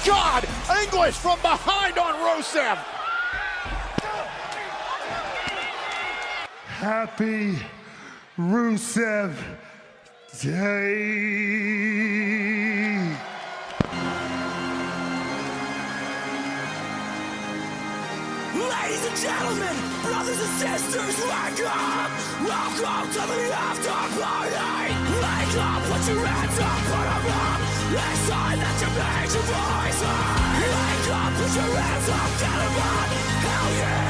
God! English from behind on Rusev. Happy Rusev Day. Ladies and gentlemen, brothers and sisters, wake up! Welcome to the after party! Wake up, put your hands up, put them up! It's time that you make your voice heard! Wake up, put your hands up, get them up! Hell yeah!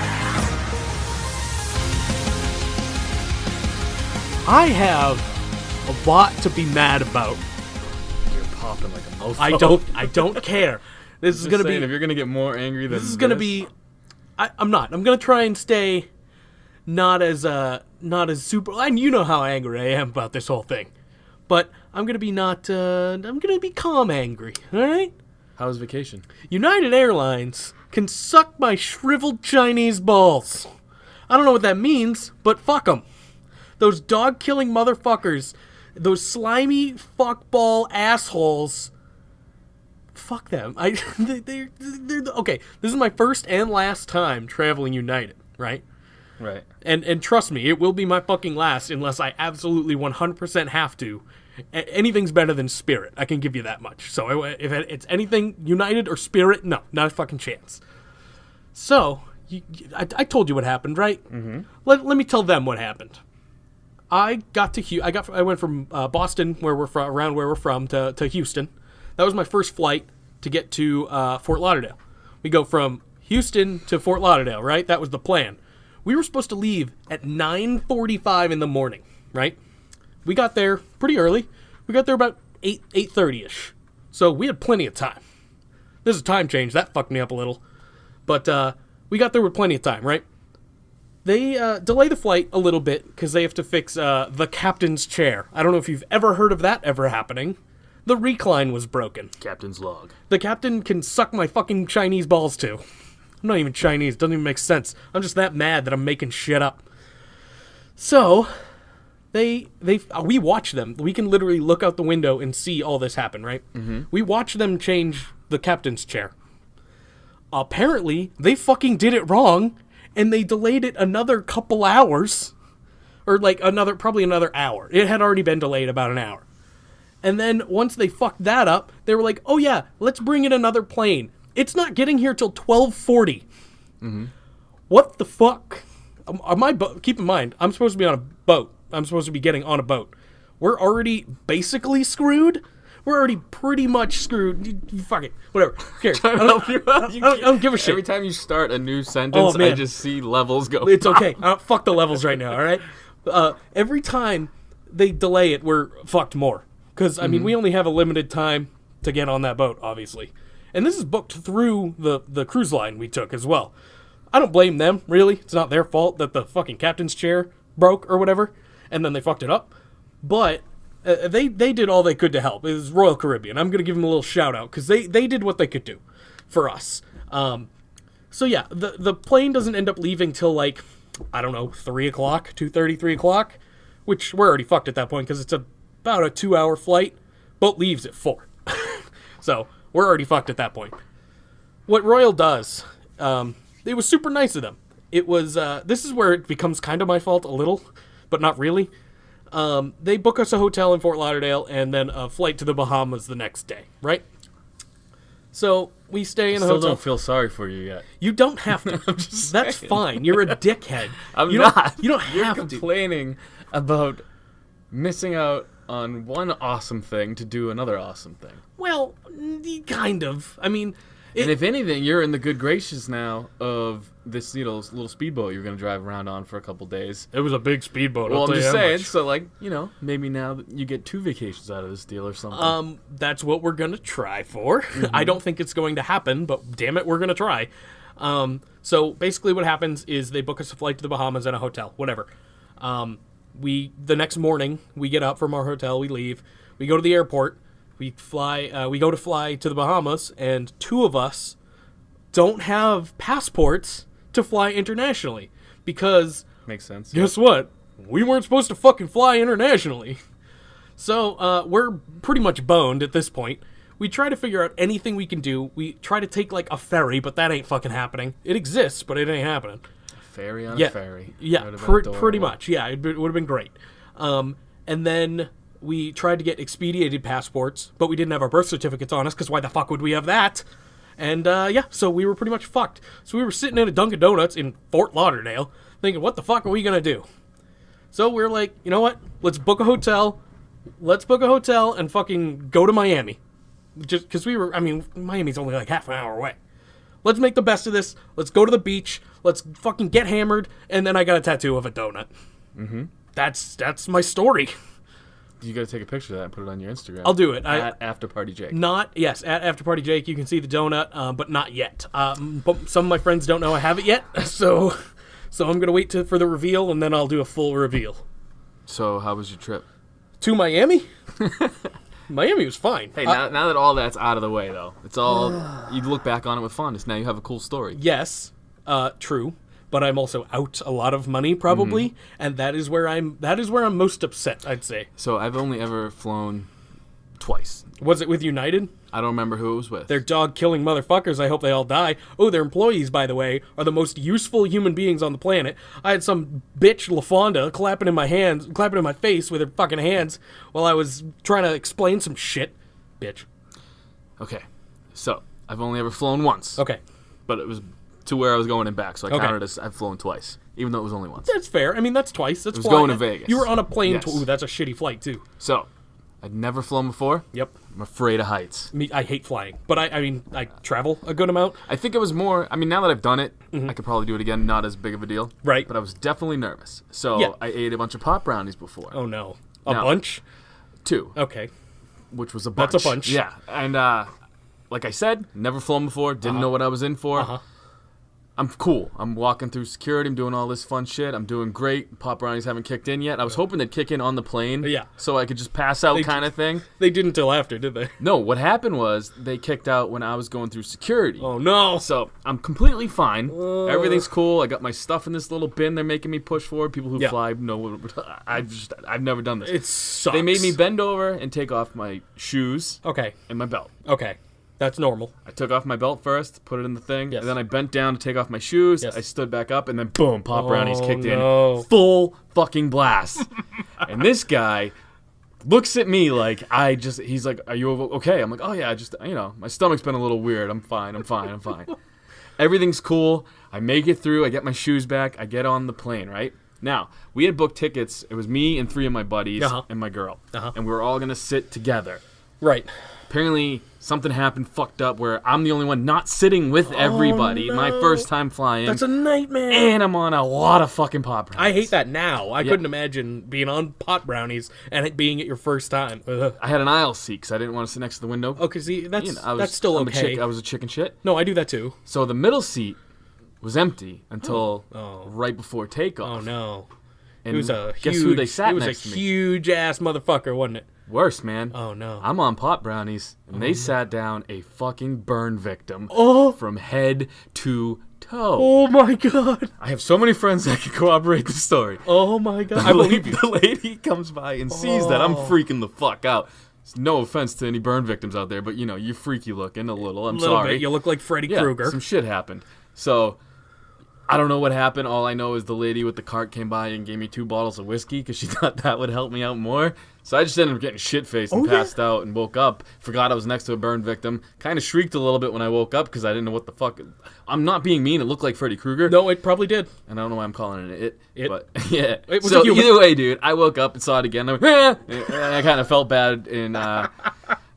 I have a lot to be mad about. You're popping like a mofo. I don't care. This is gonna be. If you're gonna get more angry than this is gonna be. I'm not. I'm gonna try and stay not as super. And you know how angry I am about this whole thing, but I'm gonna be not. I'm gonna be calm angry. All right. How was vacation? United Airlines can suck my shriveled Chinese balls. I don't know what that means, but fuck them. Those dog-killing motherfuckers, those slimy fuckball assholes. Fuck them. They're okay. This is my first and last time traveling United, right? Right. And trust me, it will be my fucking last unless I absolutely 100% have to. Anything's better than Spirit. I can give you that much. So if it's anything United or Spirit, no, not a fucking chance. So I told you what happened, right? Mm-hmm. Let me tell them what happened. I went from Boston, around where we're from, to Houston. That was my first flight to get to Fort Lauderdale. We go from Houston to Fort Lauderdale, right? That was the plan. We were supposed to leave at 9:45 in the morning, right? We got there pretty early. We got there about 8:30ish. So we had plenty of time. This is a time change. That fucked me up a little. But we got there with plenty of time, right? They delay the flight a little bit because they have to fix the captain's chair. I don't know if you've ever heard of that ever happening. The recline was broken. Captain's log. The captain can suck my fucking Chinese balls too. I'm not even Chinese. Doesn't even make sense. I'm just that mad that I'm making shit up. So, we watch them. We can literally look out the window and see all this happen, right? Mm-hmm. We watch them change the captain's chair. Apparently, they fucking did it wrong, and they delayed it another couple hours. Or probably another hour. It had already been delayed about an hour. And then once they fucked that up, they were like, oh yeah, let's bring in another plane. It's not getting here till 12:40. Mm-hmm. What the fuck? Keep in mind, I'm supposed to be on a boat. I'm supposed to be getting on a boat. We're already basically screwed. We're already pretty much screwed. Fuck it. Whatever. Here, I don't give a shit. Every time you start a new sentence, I just see levels go. It's okay. Fuck the levels right now, all right? Every time they delay it, we're fucked more. Because, I mean, we only have a limited time to get on that boat, obviously. And this is booked through the cruise line we took as well. I don't blame them, really. It's not their fault that the fucking captain's chair broke or whatever, and then they fucked it up. But they did all they could to help. It was Royal Caribbean. I'm going to give them a little shout-out, because they did what they could do for us. So, yeah, the plane doesn't end up leaving till, 3 o'clock, 2:30, 3 o'clock, which we're already fucked at that point, because it's about a 2-hour flight. Boat leaves at 4. So, we're already fucked at that point. What Royal does, it was super nice of them. It was, this is where it becomes kind of my fault a little, but not really. They book us a hotel in Fort Lauderdale and then a flight to the Bahamas the next day, right? So, we stay in the hotel. Still don't feel sorry for you yet. You don't have to. I'm just That's saying. Fine. You're a dickhead. I'm not. You don't have You're to. complaining about missing out on one awesome thing to do another awesome thing. Well, kind of. I mean... And if anything, you're in the good graces now of this little speedboat you're going to drive around on for a couple days. It was a big speedboat. Well, I'm just saying, so maybe now you get 2 vacations out of this deal or something. That's what we're going to try for. Mm-hmm. I don't think it's going to happen, but damn it, we're going to try. So basically what happens is they book us a flight to the Bahamas and a hotel, whatever. The next morning, we get up from our hotel, we leave, we go to the airport. We fly to the Bahamas, and 2 of us don't have passports to fly internationally because makes sense. Guess what? We weren't supposed to fucking fly internationally. So we're pretty much boned at this point. We try to figure out anything we can do. We try to take, like, a ferry, but that ain't fucking happening. It exists, but it ain't happening. Ferry on a ferry. Yeah, That would've been pretty adorable. much. Yeah, it would have been great. And then we tried to get expedited passports, but we didn't have our birth certificates on us, because why the fuck would we have that? And, so we were pretty much fucked. So we were sitting in a Dunkin' Donuts in Fort Lauderdale, thinking, what the fuck are we going to do? So we're like, you know what? Let's book a hotel. Let's book a hotel and fucking go to Miami. Just because Miami's only like half an hour away. Let's make the best of this. Let's go to the beach. Let's fucking get hammered. And then I got a tattoo of a donut. Mm-hmm. That's my story. You got to take a picture of that and put it on your Instagram. I'll do it. At After Party Jake. At After Party Jake, you can see the donut, but not yet. But some of my friends don't know I have it yet, so I'm going to wait for the reveal, and then I'll do a full reveal. So, how was your trip? To Miami? Miami was fine. Hey, now that all that's out of the way, though, it's all, you look back on it with fondness. Now you have a cool story. Yes, true. But I'm also out a lot of money, probably, and that is where I'm most upset, I'd say. So I've only ever flown twice. Was it with United? I don't remember who it was with. They're dog-killing motherfuckers. I hope they all die. Oh, their employees, by the way, are the most useful human beings on the planet. I had some bitch LaFonda clapping in my face with her fucking hands while I was trying to explain some shit. Bitch. Okay, so I've only ever flown once. Okay. But it was to where I was going and back, so I Okay. counted as I've flown twice, even though it was only once. That's fair. I mean, that's twice. That's was flying. going to Vegas. You were on a plane. Yes. Ooh, that's a shitty flight, too. So, I'd never flown before. Yep. I'm afraid of heights. I hate flying. But I travel a good amount. I think it was more, now that I've done it, I could probably do it again, not as big of a deal. Right. But I was definitely nervous. So, Yeah. I ate a bunch of pop brownies before. Oh, no. A No. bunch? 2. Okay. Which was a bunch. That's a bunch. Yeah. And, like I said, never flown before, didn't know what I was in for. Uh-huh. I'm cool. I'm walking through security. I'm doing all this fun shit. I'm doing great. Pop brownies haven't kicked in yet. I was hoping they'd kick in on the plane. Yeah. So I could just pass out kind of thing. They didn't till after, did they? No, what happened was they kicked out when I was going through security. Oh, no. So I'm completely fine. Everything's cool. I got my stuff in this little bin they're making me push forward. People who Yeah. fly know. I've never done this. It sucks. They made me bend over and take off my shoes Okay. and my belt. Okay. That's normal. I took off my belt first, put it in the thing, Yes. and then I bent down to take off my shoes. Yes. I stood back up, and then boom, pop brownies kicked no. in. Full fucking blast. And this guy looks at me like he's like, "Are you okay?" I'm like, "Oh yeah, my stomach's been a little weird. I'm fine. Everything's cool. I make it through. I get my shoes back. I get on the plane, right? Now, we had booked tickets. It was me and 3 of my buddies and my girl. And we were all going to sit together. Right. Apparently, something happened fucked up where I'm the only one not sitting with everybody. no. My first time flying. That's a nightmare. And I'm on a lot of fucking pop brownies. I hate that now. I couldn't imagine being on pot brownies and it being at your first time. Ugh. I had an aisle seat because I didn't want to sit next to the window. Okay, see, that's that's still okay. I was a chicken shit. No, I do that too. So the middle seat was empty until right before takeoff. Oh no. And It was a guess huge, who they sat It was next a to me? huge ass motherfucker, wasn't it? Worse, man. Oh no. I'm on pot brownies, and they sat down a fucking burn victim from head to toe. Oh my god. I have so many friends that can corroborate the story. Oh my god. I believe you. The lady comes by and sees that I'm freaking the fuck out. No offense to any burn victims out there, but you're freaky looking a little. I'm Little sorry. bit. You look like Freddy Yeah, Krueger. some shit happened. So I don't know what happened. All I know is the lady with the cart came by and gave me 2 bottles of whiskey because she thought that would help me out more. So I just ended up getting shit-faced and passed out and woke up. Forgot I was next to a burn victim. Kind of shrieked a little bit when I woke up because I didn't know what the fuck. I'm not being mean. It looked like Freddy Krueger. No, it probably did. And I don't know why I'm calling it It? But yeah. It was so a human. either way, dude, I woke up and saw it again. And I kind of felt bad. And that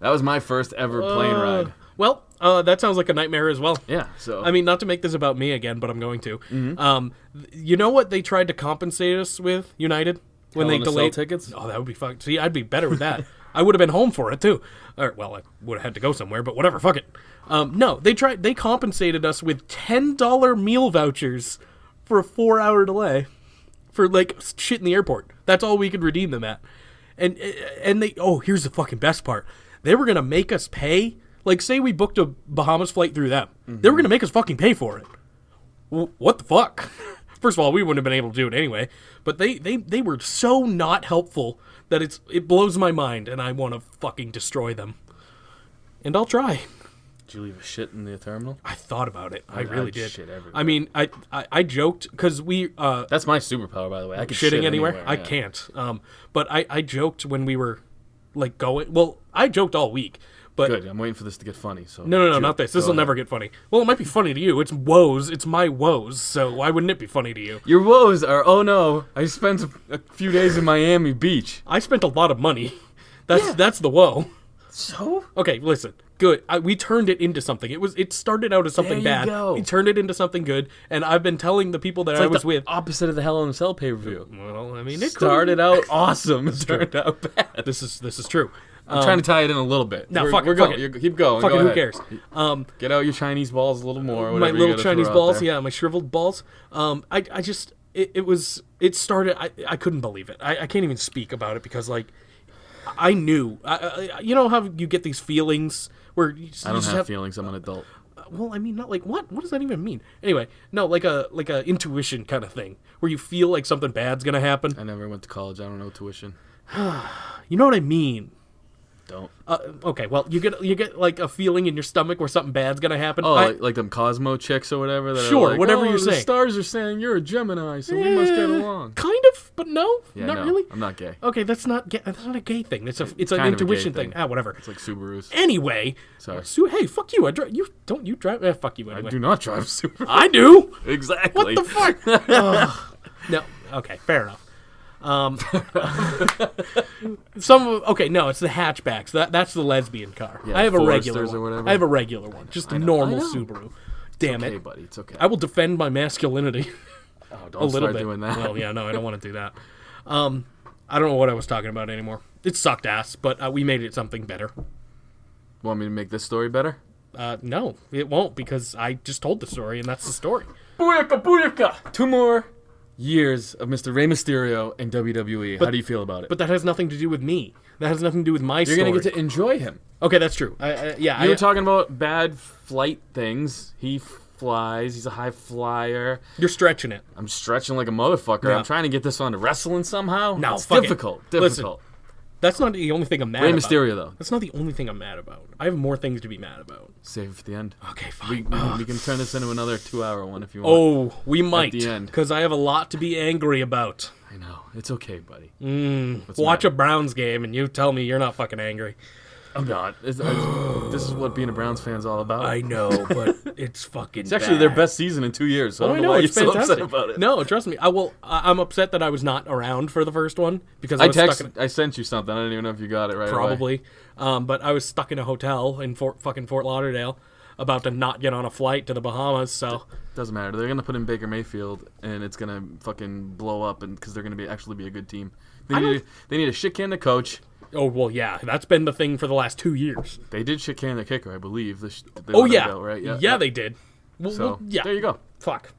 was my first ever plane ride. Well, that sounds like a nightmare as well. Yeah. So I mean, not to make this about me again, but I'm going to. Mm-hmm. You know what they tried to compensate us with, United? When Hell they in a Cell delayed tickets? Oh, that would be fun. See, I'd be better with that. I would have been home for it too. Or, well, I would have had to go somewhere, but whatever. Fuck it. No, they compensated us with $10 meal vouchers for a 4-hour delay for like shit in the airport. That's all we could redeem them at. And they here's the fucking best part. They were gonna make us pay. Like, say we booked a Bahamas flight through them. They were gonna make us fucking pay for it. What the fuck? First of all, we wouldn't have been able to do it anyway. But they were so not helpful that it blows my mind, and I want to fucking destroy them. and I'll try. Did you leave a shit in the terminal? I thought about it. I really did. Shit everywhere. I mean, I joked because we That's my superpower, by the way. I can shitting shit anywhere. I yeah. can't. But I joked when we were like going. Well, I joked all week. But Good. I'm waiting for this to get funny. So no, not this. This will never get funny. Well, it might be funny to you. It's woes. It's my woes. So why wouldn't it be funny to you? Your woes are, oh no, I spent a few days in Miami Beach. I spent a lot of money. That's the woe. So? Okay, listen. Good. We turned it into something. It started out as something There you bad. go. We turned it into something good, and I've been telling the people that It's I like was the with. opposite of the Hell in a Cell pay-per-view. Well, I mean, it Started out awesome. It turned out bad. This is true. I'm trying to tie it in a little bit. No, We're fuck going. it. Keep going. Fucking Go who ahead. cares? Get out your Chinese balls a little more. My whatever you little gotta Chinese throw out balls, there. yeah, my shriveled balls. It started. I couldn't believe it. I can't even speak about it because like I knew. You know how you get these feelings where you just, I don't have feelings. I'm an adult. Well, I mean, not like what? What does that even mean? Anyway, no, like a intuition kind of thing where you feel like something bad's gonna happen. I never went to college. I don't know tuition. You know what I mean? Don't. Okay, well, you get like a feeling in your stomach where something bad's gonna happen. Oh, like them Cosmo chicks or whatever. That Sure, are like, whatever oh, you're the saying. stars are saying you're a Gemini, so we must get along. Kind of, but no, Yeah, not no, really. I'm not gay. Okay, that's not a gay thing. It's an kind of a gay intuition thing. thing. Whatever. It's like Subarus. Anyway, Sorry. hey, fuck you. You drive. Fuck you anyway. I do not drive Subaru. I do. Exactly. What the fuck? Ugh. No. Okay. Fair enough. Okay, no, it's the hatchbacks. That's the lesbian car. Yeah, I have a regular Foresters one. or whatever. I have a regular one, just a normal Subaru. Damn Okay, it, buddy. It's okay. I will defend my masculinity Oh, a don't little start bit. doing that. Well, yeah, no, I don't want to do that. I don't know what I was talking about anymore. It sucked ass, but we made it something better. Want me to make this story better? No, it won't because I just told the story and that's the story. Booyaka, booyaka! 2 more years of Mr. Rey Mysterio in WWE. How do you feel about it? But that has nothing to do with me. That has nothing to do with my You're story. going to get to enjoy him. Okay, that's true. You were talking about bad flight things. He flies. He's a high flyer. You're stretching it. I'm stretching like a motherfucker. Yeah. I'm trying to get this on to wrestling somehow. No, it's fuck it. difficult. Listen, that's not the only thing I'm mad Rey about. Mysterio, though. That's not the only thing I'm mad about. I have more things to be mad about. Save it for the end. Okay, We fine. can turn this into another 2-hour one if you want. Oh, we might. the end. Because I have a lot to be angry about. I know. It's okay, buddy. What's Watch the a Browns game and you tell me you're not fucking angry. I'm not. This is what being a Browns fan's all about. I know, but it's fucking It's actually their best season in 2 years, so I don't know why you're it's so fantastic. upset about it. No, trust me. I'm upset that I was not around for the first one because I I was stuck in I sent you something. I don't even know if you got it right away. probably. But I was stuck in a hotel in Fort Lauderdale, about to not get on a flight to the Bahamas. So Doesn't matter. They're gonna put in Baker Mayfield, and it's gonna fucking blow up, and because they're gonna actually be a good team. They need a shit can to coach. oh well, yeah, that's been the thing for the last 2 years. They did shit can the kicker, I believe. They Oh let him yeah, go, right? yeah, they did. Well, So yeah, there you go. Fuck.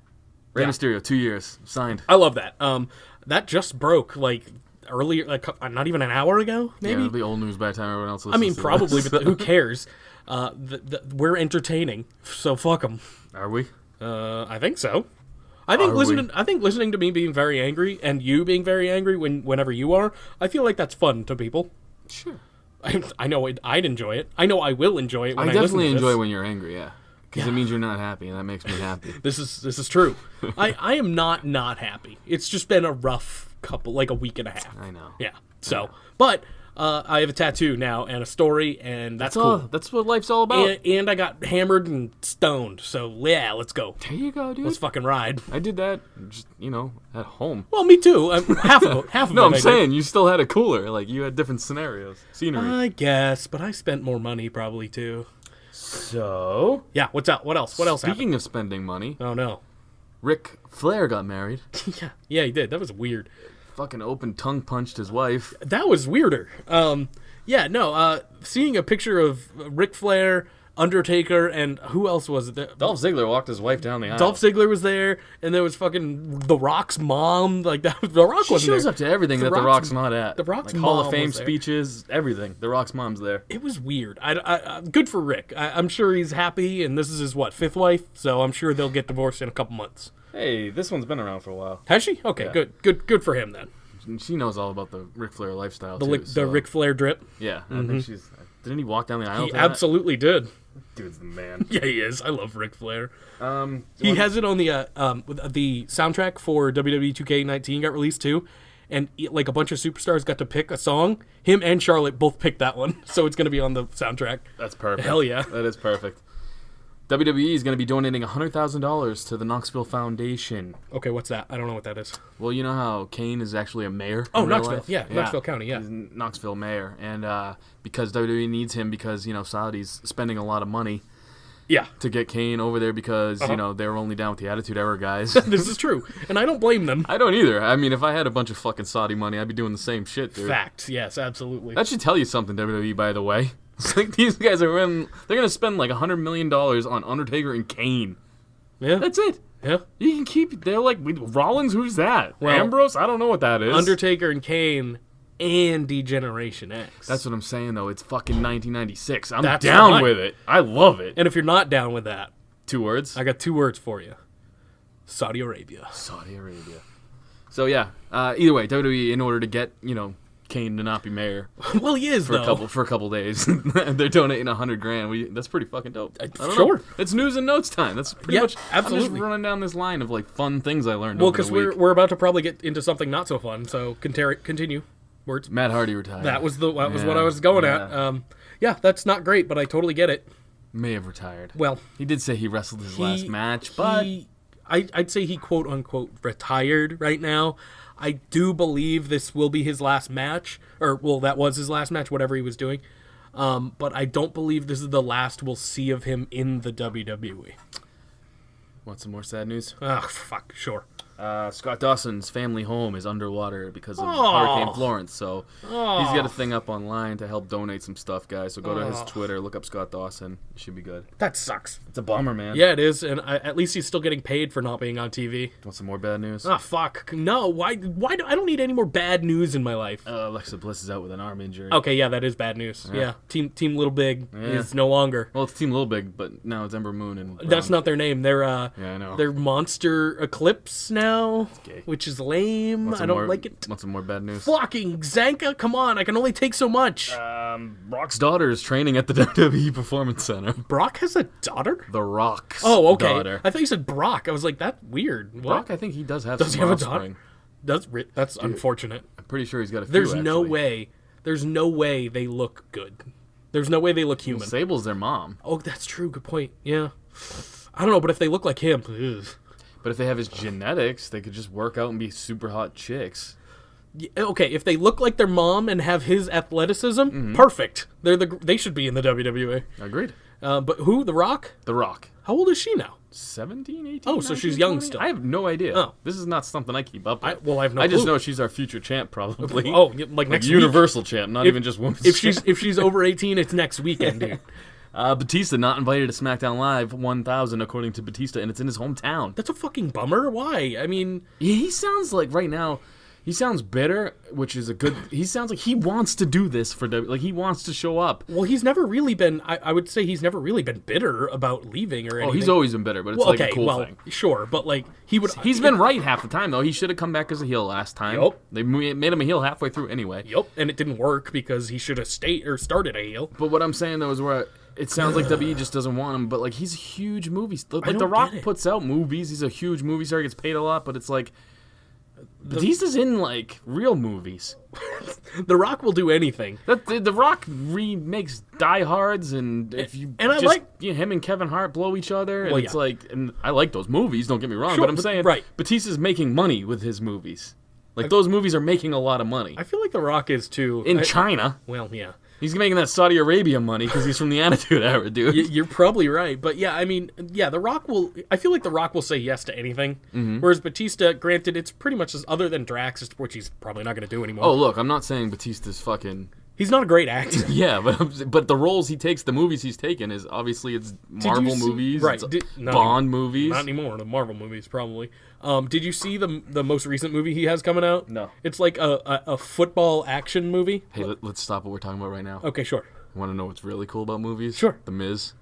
Rey Yeah. Mysterio, 2 years signed. I love that. That just broke like earlier, like not even an hour ago, Yeah, maybe. it'll be old news by the time everyone else I listens. mean, to probably, this. but who cares? We're entertaining, so fuck them. Are we? I think so. I think listening to me being very angry and you being very angry whenever you are, I feel like that's fun to people. Sure. I know I'd enjoy it. I know I will enjoy it when I I listen definitely to this. enjoy when you're angry, yeah. Because it means you're not happy, and that makes me happy. This is true. I am not happy. It's just been a rough a week and a half. I know. Yeah. So, but I have a tattoo now and a story, and that's cool. That's what life's all about. And I got hammered and stoned. So yeah, let's go. There you go, dude. Let's fucking ride. I did that, just, at home. Well, me too. Half of it. Half of No, it I'm I did. saying you still had a cooler. Like, you had different scenarios. Scenery. I guess, but I spent more money probably too. So, Yeah. What's up? What else? What else happened? speaking of spending money, Oh no. Ric Flair got married. Yeah, he did. That was weird. Fucking open tongue punched his wife. That was weirder. Yeah, no, seeing a picture of Ric Flair, Undertaker, and who else was it? Dolph Ziggler walked his wife down the aisle. Dolph Ziggler was there, and there was fucking The Rock's mom. Like that, The Rock She wasn't shows there. up to everything that The Rock's not at. The Rock's like Hall of mom Fame was there. speeches, everything. The Rock's mom's there. It was weird. Good for Rick. I'm sure he's happy, and this is his fifth wife, so I'm sure they'll get divorced in a couple months. Hey, this one's been around for a while. Has she? Okay, Yeah. good for him then. She knows all about the Ric Flair lifestyle, The too. Ric Flair drip. Yeah, I think she's Didn't he walk down the aisle? He to that? absolutely did. Dude's the man. Yeah, he is. I love Ric Flair. He has it on the soundtrack for WWE 2K19 got released too, and like a bunch of superstars got to pick a song. Him and Charlotte both picked that one, so it's going to be on the soundtrack. That's perfect. Hell yeah. That is perfect. WWE is going to be donating $100,000 to the Knoxville Foundation. Okay, what's that? I don't know what that is. Well, you know how Kane is actually a mayor? Oh, in real Knoxville. life? Yeah, Knoxville County, yeah. He's a Knoxville mayor. And because WWE needs him because, Saudi's spending a lot of money Yeah. to get Kane over there because, they were only down with the Attitude Era guys. This is true, and I don't blame them. I don't either. I mean, if I had a bunch of fucking Saudi money, I'd be doing the same shit, dude. Facts, yes, absolutely. That should tell you something, WWE, by the way. It's like these guys are they're going to spend like $100 million on Undertaker and Kane. Yeah. That's it. Yeah. You can keep, they're like, Rollins, who's that? Well, Ambrose? I don't know what that is. Undertaker and Kane and D-Generation X. That's what I'm saying, though. It's fucking 1996. I'm That's down fine. with it. I love it. And if you're not down with that, 2 words? I got 2 words for you. Saudi Arabia. Saudi Arabia. So, yeah. Either way, WWE, in order to get, Kane to not be mayor Well, he is, for a couple days, they're donating $100,000. That's pretty fucking dope. I don't sure. know. It's news and notes time. That's pretty Yeah, much. absolutely. I'm just running down this line of like fun things I learned. Well, over the because week. we're about to probably get into something not so fun, so continue. Words. Matt Hardy retired. That was what I was going at. Yeah, that's not great, but I totally get it. May have retired. Well, He did say he wrestled his last match, but I'd say he quote unquote retired right now. I do believe this will be his last match, that was his last match, whatever he was doing. But I don't believe this is the last we'll see of him in the WWE. want some more sad news? Ah, fuck, sure. Scott Dawson's family home is underwater because of Hurricane Florence, so he's got a thing up online to help donate some stuff, guys. So go to his Twitter, look up Scott Dawson. It should be good. That sucks. It's a bummer, man. Yeah, it is, and at least he's still getting paid for not being on TV. Want some more bad news? Ah, fuck. No, why do I don't need any more bad news in my life. Alexa Bliss is out with an arm injury. Okay, yeah, that is bad news. Yeah. Team Little Big is no longer. Well, it's Team Little Big, but now it's Ember Moon and That's not their name. They're I know. They're Monster Eclipse now, which is lame. I don't like it. Want some more bad news? Fucking Zanca, come on! I can only take so much. Brock's daughter is training at the WWE Performance Center. Brock has a daughter? The Rock's okay. daughter. I thought you said Brock. I was like, that's weird. What? Brock, I think he does have Does he some have a offspring. daughter? That's unfortunate. I'm pretty sure he's got a few, There's no actually. way. There's no way they look good. There's no way they look human. Sable's their mom. Oh, that's true. Good point. Yeah. I don't know, but if they look like him, ugh. But if they have his genetics, they could just work out and be super hot chicks. Okay, if they look like their mom and have his athleticism, perfect. They should be in the WWE. Agreed. But who? The Rock? The Rock. How old is she now? 17, 18, Oh, so 19, she's young 20? still. I have no idea. Oh. This is not something I keep up with. I have no I just clue. know she's our future champ, probably. Oh, like next week? Universal champ, not even just women's If champ. she's over 18, it's next weekend, dude. Batista not invited to SmackDown Live 1000, according to Batista, and it's in his hometown. That's a fucking bummer. Why? I mean, He sounds like right now, he sounds bitter, which is a good. He sounds like he wants to do this for like he wants to show up. well, he's never really been. I would say he's never really been bitter about leaving or anything. Oh, he's always been bitter, but it's well, like okay, a cool well, thing. sure, but like he would. He's been right half the time though. He should have come back as a heel last time. Yup. They made him a heel halfway through anyway. Yup, and it didn't work because he should have started a heel. But what I'm saying though is where it sounds like WWE just doesn't want him. But like he's a huge movie. Like don't The Rock get it. puts out movies. He's a huge movie star. He gets paid a lot. But it's like Batista's in like real movies. The Rock will do anything. The Rock remakes Die Hards, and if you And I just, like- him and Kevin Hart blow each other, and Well, it's yeah. like, and I like those movies. Don't get me wrong, Sure, but I'm but- saying, right. Batista's making money with his movies. Like those movies are making a lot of money I feel like The Rock is too. in China. Well, yeah. He's making that Saudi Arabia money because he's from the Attitude Era, dude. You're probably right, but yeah, I mean, yeah, The Rock will. I feel like The Rock will say yes to anything, Mm-hmm. whereas Batista, granted, it's pretty much as other than Drax, which he's probably not going to do anymore. Oh, look, I'm not saying Batista's fucking. He's not a great actor. Yeah, but the roles he takes, the movies he's taken, is obviously it's Marvel see- movies, right, it's not Bond movies. Not anymore. The Marvel movies, probably. Did you see the most recent movie he has coming out? No. It's like a football action movie. Hey, let's stop what we're talking about right now. Okay, sure. Want to know what's really cool about movies? Sure. The Miz.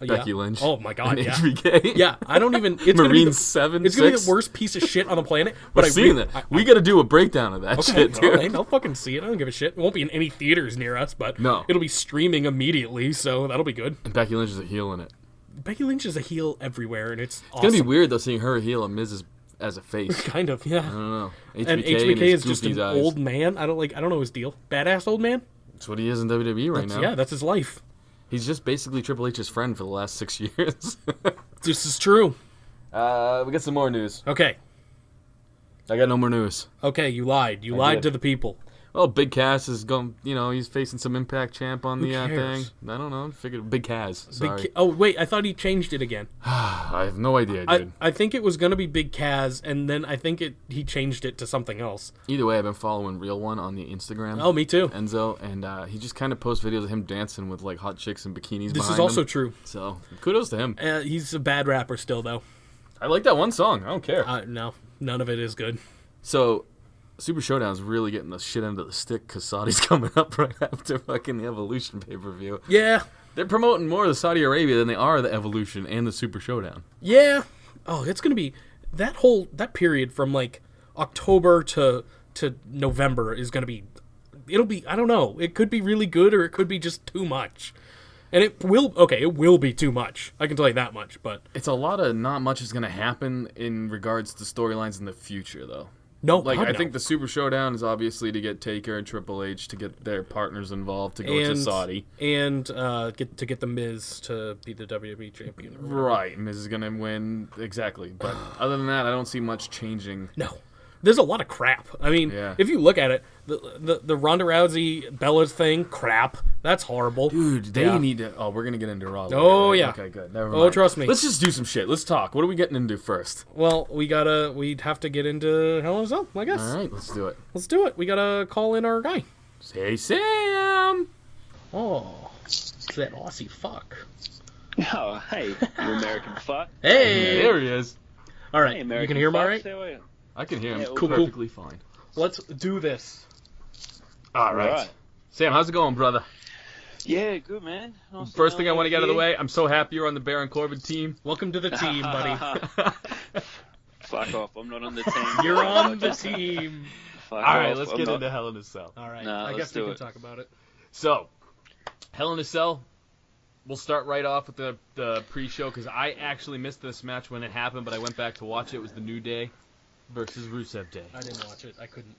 Becky Lynch. Oh my god, and yeah. HBK. Yeah, I don't even. It's Marines 7, It's gonna be 6. the worst piece of shit on the planet. We're But seeing that. We got to do a breakdown of that shit, dude. Alright, I'll fucking see it. I don't give a shit. It won't be in any theaters near us, but No. it'll be streaming immediately, so that'll be good. And Becky Lynch is a heel in it. Becky Lynch is a heel everywhere, and it's It's awesome. gonna be weird though seeing her heel and Miz as a face. Kind of, yeah. I don't know. And HBK HBK his is just goofy an eyes. old man. I don't know his deal. Badass old man. That's what he is in WWE right now. Yeah, that's his life. He's just basically Triple H's friend for the last 6 years. This is true. We got some more news. Okay. I got no more news. Okay, you lied. You lied did. to the people. Well, Big Cass is going. He's facing some Impact champ on the thing. cares? I don't know. Figured Big Cass. Sorry, Oh wait, I thought he changed it again. I have no idea, dude. I think it was gonna be Big Kaz, and then I think he changed it to something else. Either way, I've been following Real One on the Instagram. Oh, me too. Enzo, and he just kind of posts videos of him dancing with like hot chicks in bikinis. This is behind also him. true. So kudos to him. He's a bad rapper still, though. I like that one song. I don't care. No, none of it is good. So, Super Showdown's really getting the shit end of the stick because Saudi's coming up right after fucking the Evolution pay-per-view. Yeah, They're promoting more of the Saudi Arabia than they are the Evolution and the Super Showdown. yeah. Oh, it's gonna be that period from like October to November is gonna be. It'll be. I don't know. It could be really good or it could be just too much. And it will be too much. I can tell you that much. But It's a lot of not much is going to happen in regards to storylines in the future, though. no, Like, God, I no. think the Super Showdown is obviously to get Taker and Triple H to get their partners involved to go to Saudi. and get the Miz to be the WWE champion. Right, Miz is going to win, exactly. But other than that, I don't see much changing. No, there's a lot of crap. I mean, Yeah. if you look at it, the Ronda Rousey Bella's thing, crap. That's horrible. Dude, they Yeah. need to... Oh, we're going to get into Raw later, Oh, right? yeah. Okay, good. Never Oh, mind. trust me. Let's just do some shit. Let's talk. What are we getting into first? Well, we'd have to get into Hell in a Cell, I guess. All right, let's do it. Let's do it. We gotta call in our guy. Hey, Sam! Oh, it's that Aussie fuck. Oh, hey, you American fuck. Hey. There he is. All right, Hey, you American can hear him all fucks, right? how are you? I can hear him Yeah, all perfectly fine. Let's do this. All right. Right. Sam, how's it going, brother? Yeah, good, man. Nice First thing I want to get out of the here. way, I'm so happy you're on the Baron Corbin team. Welcome to the team, buddy. Fuck off, I'm not on the team. You're on the team. Fuck All right, off, let's I'm get not- into Hell in a Cell. All right, Nah, I let's guess we do can it. talk about it. So, Hell in a Cell, we'll start right off with the pre-show, because I actually missed this match when it happened, but I went back to watch it. It was the New Day versus Rusev Day. I didn't watch it. I couldn't.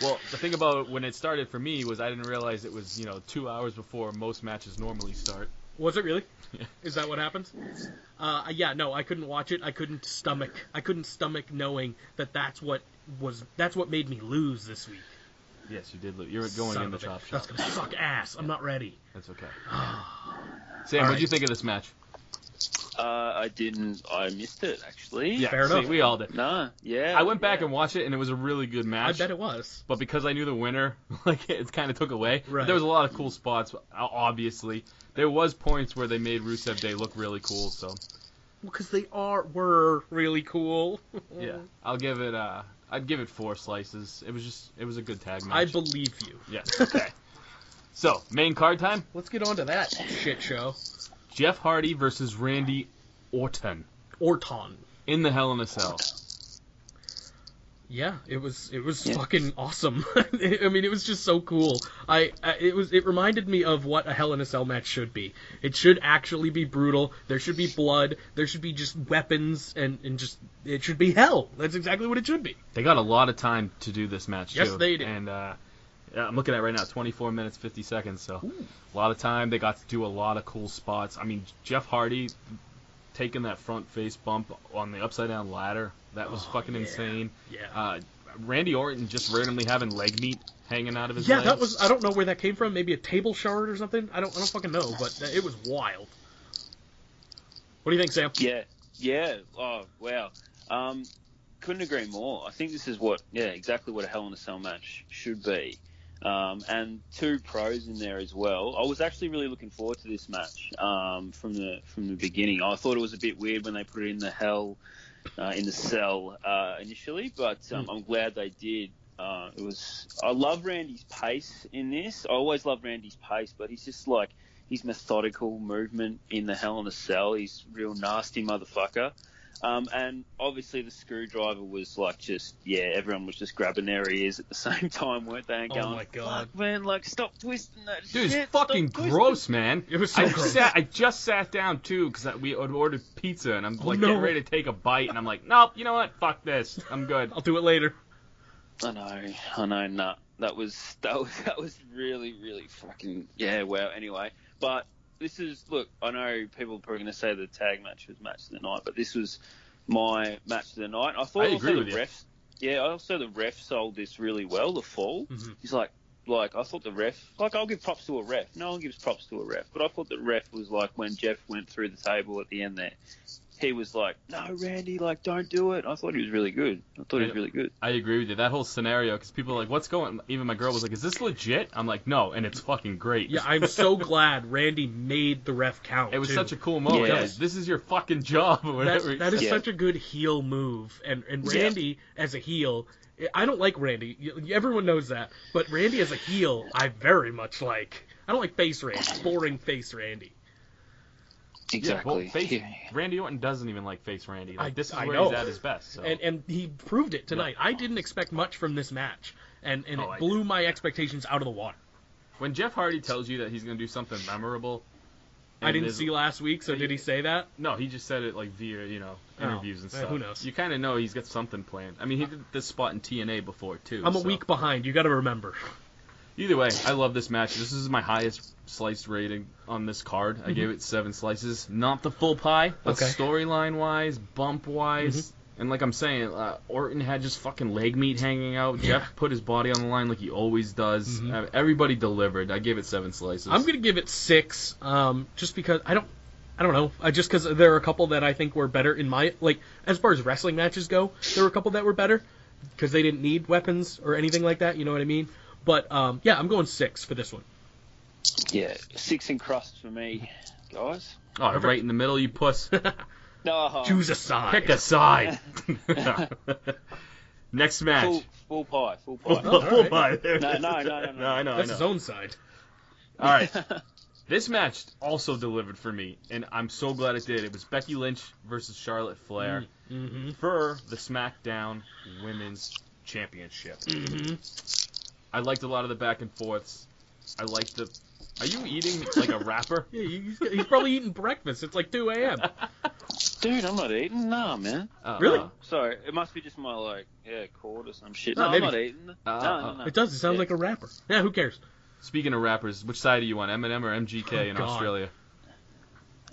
Well, the thing about when it started for me was I didn't realize it was, 2 hours before most matches normally start. Was it really? Is that what happens? Yeah, no, I couldn't watch it. I couldn't stomach knowing that's what made me lose this week. Yes, you did. You're going Son in the of a chop bitch. shop. That's gonna suck ass. I'm not ready. That's okay. Sam, what'd you think of this match? I missed it, actually. Yeah, Fair enough. we all did. No, yeah. I went back and watched it, and it was a really good I match. bet it was. But because I knew the winner, it kind of took away. But Right. there was a lot of cool spots, obviously. There was points where they made Rusev Day look really cool, so Because they were really cool. yeah. I'd give it 4 slices. It was a good tag match. I believe you. Yes, okay. So, main card time, Let's get on to that shit show. Jeff Hardy versus Randy Orton Orton. in the Hell in a Cell. Yeah, it was fucking awesome. I mean, it was just so cool. It reminded me of what a Hell in a Cell match should be. It should actually be brutal. There should be blood. There should be just weapons and just it should be hell. That's exactly what it should be. They got a lot of time to do this match, too. Yes, they did. And I'm looking at it right now, 24 minutes, 50 seconds, so a lot of time. They got to do a lot of cool spots. I mean, Jeff Hardy taking that front face bump on the upside-down ladder, that was fucking insane. Yeah. Randy Orton just randomly having leg meat hanging out of his Yeah, legs. that was. I don't know where that came from. Maybe a table shard or something. I don't fucking know. But it was wild. What do you think, Sam? Yeah. Oh, wow. Couldn't agree more. I think this is exactly what a Hell in a Cell match should be. And 2 pros in there as well. I was actually really looking forward to this match from the beginning. I thought it was a bit weird when they put it in the Cell initially, but I'm glad they did. I love Randy's pace in this. I always love Randy's pace, but he's just his methodical movement in the Hell in a Cell. He's a real nasty motherfucker. And obviously the screwdriver was like everyone was just grabbing their ears at the same time, weren't they? And going, oh my god, fuck, man, like stop twisting that Dude, shit. it's fucking stop gross, man. It was so gross. I just sat down too because we had ordered pizza and I'm like no. getting ready to take a bite and I'm like, nope, you know what? Fuck this. I'm good. I'll do it later. I know, nah. That was really, really fucking wow. Anyway, but this is I know people are probably going to say the tag match was match of the night, but this was my match of the night. I agree with you. Refs. Yeah, I also the ref sold this really well. The fall. Mm-hmm. He's like I thought the ref. I'll give props to a ref. No one gives props to a ref, but I thought the ref was like when Jeff went through the table at the end there. He was like, no, Randy, don't do it. I thought he was really good. I agree with you. That whole scenario, because people are like, what's going on? Even my girl was like, is this legit? I'm like, no, and it's fucking great. Yeah, I'm so glad Randy made the ref count. It was too. such a cool moment. Yeah. Yeah, this is your fucking job or whatever. That is such a good heel move. And Randy, as a heel, I don't like Randy. Everyone knows that. But Randy as a heel, I very much like. I don't like face Randy. Boring face Randy. Exactly. Yeah, Randy Orton doesn't even like face Randy. This is where know. he's at his best. So. And he proved it tonight. I didn't expect much from this match. And it blew my expectations out of the water. When Jeff Hardy tells you that he's going to do something memorable... I didn't see last week, so did he say that? No, he just said it via, interviews and stuff. Who knows? You kind of know he's got something planned. I mean, he did this spot in TNA before, too. I'm a week behind. You got to remember. Either way, I love this match. This is my highest slice rating on this card. I gave it 7 slices. Not the full pie, but storyline-wise, bump-wise. And like I'm saying, Orton had just fucking leg meat hanging out. Jeff put his body on the line like he always does. Everybody delivered. I gave it 7 slices. I'm gonna give it 6, just because I don't know. Just because there are a couple that I think were better in my as far as wrestling matches go. There were a couple that were better because they didn't need weapons or anything like that. You know what I mean? But I'm going 6 for this one. Yeah, 6 and crust for me, guys. Oh, right in the middle, you puss. No. Choose a side. Pick a side. Next match. Full pie. Full pie. No. I know. That's his own side. All right. This match also delivered for me, and I'm so glad it did. It was Becky Lynch versus Charlotte Flair for the SmackDown Women's Championship. I liked a lot of the back and forths. I liked the... Are you eating like a wrapper? Yeah, he's probably eating breakfast. It's like 2 a.m. Dude, I'm not eating. Nah, man. Really? Sorry, it must be just my cord or some shit. No, No, I'm maybe. not eating. No. It does. It sounds like a rapper. Yeah, who cares? Speaking of rappers, which side are you on, Eminem or MGK in God. Australia?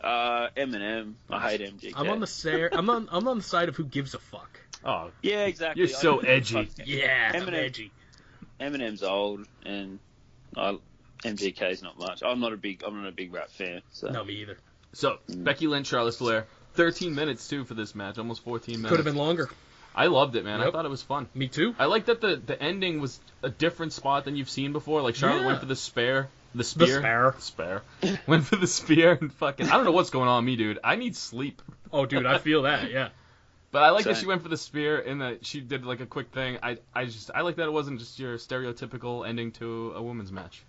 Eminem. I hate MGK. I'm on the side of who gives a fuck. Oh, Yeah, exactly. you're so edgy. Yeah, I'm Eminem. edgy. Eminem's old, and MGK's not much. I'm not a big rap fan. So. No, me either. So, Becky Lynch, Charlotte Flair. 13 minutes, too, for this match. Almost 14 minutes. Could have been longer. I loved it, man. Yep. I thought it was fun. Me too. I like that the ending was a different spot than you've seen before. Like, Charlotte went for the spear. Spare. Went for the spear and fucking... I don't know what's going on with me, dude. I need sleep. Oh, dude, I feel that, yeah. But I like that she went for the spear and that she did like a quick thing. I like that it wasn't just your stereotypical ending to a women's match.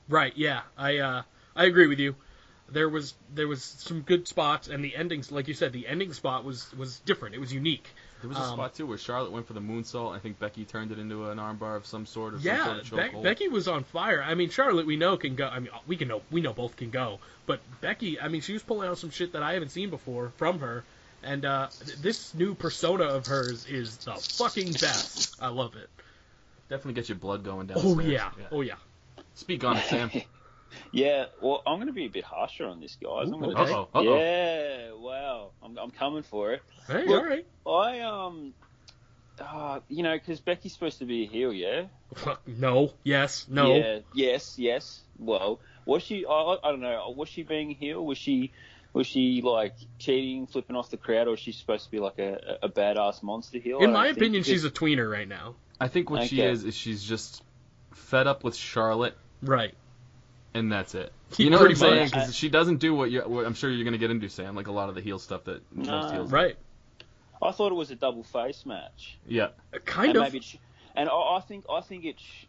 Right, yeah. I agree with you. There was some good spots, and the endings, like you said, the ending spot was different. It was unique. There was a spot too where Charlotte went for the moonsault. I think Becky turned it into an armbar of some sort. Yeah, Becky was on fire. I mean, Charlotte we know can go. I mean, we know both can go. But Becky, I mean, she was pulling out some shit that I haven't seen before from her. And this new persona of hers is the fucking best. I love it. Definitely gets your blood going down. Oh yeah. Speak on it, Sam. Yeah, well, I'm going to be a bit harsher on this, guys. I'm gonna Uh-oh. Yeah, wow. I'm coming for it. Hey, Look, all right. Because Becky's supposed to be a heel, yeah? No. Yes. No. Yeah, yes. Well, was she, I don't know, was she being a heel? Was she like cheating, flipping off the crowd, or is she supposed to be like a badass monster heel? In my opinion, she's a tweener right now. I think what she is she's just fed up with Charlotte. Right. And that's it. You know what I'm saying? Because she doesn't do what I'm sure you're going to get into, Sam, like a lot of the heel stuff that most heels do. Right. I thought it was a double face match. Yeah. Kind of. And I think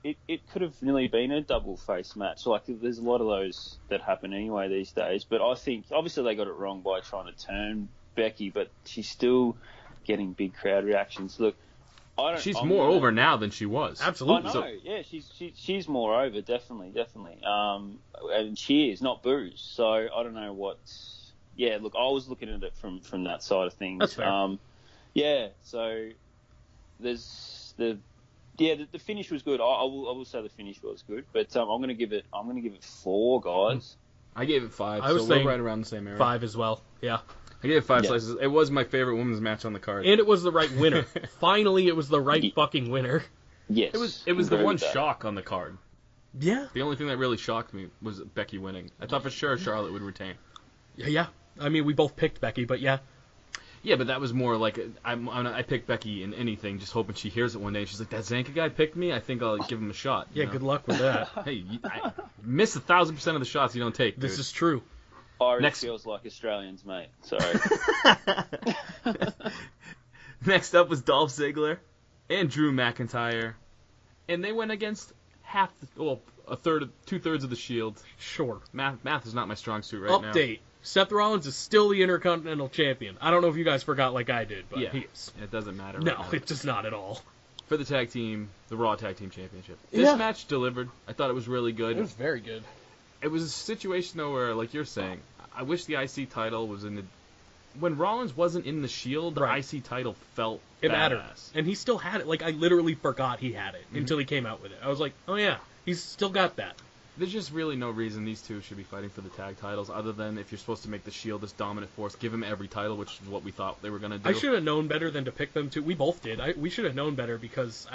it could have nearly been a double face match. Like there's a lot of those that happen anyway these days. But I think obviously they got it wrong by trying to turn Becky, but she's still getting big crowd reactions. Look, She's more over now than she was. Absolutely. I know, yeah, she's more over, definitely. And cheers, not boos. So I don't know what. Yeah, look, I was looking at it from that side of things. That's fair. Yeah, so there's the finish was good. I will say the finish was good, but I'm gonna give it 4, guys. I gave it 5. I was so saying we're right around the same area. 5 as well. Yeah. I gave it 5 Yeah. slices. It was my favorite women's match on the card. And it was the right winner. Finally, it was the right fucking winner. Yes, It was the agree one with that. shock on the card. Yeah. The only thing that really shocked me was Becky winning. I thought for sure Charlotte would retain. Yeah. I mean, we both picked Becky, but yeah. Yeah, but that was more like I picked Becky in anything, just hoping she hears it one day. And she's like, "That Zanca guy picked me. I think I'll give him a shot." Yeah, good luck with that. Hey, I miss 1,000% of the shots you don't take. This dude. is true. Irish Next- feels like Australians, mate. Sorry. Next up was Dolph Ziggler and Drew McIntyre, and they went against two-thirds of the Shield. Sure. Math is not my strong suit right now. Update. Seth Rollins is still the Intercontinental Champion. I don't know if you guys forgot like I did, but Yeah, he is. it doesn't matter. No, right now. it does not at all. For the tag team, the Raw Tag Team Championship. This Yeah. match delivered. I thought it was really good. It was very good. It was a situation though where, like you're saying, I wish the IC title was in the. When Rollins wasn't in the Shield, the Right. IC title felt It badass. mattered. And he still had it. Like, I literally forgot he had it until he came out with it. I was like, oh yeah, he's still got that. There's just really no reason these two should be fighting for the tag titles, other than if you're supposed to make the Shield this dominant force, give them every title, which is what we thought they were going to do. I should have known better than to pick them too. We both did. We should have known better because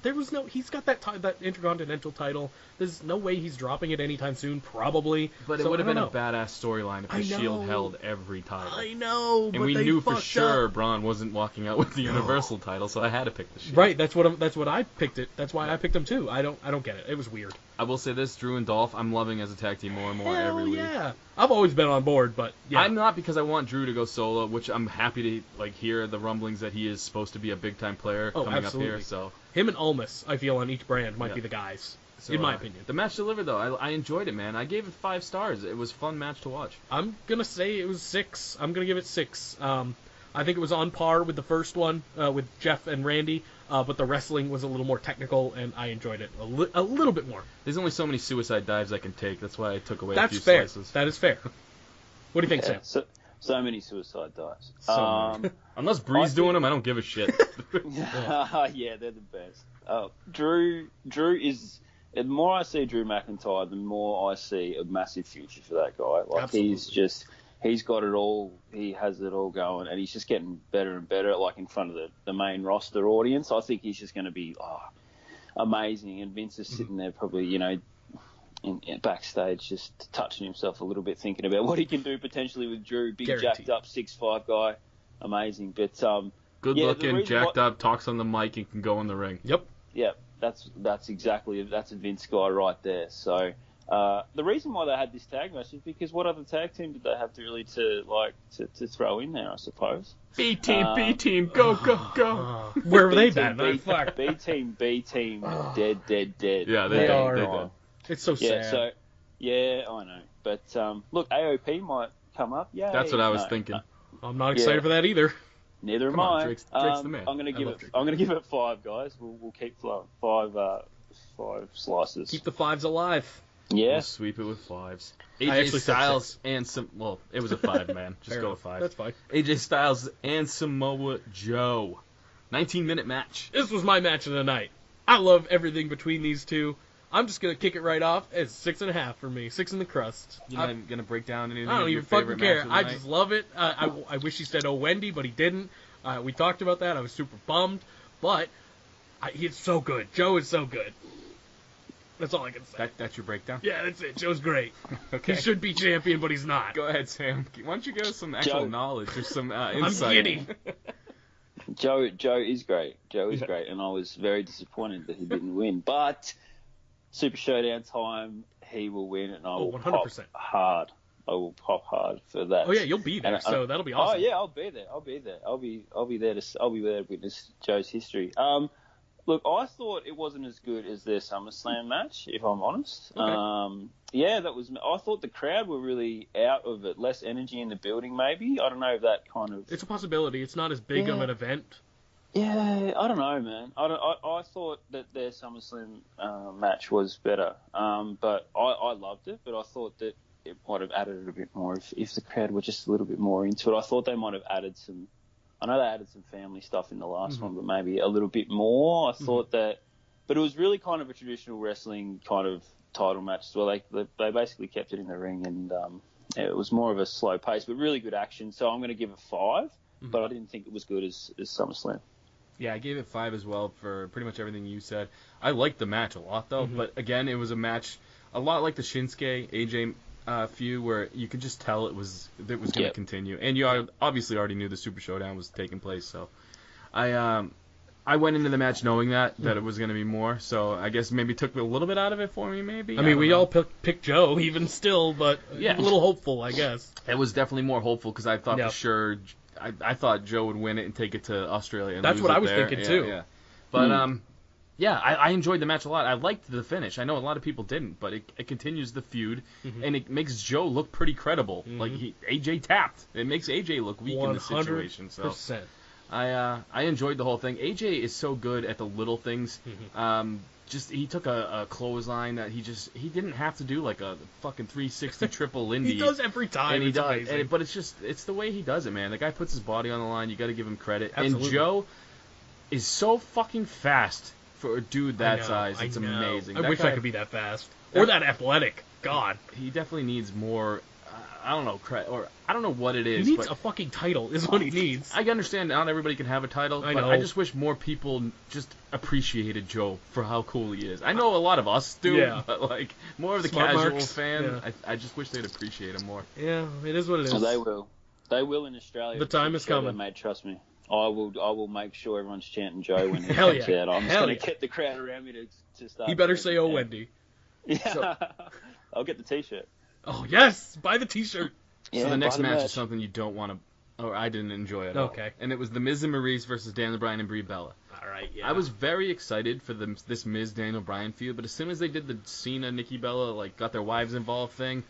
there was no. He's got that Intercontinental title. There's no way he's dropping it anytime soon. Probably. But it So, would have I been a don't know. badass storyline if the I Shield know. held every title. I know, And but we they knew for fucked sure up. Braun wasn't walking out with the Universal title, so I had to pick the Shield. Right, that's what I picked it. That's why I picked him too. I don't get it. It was weird. I will say this: Drew and Dolph, I'm loving as a tag team more and more Hell every week. yeah. I've always been on board, but yeah. I'm not, because I want Drew to go solo, which I'm happy to hear the rumblings that he is supposed to be a big time player coming absolutely. up here. So, Him and Almas, I feel, on each brand might Yeah. be the guys, so, in my opinion. the match delivered though. I enjoyed it, man. I gave it 5 stars. It was a fun match to watch. I'm gonna say it was 6. I'm gonna give it 6. I think it was on par with the first one with Jeff and Randy, but the wrestling was a little more technical, and I enjoyed it a little bit more. There's only so many suicide dives I can take. That's why I took away a That's few fair. slices. That is fair. What do you think, Yeah, Sam? so many suicide dives. Unless Bree's doing them, I don't give a shit. Yeah, they're the best. Drew is. The more I see Drew McIntyre, the more I see a massive future for that guy. Like Absolutely. he's got it all. He has it all going, and he's just getting better and better. Like in front of the main roster audience, I think he's just going to be amazing. And Vince is sitting there probably, in backstage, just touching himself a little bit, thinking about what he can do potentially with Drew. Big Guaranteed. jacked up 6'5" guy, amazing. But Good yeah, the looking, reason jacked why- up, talks on the mic, and can go in the ring. Yep. Yeah, that's a Vince guy right there. So the reason why they had this tag match is because what other tag team did they have to really to throw in there? I suppose. B team, go, go, go. Where have they B-team, been? Fuck. B team, dead. Yeah, They are. they did. It's so Yeah, sad. so yeah, I know. But look, AOP might come up. Yeah, That's what I was thinking. I'm not excited Yeah. for that either. Neither am Come on, I. Drake's the man. I'm gonna I give love it. Drake. I'm gonna give it 5, guys. We'll keep flowing. 5 slices. Keep the 5s alive. Yeah. We'll sweep it with 5s. I AJ actually said Styles 6. and some. Well, it was a 5, man. Just Fair go enough. with 5. That's fine. AJ Styles and Samoa Joe. 19-minute match. This was my match of the night. I love everything between these two. I'm just gonna kick it right off. It's 6.5 for me. 6 in the crust. You're not even gonna break down anything. I don't of your even fucking favorite care. match of the I night? just love it. I wish he said "Oh Wendy," but he didn't. We talked about that. I was super bummed, but he's so good. Joe is so good. That's all I can say. That's your breakdown. Yeah, that's it. Joe's great. Okay. He should be champion, but he's not. Go ahead, Sam. Why don't you give us some actual Joe. knowledge or some I'm insight? giddy. Joe is great. Joe is great, and I was very disappointed that he didn't win. But Super Showdown time, he will win, and I will 100%. pop hard. I will pop hard for that. Oh yeah, you'll be there, And so that'll be awesome. Oh yeah, I'll be there. I'll be there to witness Joe's history. Look, I thought it wasn't as good as their SummerSlam match, if I'm honest. Okay. I thought the crowd were really out of it, less energy in the building. Maybe I don't know if that kind of. It's a possibility. It's not as big of an event. Yeah, I don't know, man. I thought that their SummerSlam match was better, but I loved it. But I thought that it might have added a bit more if the crowd were just a little bit more into it. I thought they might have added some. I know they added some family stuff in the last one, but maybe a little bit more. I thought that, but it was really kind of a traditional wrestling kind of title match as well. They basically kept it in the ring, and it was more of a slow pace, but really good action. So I'm going to give it 5, but I didn't think it was good as SummerSlam. Yeah, I gave it 5 as well for pretty much everything you said. I liked the match a lot, though. But, again, it was a match a lot like the Shinsuke AJ feud where you could just tell it was going to continue. And you obviously already knew the Super Showdown was taking place. So I went into the match knowing that it was going to be more. So I guess maybe took a little bit out of it for me, maybe. I mean, we all picked Joe, even still, but a little hopeful, I guess. It was definitely more hopeful because I thought for sure... I thought Joe would win it and take it to Australia. And That's lose what it I was there. thinking, too. Yeah. But, I enjoyed the match a lot. I liked the finish. I know a lot of people didn't, but it continues the feud, and it makes Joe look pretty credible. Like, AJ tapped. It makes AJ look weak in the situation. So 100%. I enjoyed the whole thing. AJ is so good at the little things. He took a clothesline that he didn't have to do like a fucking 360 triple Lindy. He does every time. And he it's does. amazing. But it's the way he does it, man. The guy puts his body on the line. You got to give him credit. Absolutely. And Joe is so fucking fast for a dude that size. It's I know. amazing. I wish I could be that fast or that athletic. God, he definitely needs more. I don't know, or I don't know what it is. he needs but a fucking title. Is what he needs. I understand not everybody can have a title, but I just wish more people just appreciated Joe for how cool he is. I know a lot of us do, but like more of the Smart casual marks. fan, I just wish they'd appreciate him more. Yeah, it is what it is. Well, they will in Australia. The time is coming, mate. Trust me. I will make sure everyone's chanting Joe when he Hell comes yeah. out. I'm just going to get the crowd around me to start. He better say, "Oh, Wendy." Yeah, I'll get the T-shirt. Oh yes, buy the T-shirt. Yeah, So the next match is something you don't want to, or I didn't enjoy at all. Okay. And it was the Miz and Maurice versus Daniel Bryan and Brie Bella. All right, yeah. I was very excited for this Miz Daniel Bryan feud, but as soon as they did the Cena Nikki Bella got their wives involved thing,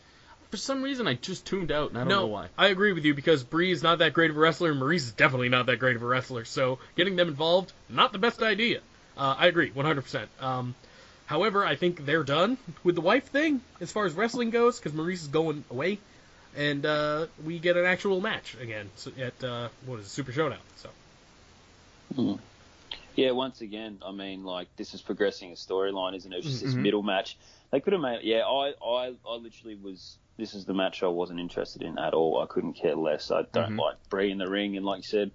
for some reason I just tuned out and I don't know why. I agree with you because Brie is not that great of a wrestler and Maurice is definitely not that great of a wrestler. So getting them involved, not the best idea. I agree, 100%. However, I think they're done with the wife thing as far as wrestling goes because Maurice is going away. And we get an actual match again at Super Showdown. So. Yeah, once again, I mean, this is progressing a storyline, isn't it? It's just this middle match. They could have made. Yeah, I literally was. This is the match I wasn't interested in at all. I couldn't care less. I don't like Brie in the ring, and like you said,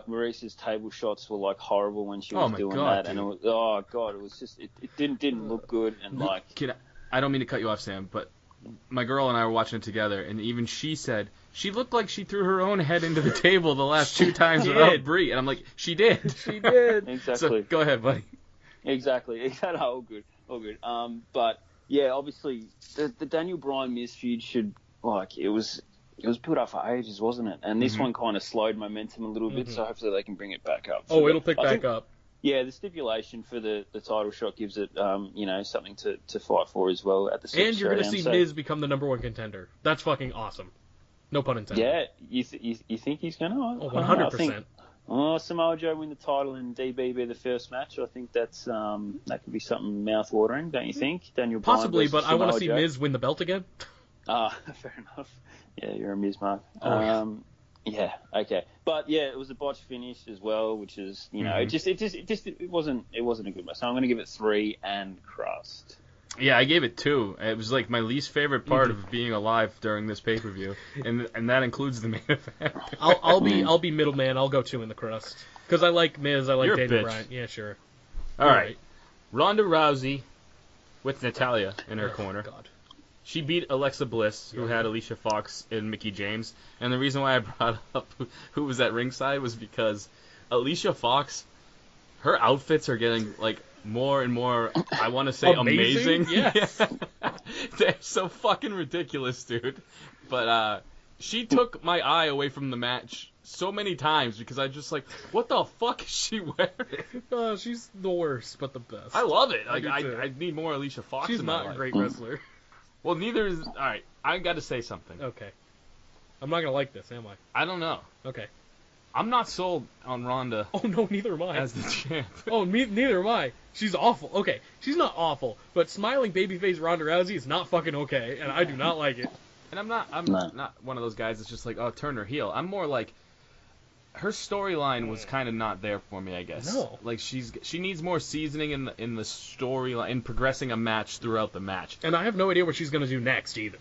Maurice's table shots were horrible when she was doing that, dude. and it was it was just it didn't look good, and Kid, I don't mean to cut you off, Sam, but. My girl and I were watching it together, and even she said she looked like she threw her own head into the table the last 2 times without Brie. And I'm like, she did. She did. Exactly. So, go ahead, buddy. Exactly. All good. But, yeah, obviously, the Daniel Bryan Miz feud should, it was built up for ages, wasn't it? And this one kind of slowed momentum a little bit, so hopefully they can bring it back up. So it'll pick back up. Yeah, the stipulation for the title shot gives it, something to fight for as well at the Super And you're going to Showdown, see Miz become the number 1 contender. That's fucking awesome. No pun intended. Yeah, you think he's going to? Oh, 100%. Samoa Joe win the title and DB be the first match. I think that's that could be something mouth-watering, don't you think? Daniel Bryan Possibly, versus but I want to Samoa see Joe. Miz win the belt again. Fair enough. Yeah, you're a Miz mark. Yeah. Yeah, okay, but yeah, it was a botch finish as well, which is it wasn't a good match. So I'm going to give it 3 and crust. Yeah, I gave it 2. It was my least favorite part of being alive during this pay-per-view, and that includes the main event. I'll be middleman. I'll go 2 in the crust because I like Miz. I like You're a Daniel bitch. Bryan. Yeah, sure. All right, Ronda Rousey with Natalya in her corner. God. She beat Alexa Bliss, who had Alicia Fox and Mickie James. And the reason why I brought up who was at ringside was because Alicia Fox, her outfits are getting more and more, I want to say, amazing. Yes. They're so fucking ridiculous, dude. But she took my eye away from the match so many times because I just like, what the fuck is she wearing? She's the worst, but the best. I love it. Like, do too. I need more Alicia Fox She's in my not a life. great wrestler. Well, neither is... Alright, I got to say something. Okay. I'm not gonna like this, am I? I don't know. Okay. I'm not sold on Ronda Oh no, neither am I. as the champ. Oh, neither am I. She's awful. Okay, she's not awful, but smiling babyface Ronda Rousey is not fucking okay, and I do not like it. And I'm not one of those guys that's just like, oh, turn her heel. I'm more like, her storyline was kind of not there for me, I guess. No. Like, she needs more seasoning in the storyline, in progressing a match throughout the match. And I have no idea what she's gonna do next either.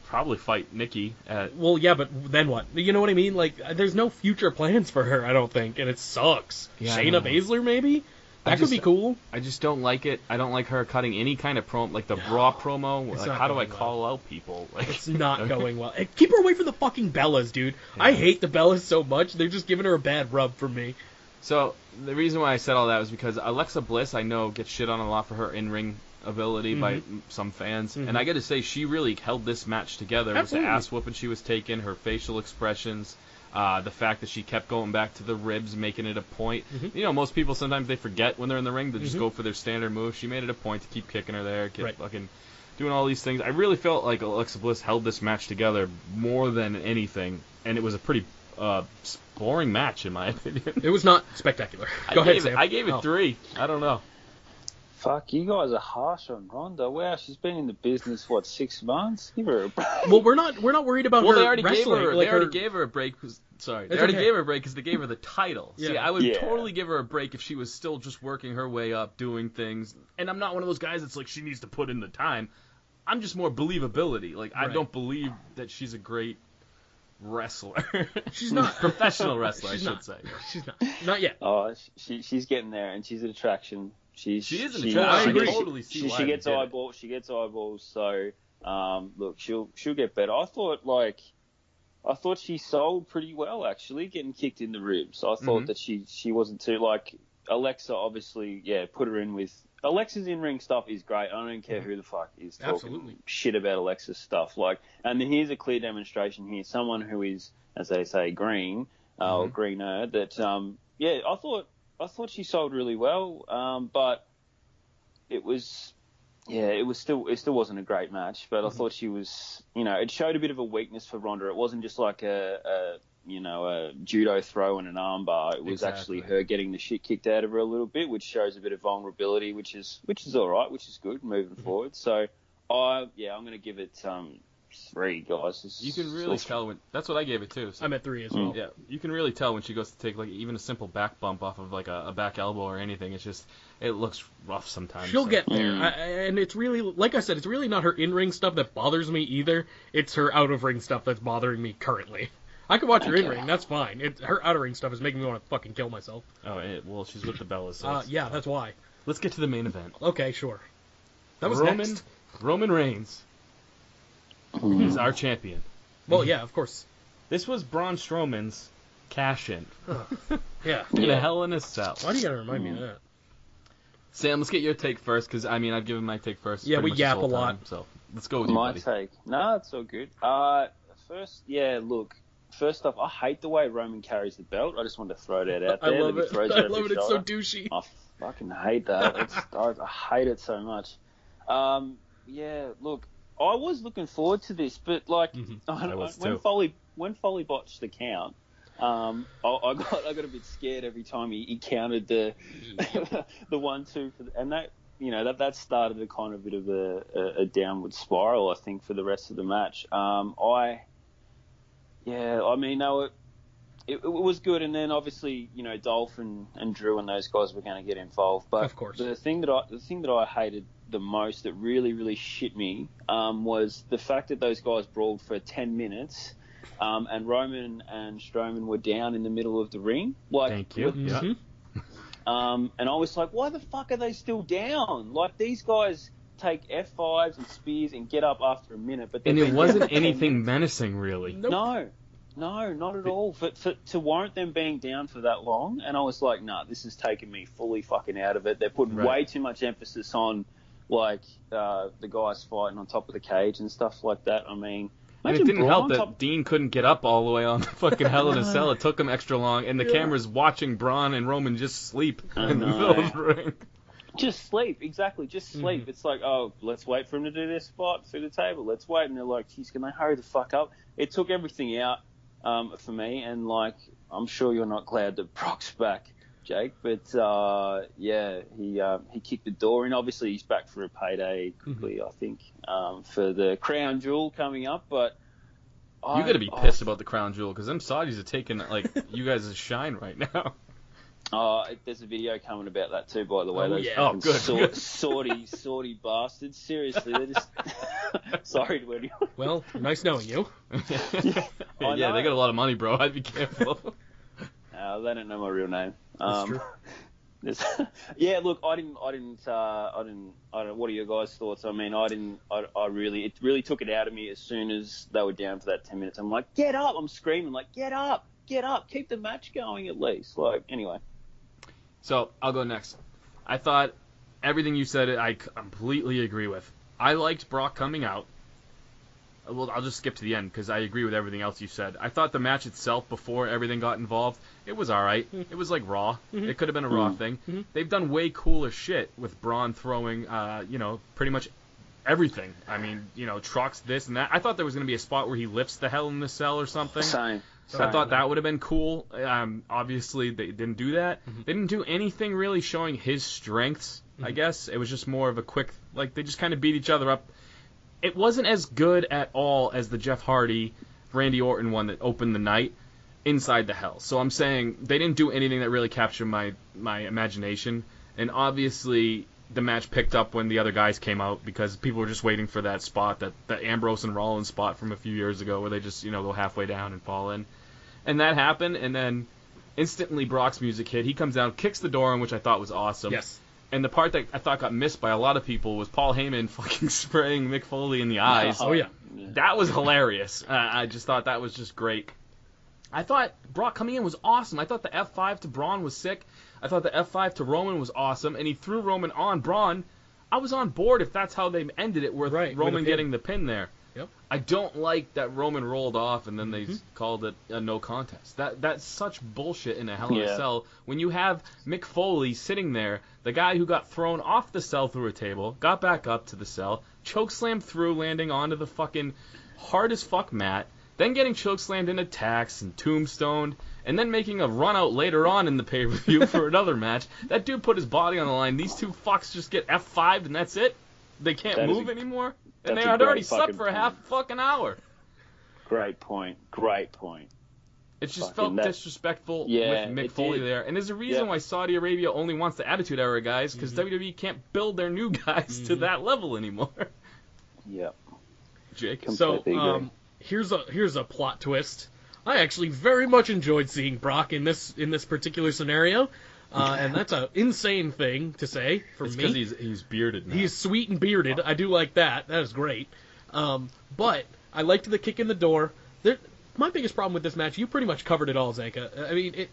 Probably fight Nikki at... Well, yeah, but then what? You know what I mean? Like, there's no future plans for her, I don't think, and it sucks. Yeah, I Shayna know. Baszler, maybe? That could be cool. I just don't like it. I don't like her cutting any kind of promo, like the Raw promo. It's Like, not how do I going call out people? Like, It's not going well. Keep her away from the fucking Bellas, dude. I hate the Bellas so much. They're just giving her a bad rub for me. So, the reason why I said all that was because Alexa Bliss, I know, gets shit on a lot for her in-ring ability by some fans. And I got to say, she really held this match together. Absolutely. With the ass whooping she was taking, her facial expressions, the fact that she kept going back to the ribs, making it a point. You know, most people, sometimes they forget when they're in the ring to just go for their standard move. She made it a point to keep kicking her there, fucking doing all these things. I really felt like Alexa Bliss held this match together more than anything, and it was a pretty boring match, in my opinion. It was not spectacular. Go ahead, Sam. I gave it 3. I don't know. Fuck, you guys are harsh on Ronda. Wow, she's been in the business, 6 months? Give her a break. Well, we're not worried about Well, her they already wrestling. gave her. Like They already gave her a break. Sorry, they It's already okay. gave her a break because they gave her the title. Yeah. See, I would Yeah. totally give her a break if she was still just working her way up, doing things. And I'm not one of those guys that's like she needs to put in the time. I'm just more believability. Like I Right. don't believe that she's a great wrestler. She's not. Professional wrestler, She's I not. should say. She's not. Not yet. Oh, she's getting there, and she's an attraction. She is an she- attraction. I agree. totally see She, why she they gets did it. eyeballs. She gets eyeballs. So, look, she'll get better. I thought she sold pretty well, actually, getting kicked in the ribs. I thought that she wasn't too, like, Alexa, obviously, put her in with... Alexa's in-ring stuff is great. I don't care who the fuck is talking Absolutely. shit about Alexa's stuff. Like, and here's a clear demonstration here. Someone who is, as they say, green, or greener, that, I thought she sold really well, but it still wasn't a great match. But I thought she was, it showed a bit of a weakness for Ronda. It wasn't just like a judo throw and an armbar. It was actually her getting the shit kicked out of her a little bit, which shows a bit of vulnerability, which is all right, which is good moving forward. So, I'm going to give it 3, guys. You can really tell when... That's what I gave it, too. So. I'm at 3 as well. Yeah, you can really tell when she goes to take like even a simple back bump off of like a back elbow or anything. It's just it looks rough sometimes. She'll so. get there. And it's really, like I said, it's really not her in-ring stuff that bothers me either. It's her out-of-ring stuff that's bothering me currently. I could watch her in-ring, that's fine. Her out-of-ring stuff is making me want to fucking kill myself. Oh, well, she's with the Bellas. So Yeah, that's why. let's get to the main event. Okay, sure. That was Roman next. Roman Reigns is our champion. Well, yeah, of course. This was Braun Strowman's cash-in Yeah. in a Hell in a Cell. Why do you gotta remind me of that? Sam, let's get your take first, because, I mean, I've given my take first. Yeah, pretty we much this yap whole a lot. time, so let's go with you, My buddy. take. No, it's all good. First off, I hate the way Roman carries the belt. I just wanted to throw that out I there. love that he it. throws I over love his it. It's so shoulder. douchey. I fucking hate that. I hate it so much. Look, I was looking forward to this, but like I was when too. Foley botched the count, I got a bit scared every time he counted the the 1-2 and that that started a kind of bit of a downward spiral, I think, for the rest of the match. It was good, and then obviously Dolph and Drew and those guys were going to get involved. But Of course. the thing that I hated the most, that really shit me, was the fact that those guys brawled for 10 minutes, and Roman and Strowman were down in the middle of the ring. Like, Thank you. Yeah. and I was like, why the fuck are they still down? Like, these guys take F5s and spears and get up after a minute, but And they've it been wasn't down for 10 anything minutes. menacing, really. Nope. No, not at all. To warrant them being down for that long, and I was like, nah, this has taken me fully fucking out of it. They're putting Right. way too much emphasis on, like, the guys fighting on top of the cage and stuff like that. I mean, And it didn't help that Dean couldn't get up all the way on the fucking Hell in a Cell. It took him extra long, and the camera's watching Braun and Roman just sleep in the middle of the ring. Just sleep, exactly. Just sleep. Mm-hmm. It's like, oh, let's wait for him to do their spot through the table. Let's wait, and they're like, geez, can they hurry the fuck up? It took everything out for me, and like, I'm sure you're not glad that Brock's back, Jake, but he kicked the door in. Obviously, he's back for a payday quickly, I think, for the crown jewel coming up. But you got to be pissed about the crown jewel because them Saudis are taking like you guys' shine right now. There's a video coming about that too, by the way. Good. Saudi bastards. Seriously, they're just sorry to anyone. Well, nice knowing you. Yeah, they got a lot of money, bro. I'd be careful. They don't know my real name. That's true. Yeah, look, I didn't. What are your guys' thoughts? I mean, it really took it out of me as soon as they were down for that 10 minutes. I'm like, get up! I'm screaming like, get up, keep the match going at least. Like, anyway. So I'll go next. I thought everything you said, I completely agree with. I liked Brock coming out. Well, I'll just skip to the end because I agree with everything else you said. I thought the match itself, before everything got involved, it was all right. It was like Raw. It could have been a Raw thing. They've done way cooler shit with Braun throwing, pretty much everything. I mean, trucks, this and that. I thought there was going to be a spot where he lifts the Hell in the Cell or something. Same. I thought that would have been cool. Obviously, they didn't do that. They didn't do anything really showing his strengths, I guess. It was just more of a quick, they just kind of beat each other up. It wasn't as good at all as the Jeff Hardy, Randy Orton one that opened the night inside the Hell. So I'm saying they didn't do anything that really captured my imagination. And obviously the match picked up when the other guys came out because people were just waiting for that spot, that Ambrose and Rollins spot from a few years ago where they just, go halfway down and fall in. And that happened, and then instantly Brock's music hit. He comes down, kicks the door in, which I thought was awesome. Yes. And the part that I thought got missed by a lot of people was Paul Heyman fucking spraying Mick Foley in the eyes. Oh, yeah. That was hilarious. I just thought that was just great. I thought Brock coming in was awesome. I thought the F5 to Braun was sick. I thought the F5 to Roman was awesome. And he threw Roman on Braun. I was on board if that's how they ended it, with Roman getting the pin there. Yep. I don't like that Roman rolled off and then they called it a no contest. That's such bullshit in a Hell in a Cell. When you have Mick Foley sitting there, the guy who got thrown off the cell through a table, got back up to the cell, chokeslammed through, landing onto the fucking hard as fuck mat, then getting chokeslammed into tacks and tombstoned, and then making a run out later on in the pay-per-view for another match. That dude put his body on the line. These two fucks just get F5'd and that's it? They can't move anymore? And they had already slept for a half fucking hour. Great point. It just felt disrespectful with Mick Foley there. And there's a reason why Saudi Arabia only wants the Attitude Era guys, because WWE can't build their new guys to that level anymore. Yep. Jake? So, here's a plot twist. I actually very much enjoyed seeing Brock in this particular scenario. And that's an insane thing to say for me. It's because he's bearded now. He's sweet and bearded. I do like that. That is great. But I liked the kick in the door. My biggest problem with this match, you pretty much covered it all, Zanca. I mean,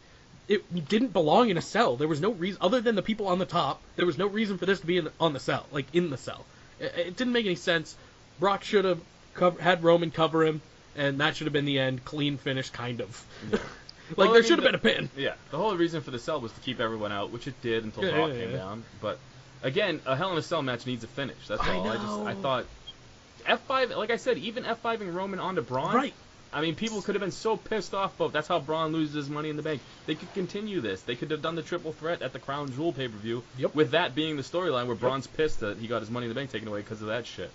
it didn't belong in a cell. There was no reason, other than the people on the top, there was no reason for this to be in the cell. It didn't make any sense. Brock should have had Roman cover him, and that should have been the end. Clean finish, kind of. Yeah. There should have been a pin. Yeah, the whole reason for the cell was to keep everyone out, which it did until Brock came down. But, again, a Hell in a Cell match needs a finish. That's all. I thought F5, like I said, even F5ing Roman onto Braun. Right. I mean, people could have been so pissed off about that's how Braun loses his Money in the Bank. They could continue this. They could have done the triple threat at the Crown Jewel pay-per-view with that being the storyline where Braun's pissed that he got his Money in the Bank taken away because of that shit.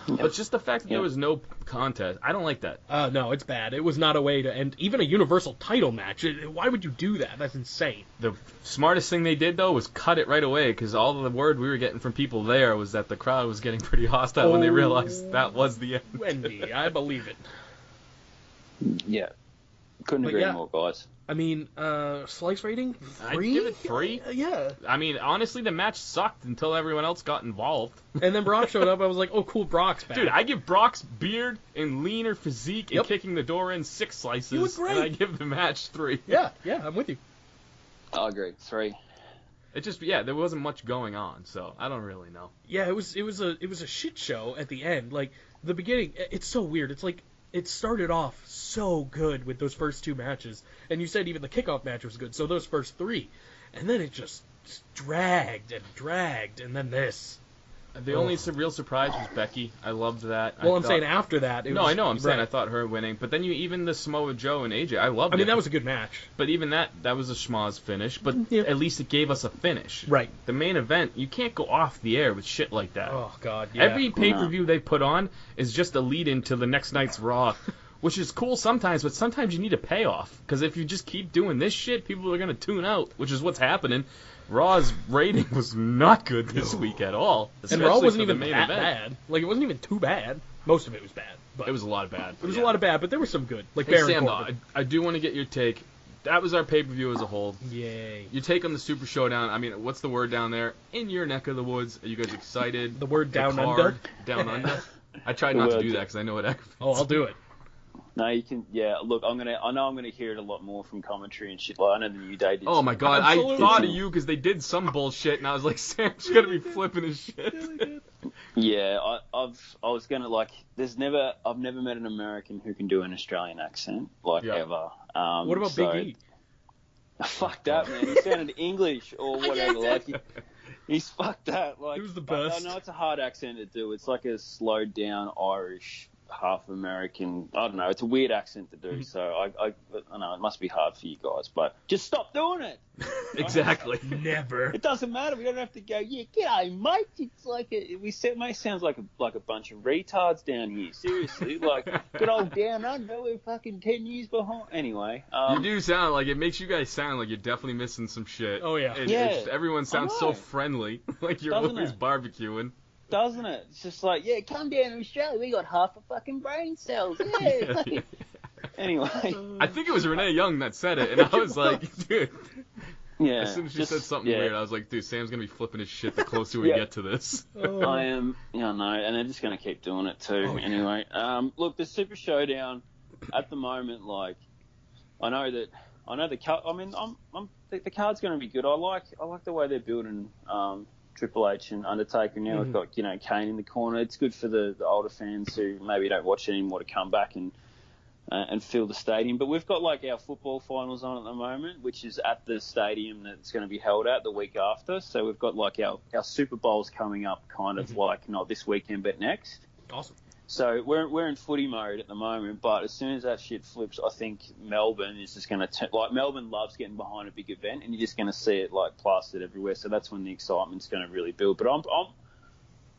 But just the fact that there was no contest, I don't like that. No, it's bad. It was not a way to end even a Universal title match. Why would you do that? That's insane. The smartest thing they did, though, was cut it right away, because all the word we were getting from people there was that the crowd was getting pretty hostile when they realized that was the end. Wendy, I believe it. Yeah. Couldn't agree more, guys. I mean, slice rating? 3? I'd give it 3. Yeah. I mean, honestly, the match sucked until everyone else got involved. And then Brock showed up, I was like, oh, cool, Brock's back. Dude, I give Brock's beard and leaner physique and kicking the door in 6 slices. He was great. And I give the match 3. Yeah, I'm with you. I agree, 3. It just, there wasn't much going on, so I don't really know. Yeah, it was a shit show at the end. Like, the beginning, it's so weird. It's like, it started off so good with those first 2 matches, and you said even the kickoff match was good, so those first 3, and then it just dragged, and then this. The only real surprise was Becky. I loved that. Well, I'm saying after that. I know. I'm saying I thought her winning, but then even the Samoa Joe and AJ, I loved it. I mean, that was a good match. But even that was a schmoz finish. But at least it gave us a finish. Right. The main event, you can't go off the air with shit like that. Oh God. Yeah. Every pay-per-view they put on is just a lead-in to the next night's Raw, which is cool sometimes, but sometimes you need a payoff. Because if you just keep doing this shit, people are gonna tune out, which is what's happening. Raw's rating was not good this week at all. And Raw wasn't even that bad. Like, it wasn't even too bad. Most of it was bad. But it was a lot of bad. It was a lot of bad, but there was some good. Like hey, Baron Sam, Corbin. I do want to get your take. That was our pay-per-view as a whole. Yay. Your take on the Super Showdown. I mean, what's the word down there? In your neck of the woods, are you guys excited? The word down under? Down under? I tried not to do that because I know it aggravates. Oh, I'll do it. No, you can. Yeah, look, I know I'm gonna hear it a lot more from commentary and shit. Like, I know the New Day did. Oh my God, Absolutely. I thought of you because they did some bullshit, and I was like, Sam's gonna be flipping his shit. Yeah, I was gonna like. I've never met an American who can do an Australian accent ever. What about Big E? Fuck that, man. He sounded English or whatever. Like he's fucked that. Like He was the best. I know it's a hard accent to do. It's like a slowed down Irish, half American. I don't know. It's a weird accent to do. So I know it must be hard for you guys, but just stop doing it. Exactly. Never. It doesn't matter. We don't have to go. Yeah, g'day, mate. It's like mate sounds like a bunch of retards down here. Seriously, like good old down under. We're fucking 10 years behind. Anyway, you do sound like it makes you guys sound like you're definitely missing some shit. Oh yeah. Everyone sounds so friendly, like you're Doesn't always it? barbecuing. Doesn't it? It's just like, yeah, come down to Australia. We got half a fucking brain cells. Yeah. Anyway. I think it was Renee Young that said it, and I was like, dude. Yeah. As soon as she said something weird, I was like, dude, Sam's gonna be flipping his shit the closer we get to this. I am. Yeah, no, and they're just gonna keep doing it too. Anyway, look, the Super Showdown at the moment, like, I know the card. I mean, the card's gonna be good. I like the way they're building. Triple H and Undertaker now. We've got Kane in the corner. It's good for the older fans who maybe don't watch anymore to come back and fill the stadium. But we've got like our football finals on at the moment, which is at the stadium that's going to be held at the week after. So we've got like our Super Bowls coming up, kind of like not this weekend but next. Awesome. So we're in footy mode at the moment, but as soon as that shit flips, I think Melbourne is just going to Melbourne loves getting behind a big event, and you're just going to see it like plastered everywhere. So that's when the excitement's going to really build. But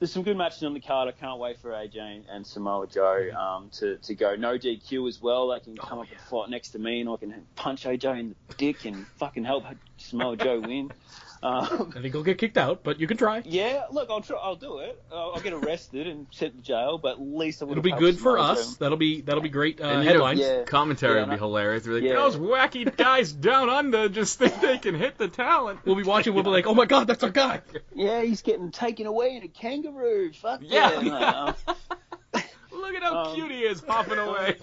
there's some good matches on the card. I can't wait for AJ and Samoa Joe to go no DQ as well. They can come up and fight next to me, and I can punch AJ in the dick and fucking help Samoa Joe win. I think he'll get kicked out, but you can try. Yeah, look, I'll try. I'll do it. I'll get arrested and sent to jail, but at least I would. It'll be good for us. That'll be great headlines. Commentary would be hilarious. They're like, those wacky guys down under just think they can hit the talent. We'll be watching. We'll be like, oh my God, that's our guy. Yeah, he's getting taken away in a kangaroo. Fuck yeah. Look at how cute he is hopping away.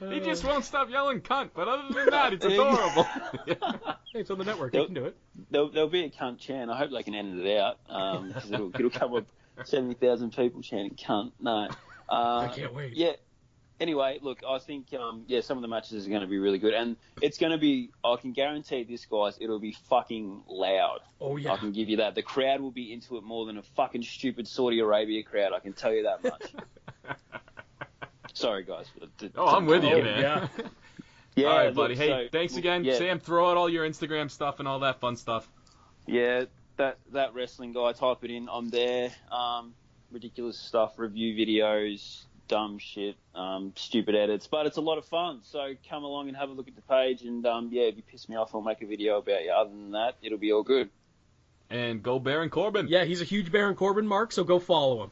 He just won't stop yelling cunt, but other than that, it's adorable. Hey, it's on the network. You can do it. There'll be a cunt chant. I hope they can edit it out because it'll come up 70,000 people chanting cunt. No. I can't wait. Yeah. Anyway, look, I think, some of the matches are going to be really good. And it's going to be, I can guarantee this, guys, it'll be fucking loud. Oh, yeah. I can give you that. The crowd will be into it more than a fucking stupid Saudi Arabia crowd. I can tell you that much. Sorry, guys. I'm with you, man. Yeah. Yeah, all right, look, buddy. Hey, thanks again. Yeah. Sam, throw out all your Instagram stuff and all that fun stuff. Yeah, that wrestling guy, type it in. I'm there. Ridiculous stuff, review videos, dumb shit, stupid edits, but it's a lot of fun. So come along and have a look at the page, and if you piss me off, I'll make a video about you. Other than that, it'll be all good. And go Baron Corbin. Yeah, he's a huge Baron Corbin mark, so go follow him.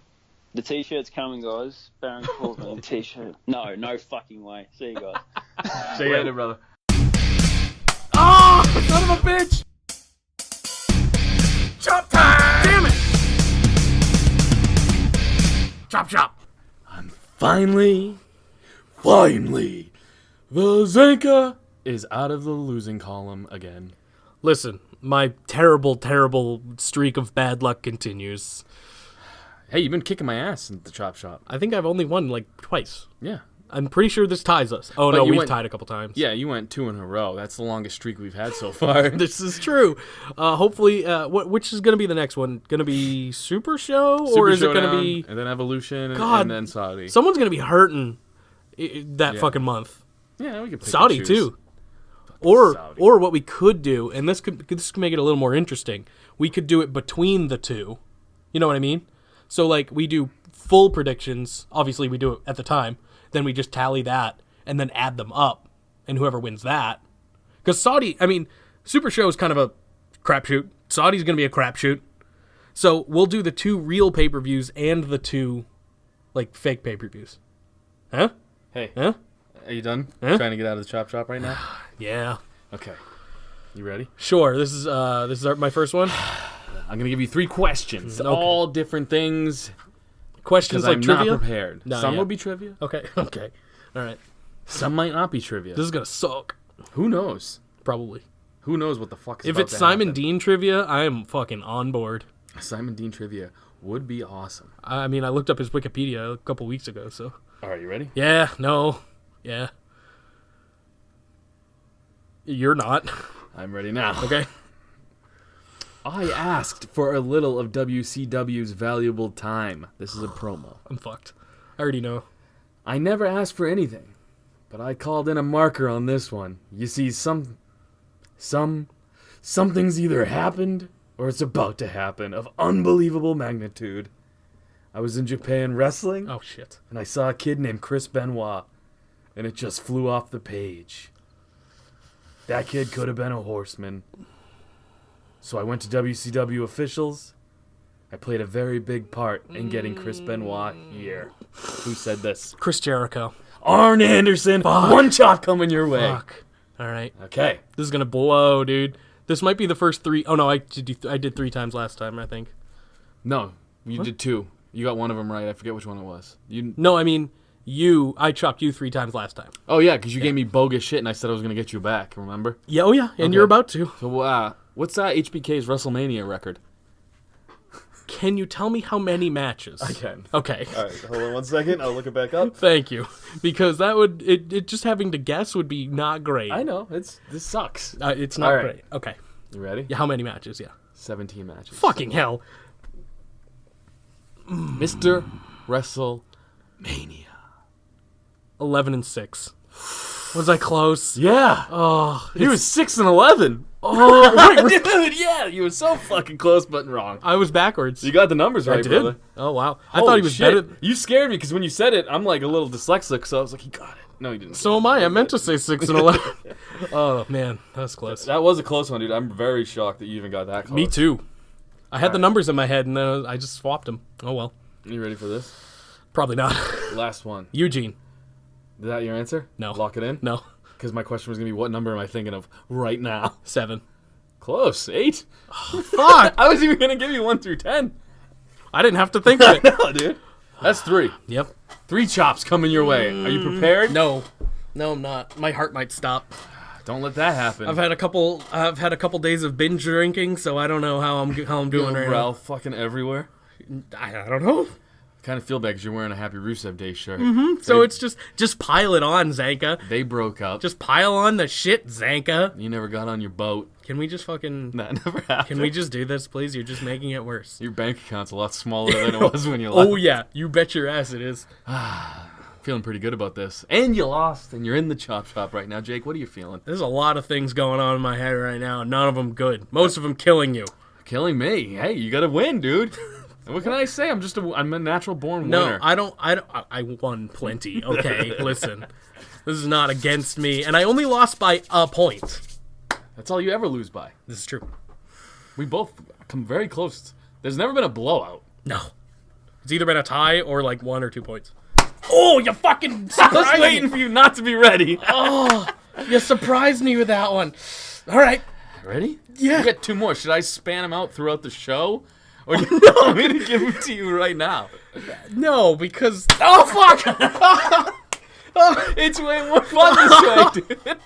The t-shirt's coming, guys. Baron Corbin t-shirt. No fucking way. See you guys. See you later, brother. Oh, son of a bitch! Chop time! Damn it! Chop. And finally, the Zanca is out of the losing column again. Listen, my terrible streak of bad luck continues. Hey, you've been kicking my ass at the chop shop. I think I've only won like twice. Yeah. I'm pretty sure this ties us. Oh, But no, you we've went- tied a couple times. Yeah, you went 2 in a row. That's the longest streak we've had so far. This is true. Hopefully, which is going to be the next one? Going to be Super Show? Or is it going to be... And then Evolution, God, and then Saudi. Someone's going to be hurting that Yeah. fucking month. Yeah, we could pick Saudi, and choose. too. Or Saudi. or what we could do, and this could make it a little more interesting, we could do it between the two. You know what I mean? So, like, we do full predictions. Obviously, we do it at the time. Then we just tally that and then add them up. And whoever wins that. Because Saudi, I mean, Super Show is kind of a crapshoot. Saudi's going to be a crapshoot. So we'll do the 2 real pay-per-views and the 2, like, fake pay-per-views. Huh? Hey, Huh? are you done Huh? trying to get out of the chop shop right now? Yeah. Okay. You ready? Sure. This is my first one. I'm going to give you 3 questions. Okay. All different things. Questions Because like I'm trivia? not prepared. No, Some yeah. will be trivia. Okay. All right. Some might not be trivia. This is going to suck. Who knows? Probably. Who knows what the fuck is If about it's to Simon happen. Dean trivia, I am fucking on board. Simon Dean trivia would be awesome. I mean, I looked up his Wikipedia a couple weeks ago, so. All right, you ready? Yeah, no. Yeah. You're not. I'm ready now. Okay. I asked for a little of WCW's valuable time. This is a promo. I'm fucked. I already know. I never asked for anything, but I called in a marker on this one. You see, something's either happened or it's about to happen of unbelievable magnitude. I was in Japan wrestling, Oh, shit. and I saw a kid named Chris Benoit, and it just flew off the page. That kid could have been a horseman. So I went to WCW officials. I played a very big part in getting Chris Benoit here. Who said this? Chris Jericho. Arn Anderson. One chop coming your way. Fuck. All right. Okay. This is going to blow, dude. This might be the first 3. Oh, no, I did 3 times last time, I think. No, you did 2. You got one of them right. I forget which one it was. No, I mean, I chopped you 3 times last time. Oh, yeah, because you gave me bogus shit, and I said I was going to get you back, remember? Yeah, oh, yeah, and Okay. you're about to. So, what's HBK's WrestleMania record? Can you tell me how many matches? I can. Okay. All right, hold on one second. I'll look it back up. Thank you. Because that would, it just having to guess would be not great. I know. This sucks. It's not All right. great. Okay. You ready? Yeah, how many matches? Yeah. 17 matches. Fucking hell. Mr. WrestleMania. 11-6. Was I close? Yeah. Oh, He was 6-11. oh, wait, Dude, yeah. You were so fucking close, but wrong. I was backwards. You got the numbers right, I did. brother. Oh wow. I Holy thought he was shit. better. You scared me because when you said it, I'm like a little dyslexic, so I was like, he got it. No, he didn't. So am I. I meant to say 6 and 11. Oh man, that's close. That was a close one, dude. I'm very shocked that you even got that close. Me too. I had the numbers in my head and then I just swapped them. Oh well. You ready for this? Probably not. Last one. Eugene. Is that your answer? No. Lock it in? No. Because my question was going to be, what number am I thinking of right now? 7. Close. 8. Fuck. I was even going to give you 1 through 10. I didn't have to think of it. No, dude. That's 3. Yep. 3 chops coming your way. Are you prepared? No. No, I'm not. My heart might stop. Don't let that happen. I've had a couple days of binge drinking, so I don't know how I'm doing right now. Ralph fucking everywhere. I don't know. Kind of feel bad because you're wearing a Happy Rusev Day shirt. So it's just pile it on, Zanca. They broke up. Just pile on the shit, Zanca. You never got on your boat. Can we just fucking... That never happened. Can we just do this, please? You're just making it worse. Your bank account's a lot smaller than it was when you left. Oh, yeah. You bet your ass it is. Feeling pretty good about this. And you lost, and you're in the chop shop right now. Jake, what are you feeling? There's a lot of things going on in my head right now. None of them good. Most of them killing you. Killing me. Hey, you gotta win, dude. What can I say? I'm a natural born No, winner. I won plenty. Okay, listen. This is not against me. And I only lost by a point. That's all you ever lose by. This is true. We both come very close. There's never been a blowout. No. It's either been a tie or like 1 or 2 points. Oh, you fucking I was surprised waiting me. for you not to be ready. You surprised me with that one. All right. Ready? Yeah. You got 2 more. Should I span them out throughout the show? Or do you want me to give them to you right now? No, because... Oh, fuck! It's way more fun this way, dude.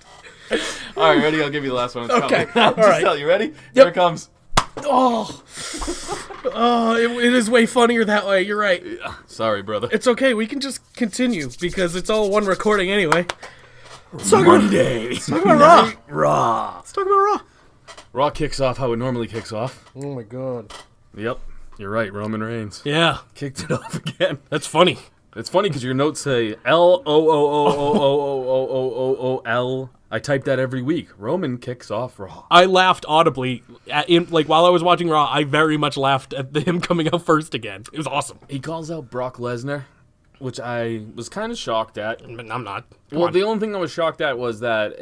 All right, ready? I'll give you the last one. It's Okay, coming. all right. You ready? Here it comes. It is way funnier that way. You're right. Sorry, brother. It's okay. We can just continue because it's all one recording anyway. Monday. Let's talk about Raw. Raw. Let's talk about Raw. Raw kicks off how it normally kicks off. Oh my god. Yep. You're right, Roman Reigns. Yeah, Kicked it off again. that's funny. It's funny because your notes say L-O-O-O-O-O-O-O-O-L. I type that every week. Roman kicks off Raw. I laughed audibly while I was watching Raw. I very much laughed at him coming out first again. It was awesome. He calls out Brock Lesnar, which I was kind of shocked at. I'm not. Well, the only thing I was shocked at was that,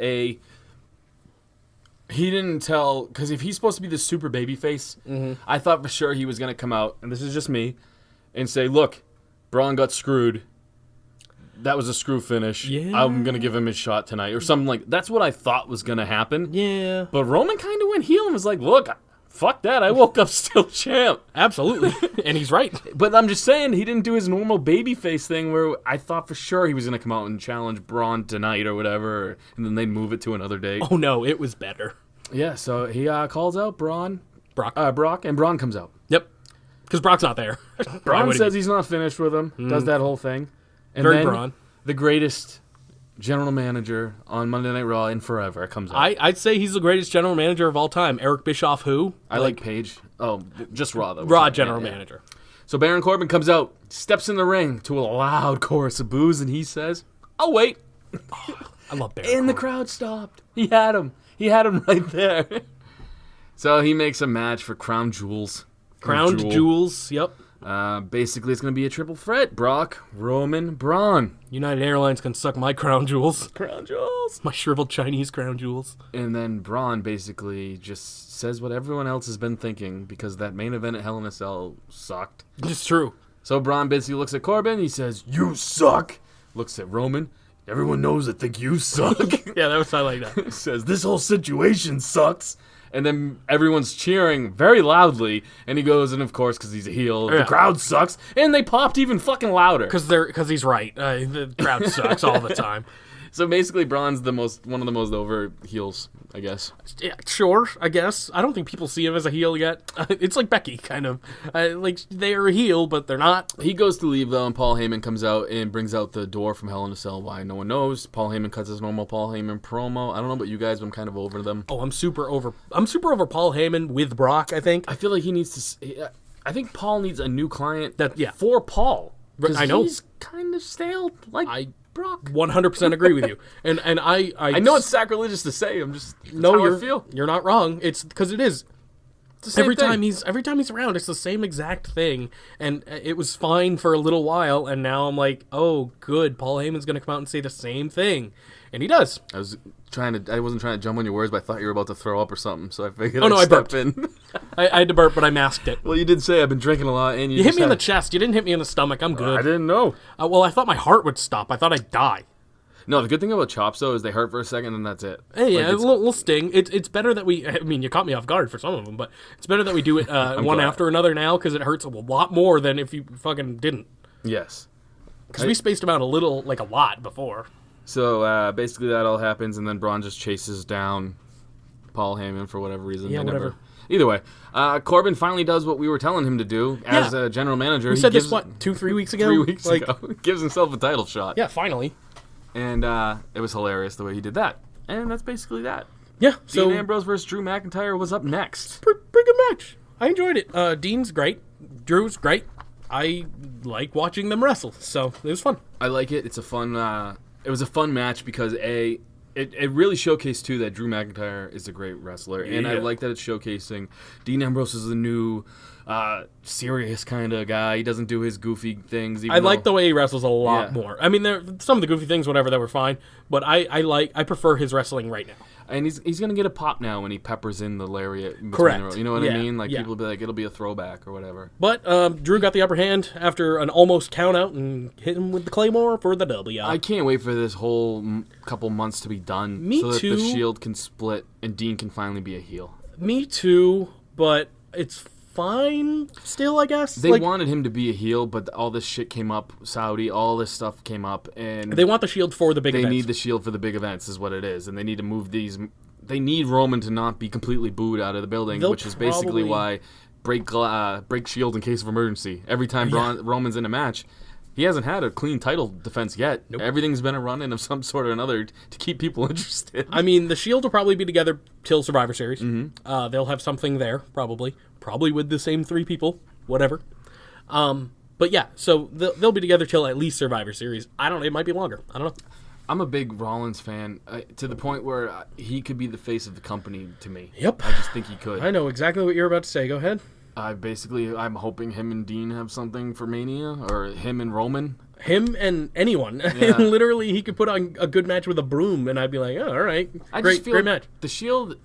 he didn't tell, because if he's supposed to be the super babyface, I thought for sure he was going to come out, and this is just me, and say, look, Braun got screwed. That was a screw finish. Yeah. I'm going to give him his shot tonight, or something like, that's what I thought was going to happen. Yeah, But Roman kind of went heel and was like, look, fuck that, I woke up still champ. absolutely. And he's right. But I'm just saying, he didn't do his normal babyface thing where I thought for sure he was going to come out and challenge Braun tonight or whatever, and then they'd move it to another date. Oh no, it was better. Yeah, so he calls out Brock, and Braun comes out. Yep. Because Brock's not there. Braun says he's not finished with him, does that whole thing. And Very then Braun. the greatest general manager on Monday Night Raw in forever comes out. I'd say he's the greatest general manager of all time. Eric Bischoff, who? I like Paige. Oh, just Raw, though. Raw general manager. So Baron Corbin comes out, steps in the ring to a loud chorus of boos, and he says, "Oh, wait." I love Baron And the Corbin. crowd stopped. He had him. He had him right there. So he makes a match for Crown Jewels. Crowned Jewels, yep. Basically, it's going to be a triple threat. Brock, Roman, Braun. United Airlines can suck my crown jewels. Crown Jewels. My shriveled Chinese crown jewels. And then Braun basically just says what everyone else has been thinking because that main event at Hell in a Cell sucked. It's true. So Braun basically looks at Corbin. He says, "You suck." Looks at Roman. "Everyone knows I think you suck." Yeah, I like that. Says, "This whole situation sucks." And then everyone's cheering very loudly. And he goes, and of course, because he's a heel, the Yeah. crowd sucks. And they popped even fucking louder. Because he's right. The crowd sucks all the time. So basically, Braun's one of the most over heels, I guess. Yeah, sure, I guess. I don't think people see him as a heel yet. It's like Becky, kind of. Like, they're a heel, but they're not. He goes to leave, though, and Paul Heyman comes out and brings out the door from Hell in a Cell. Why? No one knows. Paul Heyman cuts his normal Paul Heyman promo. I don't know about you guys, but I'm kind of over them. Oh, I'm super over Paul Heyman with Brock, I think. I feel like he needs to... I think Paul needs a new client Yeah. for Paul. I know. He's kind of stale, like Brock. 100% agree with you. And I know it's sacrilegious to say. I'm just... that's No, how I feel. you're not wrong. It's because it is. It's the same Every thing. time he's around, it's the same exact thing, and it was fine for a little while, and now I'm like, oh, good, Paul Heyman's gonna come out and say the same thing, and he does. I wasn't trying to jump on your words, but I thought you were about to throw up or something, so I figured Oh, no, I I'd step burped. in. I had to burp, but I masked it. Well, you did say I've been drinking a lot, and You hit me in the chest. You didn't hit me in the stomach. I'm good. I didn't know. Well, I thought my heart would stop. I thought I'd die. No, the good thing about chops, though, is they hurt for a second, and that's it. Hey, yeah, Like, a little sting. It's better that we. I mean, you caught me off guard for some of them, but it's better that we do it one glad. after another now because it hurts a lot more than if you fucking didn't. Yes. Because we spaced them out a lot before. So, basically that all happens, and then Braun just chases down Paul Heyman for whatever reason. Yeah, They whatever. Either way, Corbin finally does what we were telling him to do as Yeah. a general manager. We He said this, gives- 2-3 weeks ago? 3 weeks Like, ago. Gives himself a title shot. Yeah, finally. And it was hilarious the way he did that. And that's basically that. Yeah, so Dean Ambrose versus Drew McIntyre was up next. pretty good match. I enjoyed it. Dean's great. Drew's great. I like watching them wrestle, so it was fun. I like it. It's a fun. It was a fun match because it really showcased too that Drew McIntyre is a great wrestler, and I Yeah. like that it's showcasing Dean Ambrose is the new serious kind of guy. He doesn't do his goofy things. I like the way he wrestles a lot Yeah. more. I mean, there some of the goofy things, whatever, that were fine, but I prefer his wrestling right now. And he's gonna get a pop now when he peppers in the lariat. in between Correct. the- you know what Yeah, I mean? Like yeah. people will be like, it'll be a throwback or whatever. But Drew got the upper hand after an almost count out and hit him with the Claymore for the W. I can't wait for this whole couple months to be done. Me so that too. the Shield can split and Dean can finally be a heel. Me too, but it's fine still, I guess. They wanted him to be a heel, but all this shit came up. Saudi, all this stuff came up, and They want the Shield for the big they events. need the Shield for the big events, is what it is, and they need to move these they need Roman to not be completely booed out of the building, which is basically why break shield in case of emergency. Every time Roman's in a match, he hasn't had a clean title defense yet. Nope. Everything's been a run-in of some sort or another to keep people interested. I mean, the Shield will probably be together till Survivor Series. Mm-hmm. They'll have something there, probably with the same 3 people, whatever. But yeah, so they'll be together till at least Survivor Series. I don't know, it might be longer. I don't know. I'm a big Rollins fan to the point where he could be the face of the company to me. Yep. I just think he could. I know exactly what you're about to say. Go ahead. I'm hoping him and Dean have something for Mania, or him and Roman. Him and anyone. Yeah. Literally, he could put on a good match with a broom, and I'd be like, oh, all right. Great match. The Shield,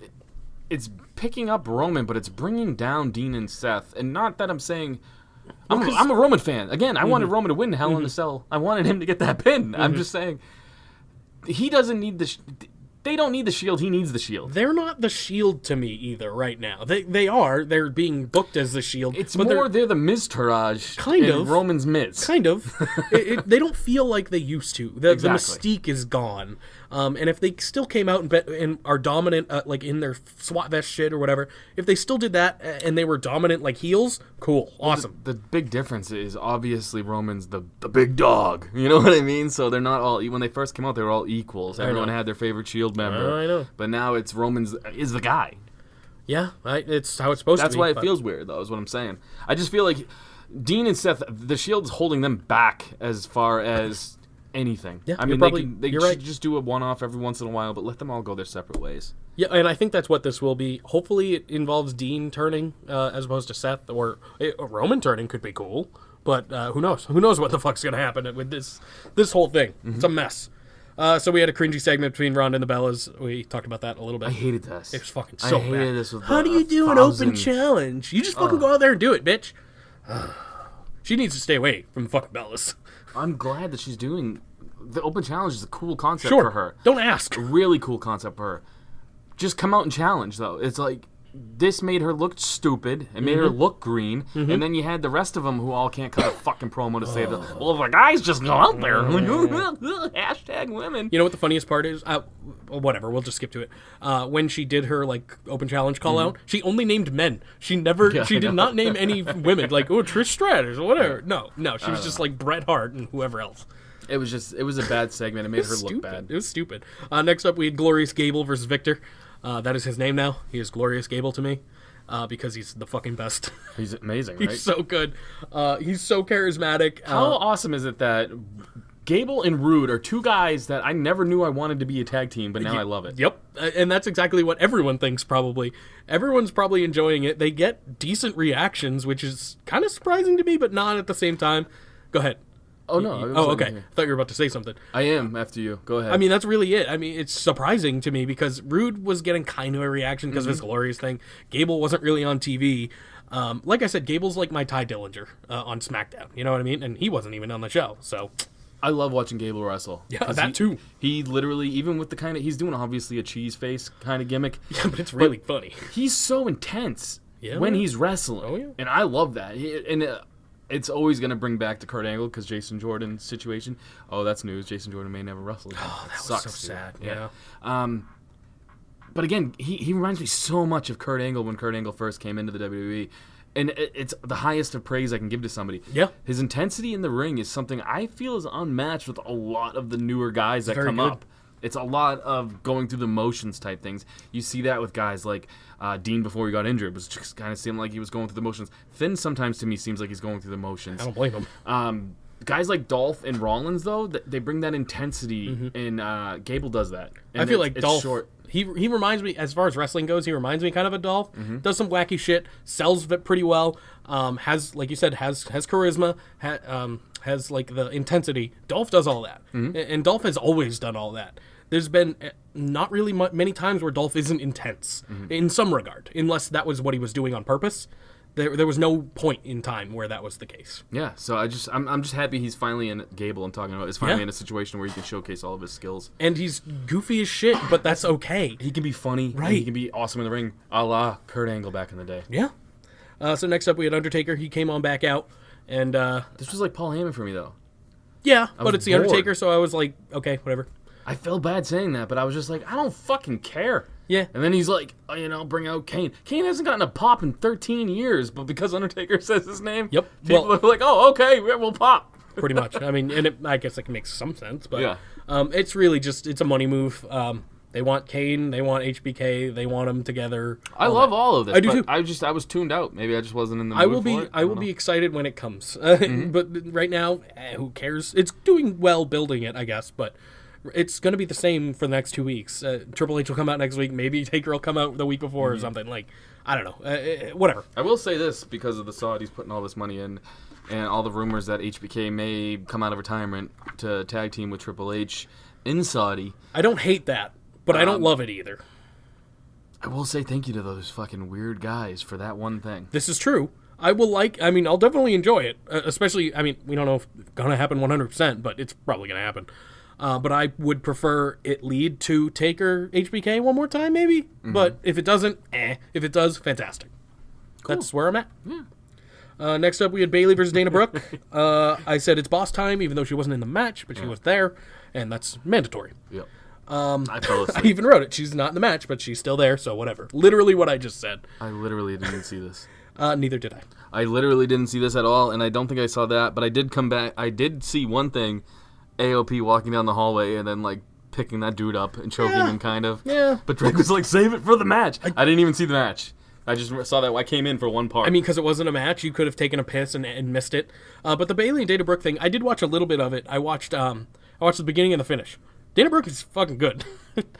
it's picking up Roman, but it's bringing down Dean and Seth. And not that I'm saying... I'm a Roman fan. Again, I wanted Roman to win Hell in a Cell. I wanted him to get that pin. I'm just saying, he doesn't need the... They don't need the Shield. He needs the Shield. They're not the Shield to me either right now. They are. They're being booked as the Shield. It's more they're the Miz-tourage kind and of. Roman's Miz. Kind of. They don't feel like they used to. The mystique is gone. And if they still came out and are dominant, like in their SWAT vest shit or whatever, if they still did that and they were dominant like heels, cool, awesome. The big difference is obviously Roman's the big dog. You know what I mean? So they're not all... When they first came out, they were all equals. Everyone had their favorite Shield member. I know. But now it's Roman's is the guy. Yeah, it's how it's supposed to be. That's why it feels weird, though, is what I'm saying. I just feel like Dean and Seth, the Shield's holding them back as far as anything. Yeah, I mean, they you're should right. just do a one-off every once in a while, but let them all go their separate ways. Yeah, and I think that's what this will be. Hopefully it involves Dean turning as opposed to Seth, or Roman turning could be cool. But who knows? Who knows what the fuck's going to happen with this whole thing. Mm-hmm. It's a mess. So we had a cringy segment between Ronda and the Bellas. We talked about that a little bit. I hated this. It was fucking so bad. I hated this with How do you do an open challenge? You just fucking go out there and do it, bitch. She needs to stay away from the fucking Bellas. I'm glad that she's doing... The open challenge is a cool concept for her. Don't ask. A really cool concept for her. Just come out and challenge, though. It's like... This made her look stupid. It made her look green. Mm-hmm. And then you had the rest of them who all can't cut a fucking promo to say that, well, if the guys just go out there. Hashtag women. You know what the funniest part is? Whatever, we'll just skip to it. When she did her like open challenge call out, she only named men. She did not name any women. Like, oh, Trish Stratus or whatever. No. She was just like Bret Hart and whoever else. It was a bad segment. It made her look bad. It was stupid. Next up, we had Glorious Gable versus Victor. That is his name now. He is Glorious Gable to me because he's the fucking best. He's amazing, right? He's so good. He's so charismatic. How awesome is it that Gable and Rude are 2 guys that I never knew I wanted to be a tag team, but now I love it. Yep. And that's exactly what everyone thinks probably. Everyone's probably enjoying it. They get decent reactions, which is kind of surprising to me, but not at the same time. Go ahead. Oh, no. Okay. I thought you were about to say something. I am after you. Go ahead. I mean, that's really it. I mean, it's surprising to me because Rude was getting kind of a reaction because of his Glorious thing. Gable wasn't really on TV. Like I said, Gable's like my Ty Dillinger on SmackDown. You know what I mean? And he wasn't even on the show, so... I love watching Gable wrestle. Yeah, that too. He literally, even with the kind of... He's doing obviously a cheese face kind of gimmick. Yeah, but it's really funny. He's so intense when he's wrestling. Oh, yeah. And I love that. It's always going to bring back to Kurt Angle because Jason Jordan's situation. Oh, that's news. Jason Jordan may never wrestle again. Oh, that sucks, was so sad. Dude. Yeah. But again, he reminds me so much of Kurt Angle when Kurt Angle first came into the WWE. And it's the highest of praise I can give to somebody. Yeah. His intensity in the ring is something I feel is unmatched with a lot of the newer guys that come up. It's a lot of going through the motions type things. You see that with guys like Dean before he got injured. It was just kind of seemed like he was going through the motions. Finn sometimes to me seems like he's going through the motions. I don't blame him. Guys like Dolph and Rollins, though, they bring that intensity, and Gable does that. And I feel like it's Dolph... short. He reminds me, as far as wrestling goes, he reminds me kind of a Dolph. Does some wacky shit, sells it pretty well, has, like you said, has charisma, has like the intensity. Dolph does all that. And Dolph has always done all that. There's been not really many times where Dolph isn't intense in some regard, unless that was what he was doing on purpose. There was no point in time where that was the case. Yeah, so I'm just happy he's finally in Gable. I'm talking about is finally in a situation where he can showcase all of his skills. And he's goofy as shit, but that's okay. He can be funny. Right. And he can be awesome in the ring, a la Kurt Angle back in the day. Yeah. So next up we had Undertaker. He came on back out, and this was like Paul Heyman for me though. Yeah, but it's the Undertaker, so I was like, okay, whatever. I felt bad saying that, but I was just like, I don't fucking care. Yeah. And then he's like, oh, bring out Kane. Kane hasn't gotten a pop in 13 years, but because Undertaker says his name, Yep. people are like, oh, okay, we'll pop. Pretty much. I mean, and I guess it makes some sense, but Yeah. It's really just, it's a money move. They want Kane, they want HBK, they want them together. I love all of this. I do but too. I was tuned out. Maybe I just wasn't in the mood for it. I will be excited when it comes. But right now, who cares? It's doing well building it, I guess, but it's going to be the same for the next 2 weeks. Triple H will come out next week. Maybe Taker will come out the week before or something. Like, I don't know. Whatever. I will say this, because of the Saudis putting all this money in and all the rumors that HBK may come out of retirement to tag team with Triple H in Saudi. I don't hate that, but I don't love it either. I will say thank you to those fucking weird guys for that one thing. This is true. I'll definitely enjoy it. Especially, we don't know if it's going to happen 100%, but it's probably going to happen. But I would prefer it lead to Taker HBK one more time, maybe. But if it doesn't, If it does, fantastic. Cool. That's where I'm at. Yeah. Next up, we had Bayley versus Dana Brooke. I said it's boss time, even though she wasn't in the match, but she was there, and that's mandatory. Yep. I fell asleep. I even wrote it. She's not in the match, but she's still there, so whatever. Literally what I just said. I literally didn't see this. Neither did I. I literally didn't see this at all, and I don't think I saw that, but I did come back. I did see one thing, AOP walking down the hallway and then, like, picking that dude up and choking him, kind of. Yeah. But Drake was like, save it for the match. I didn't even see the match. I just saw that. I came in for one part. Because it wasn't a match, you could have taken a piss and missed it. But the Bayley and Dana Brooke thing, I did watch a little bit of it. I watched the beginning and the finish. Dana Brooke is fucking good.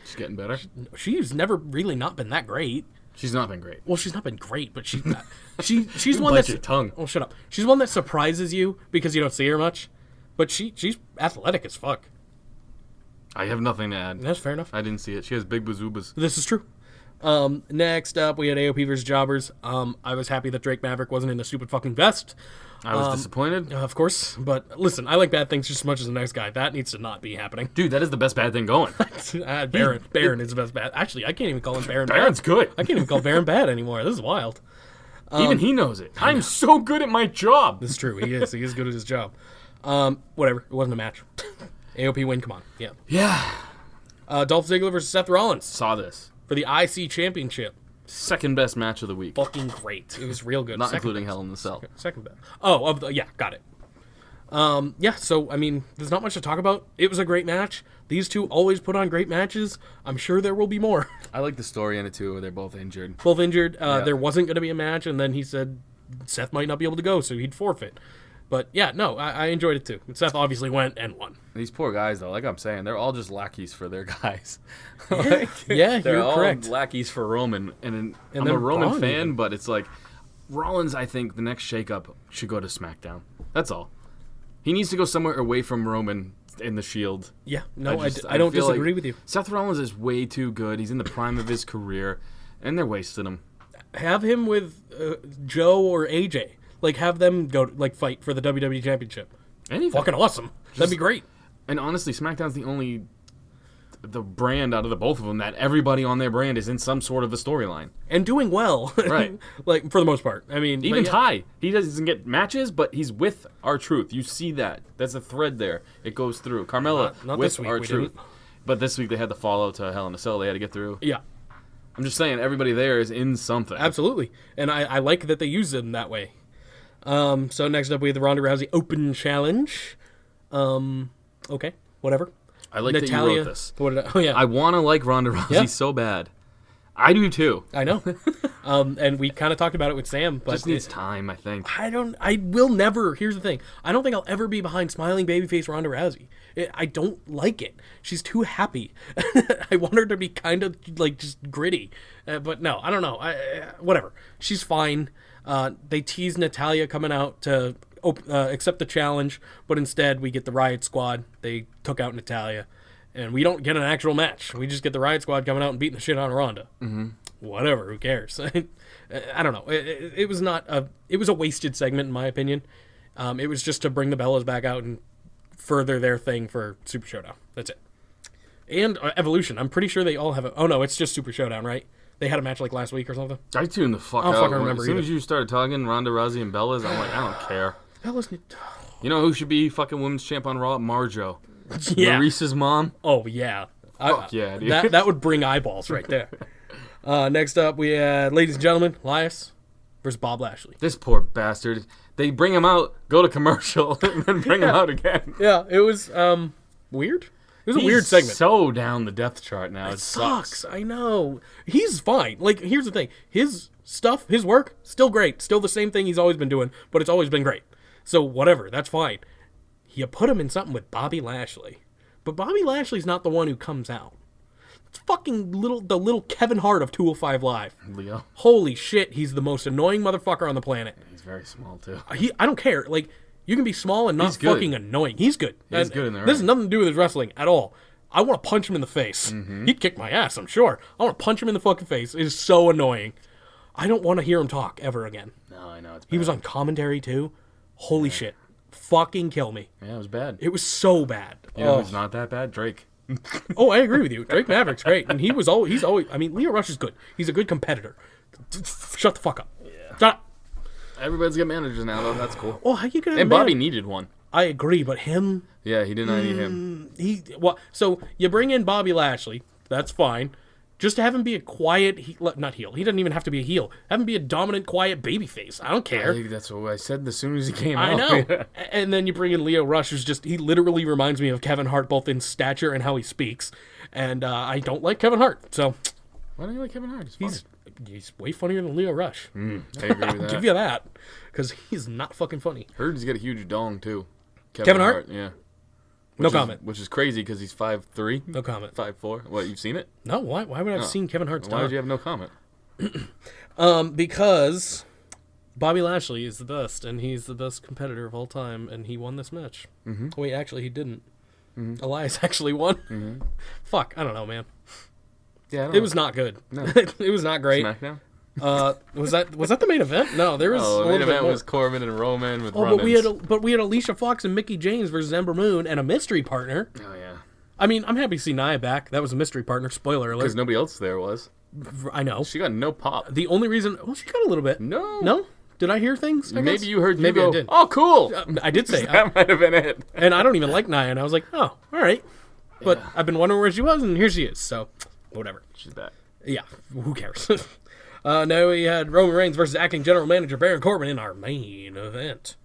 She's getting better. She's never really not been that great. She's not been great. Well, she's not been great, but she's she's one bite that's your tongue. Oh, shut up. She's one that surprises you because you don't see her much. But she's athletic as fuck. I have nothing to add. That's fair enough. I didn't see it. She has big bazoobas. This is true. Next up, we had AOP versus Jobbers. I was happy that Drake Maverick wasn't in a stupid fucking vest. I was disappointed. Of course. But listen, I like bad things just as much as the next guy. That needs to not be happening. Dude, that is the best bad thing going. Baron is the best bad. Actually, I can't even call him Baron bad. Baron's good. I can't even call Baron bad anymore. This is wild. Even he knows it. I'm so good at my job. This is true. He is. He is good at his job. Whatever. It wasn't a match. AOP win. Come on. Yeah. Yeah. Dolph Ziggler versus Seth Rollins Saw this. for the IC Championship. Second best match of the week. Fucking great. It was real good. Not Second including best. Hell in the Cell. Second best. Oh, yeah, got it. Yeah, so, there's not much to talk about. It was a great match. These two always put on great matches. I'm sure there will be more. I like the story in it, too, where they're both injured. Both injured. There wasn't going to be a match, and then he said Seth might not be able to go, so he'd forfeit. But, yeah, no, I enjoyed it, too. Seth obviously went and won. These poor guys, though, like I'm saying, they're all just lackeys for their guys. Yeah, they're you're all correct. lackeys for Roman. And I'm then a Roman Braun fan, even. but it's like, Rollins, I think, the next shakeup should go to SmackDown. That's all. He needs to go somewhere away from Roman in the Shield. Yeah, no, I don't feel disagree like with you. Seth Rollins is way too good. He's in the prime of his career, and they're wasting him. Have him with Joe or AJ. Like, have them go, fight for the WWE Championship. Anything. Fucking awesome. That'd be great. And honestly, SmackDown's the brand out of the both of them that everybody on their brand is in some sort of a storyline. And doing well. Right. For the most part. Even Ty, he doesn't get matches, but he's with R-Truth. You see that. There's a thread there. It goes through. Carmella Not with this week, we R-Truth. didn't. But this week they had the follow to Hell in a Cell they had to get through. Yeah. I'm just saying, everybody there is in something. Absolutely. And I like that they use them that way. So next up we have the Ronda Rousey Open Challenge. Okay, whatever. I like that you wrote this. Oh yeah, I want to like Ronda Rousey so bad. I do too. I know. And we kind of talked about it with Sam, but Just needs time, I think. I will never. Here's the thing. I don't think I'll ever be behind smiling babyface Ronda Rousey. I don't like it. She's too happy. I want her to be kind of just gritty. But no, I don't know. Whatever. She's fine. They tease Natalya coming out to accept the challenge, but instead we get the Riot Squad. They took out Natalya, and we don't get an actual match. We just get the Riot Squad coming out and beating the shit out of Ronda. Mm-hmm. Whatever, who cares? I don't know. It was not a. It was a wasted segment in my opinion. It was just to bring the Bellas back out and further their thing for Super Showdown. That's it. And Evolution. I'm pretty sure they all have. Oh no, it's just Super Showdown, right? They had a match last week or something. I tuned the fuck I don't out. fucking remember As soon either. as you started talking Ronda Rousey and Bellas, I'm like, I don't care. Bellas. You know who should be fucking women's champ on Raw? Marjo. Yeah. Maurice's mom. Oh, yeah. Fuck yeah, dude. That would bring eyeballs right there. Next up, we had, ladies and gentlemen, Elias versus Bob Lashley. This poor bastard. They bring him out, go to commercial, and then bring him out again. Yeah, it was weird. It was a weird segment. So down the depth chart now. It Sucks. I know. He's fine. Like, here's the thing. His stuff, his work, still great. Still the same thing he's always been doing, but it's always been great. So, whatever. That's fine. You put him in something with Bobby Lashley. But Bobby Lashley's not the one who comes out. It's fucking the little Kevin Hart of 205 Live. Leo. Holy shit, he's the most annoying motherfucker on the planet. He's very small, too. I don't care. Like, you can be small and not He's good. fucking annoying. He's good. He's good in the This has ring. nothing to do with his wrestling at all. I want to punch him in the face. He'd kick my ass, I'm sure. I want to punch him in the fucking face. It is so annoying. I don't want to hear him talk ever again. No, I know. It's bad. He was on commentary, too. Holy shit. Fucking kill me. Yeah, it was bad. It was so bad. You know who's not that bad? Drake. Oh, I agree with you. Drake Maverick's great. And he's always, I mean, Leo Rush is good. He's a good competitor. Shut the fuck up. Yeah. Shut up. Everybody's got managers now, though. That's cool. Oh, how you gonna And Bobby needed one. I agree, but him... Yeah, he did not need him. So you bring in Bobby Lashley. That's fine. Just to have him be a quiet, not heel. He doesn't even have to be a heel. Have him be a dominant, quiet babyface. I don't I care. think that's what I said as soon as he came out. I know. And then you bring in Leo Rush, who's just, he literally reminds me of Kevin Hart, both in stature and how he speaks. And I don't like Kevin Hart, so Why don't you like Kevin Hart? he's way funnier than Leo Rush. I agree with I'll that. give you that. Because he's not fucking funny. Heard he's got a huge dong, too. Kevin Hart? Yeah. No comment. Which is crazy because he's 5'3". No comment. 5'4". What, you've seen it? No, why would I have seen Kevin Hart's Why dong? would you have no comment? Because Bobby Lashley is the best, and he's the best competitor of all time, and he won this match. Mm-hmm. Wait, actually, he didn't. Mm-hmm. Elias actually won. Mm-hmm. Fuck, I don't know, man. Yeah, I don't It know. was not good. No. It was not great. SmackDown? Was that the main event? No, there was. Oh, a the main little bit event more. was Corbin and Roman with Oh, run-ins. but we had Alicia Fox and Mickey James versus Ember Moon and a mystery partner. Oh, yeah. I mean, I'm happy to see Nia back. That was a mystery partner. Spoiler alert. Because nobody else there was. I know. She got no pop. The only reason, well, she got a little bit. No. No? Did I hear things? I guess? Maybe you heard Maybe go, I did. Oh, cool. I did say. That might have been it. And I don't even like Nia, and I was like, oh, all right. But I've been wondering where she was, and here she is. So, whatever. She's back. Yeah, who cares? Now we had Roman Reigns versus acting general manager Baron Corbin in our main event.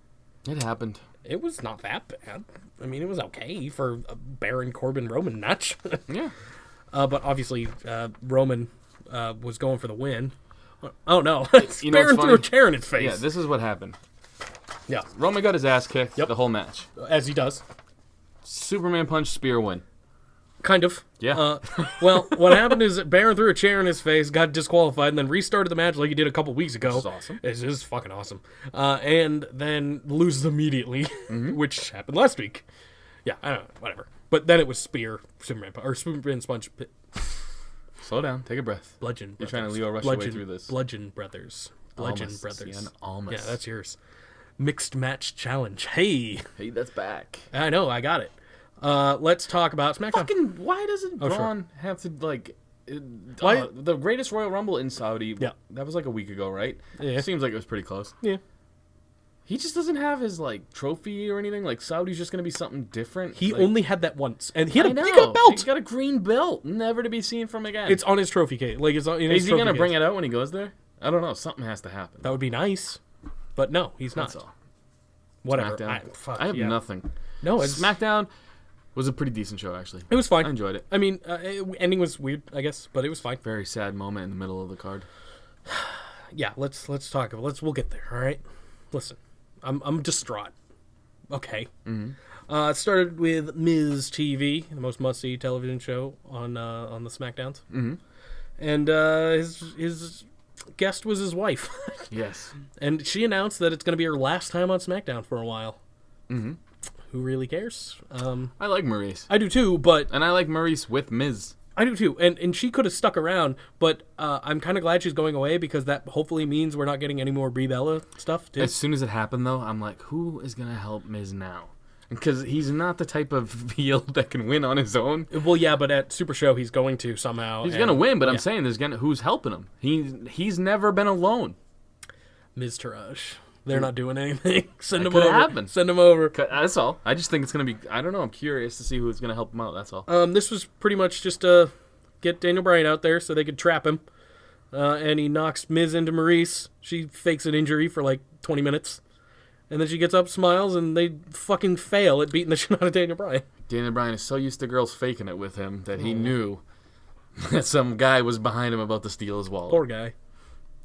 It happened. It was not that bad. I mean, it was okay for a Baron Corbin-Roman match. Yeah. But obviously, Roman was going for the win. Oh, no. You know Baron what's threw a funny? chair in his face. Yeah, this is what happened. Yeah, Roman got his ass kicked the whole match. as he does. Superman punch, spear win. Kind of. Yeah. Well, what happened is that Baron threw a chair in his face, got disqualified, and then restarted the match like he did a couple weeks ago. Which is awesome. It is fucking awesome. And then loses immediately, which happened last week. Yeah, I don't know, whatever. But then it was Superman Sponge Slow down. Take a breath. Bludgeon. You're trying to Leo Rush your way through this. Bludgeon Brothers. Bludgeon Almost, Brothers. Cien Almas. Yeah, that's yours. Mixed match challenge. Hey, Hey, that's back. I know, I got it. Let's talk about SmackDown. Fucking, why doesn't Oh, sure. Braun have to, like... Why- the greatest Royal Rumble in Saudi, Yeah. that was like a week ago, right? Yeah. Seems like it was pretty close. Yeah. He just doesn't have his, like, trophy or anything. Like, Saudi's just going to be something different. He like, only had that once, and he I got know. a belt. He got a green belt, never to be seen from again. It's on his trophy case. Like it's on. In Is he going to bring it out when he goes there? I don't know. Something has to happen. That would be nice, but no, he's not. That's all. Whatever. SmackDown. I have yeah. nothing. No, it's SmackDown was a pretty decent show, actually. It was fine. I enjoyed it. I mean, ending was weird, I guess, but it was fine. Very sad moment in the middle of the card. Yeah, let's talk about. We'll get there. All right. Listen, I'm distraught. Okay. Mm-hmm. It started with Ms. TV, the most must-see television show on the SmackDowns. Mm-hmm. And his guest was his wife. Yes. And she announced that it's going to be her last time on SmackDown for a while. Mm-hmm. Who really cares? I like Maurice. I do too, but And I like Maurice with Miz. I do too. And she could have stuck around, but I'm kind of glad she's going away because that hopefully means we're not getting any more Brie Bella stuff too. As soon as it happened, though, I'm like, who is going to help Miz now? Because he's not the type of heel that can win on his own. Well, yeah, but at Super Show he's going to somehow. He's going to win, but I'm yeah. saying who's helping him? He's never been alone. Ms. Taraj. They're not doing anything. Send That them could over. happen. Send them over. That's all. I just think it's going to be, I don't know, I'm curious to see who's going to help him out, that's all. This was pretty much just get Daniel Bryan out there so they could trap him. And he knocks Miz into Maurice. She fakes an injury for like 20 minutes. And then she gets up, smiles, and they fucking fail at beating the shit out of Daniel Bryan. Daniel Bryan is so used to girls faking it with him that he knew that some guy was behind him about to steal his wallet. Poor guy.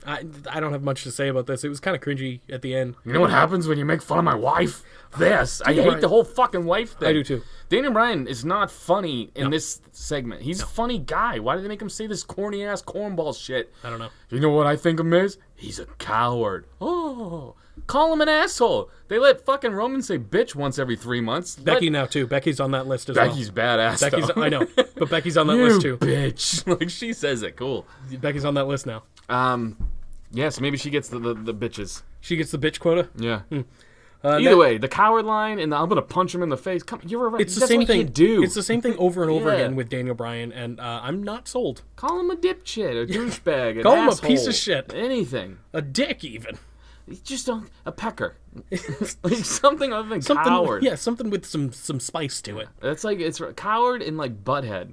I don't have much to say about this. It was kind of cringy at the end. You know what happens when you make fun of my wife? This. I hate Bryan. the whole fucking wife thing. I do too. Daniel Bryan is not funny in this segment. He's a funny guy. Why did they make him say this corny ass cornball shit? I don't know. You know what I think of him is? He's a coward. Oh, call him an asshole. They let fucking Roman say bitch once every 3 months. Becky now too. Becky's on that list as Becky's well. badass. Becky's though. I know, but Becky's on that You list too. bitch. Like she says it. Cool. Becky's on that list now. Yeah, so maybe she gets the bitches. She gets the bitch quota. Yeah. Either way, the coward line and I'm gonna punch him in the face. Come, you're right. It's the That's same what thing. you do. It's the same thing over and over Yeah. again with Daniel Bryan, and I'm not sold. Call him a dipshit, a douchebag, an Call him a asshole, piece of shit. anything. A dick even. You just don't a pecker, like something other than coward. Yeah, something with some spice to it. That's like it's coward and like butthead.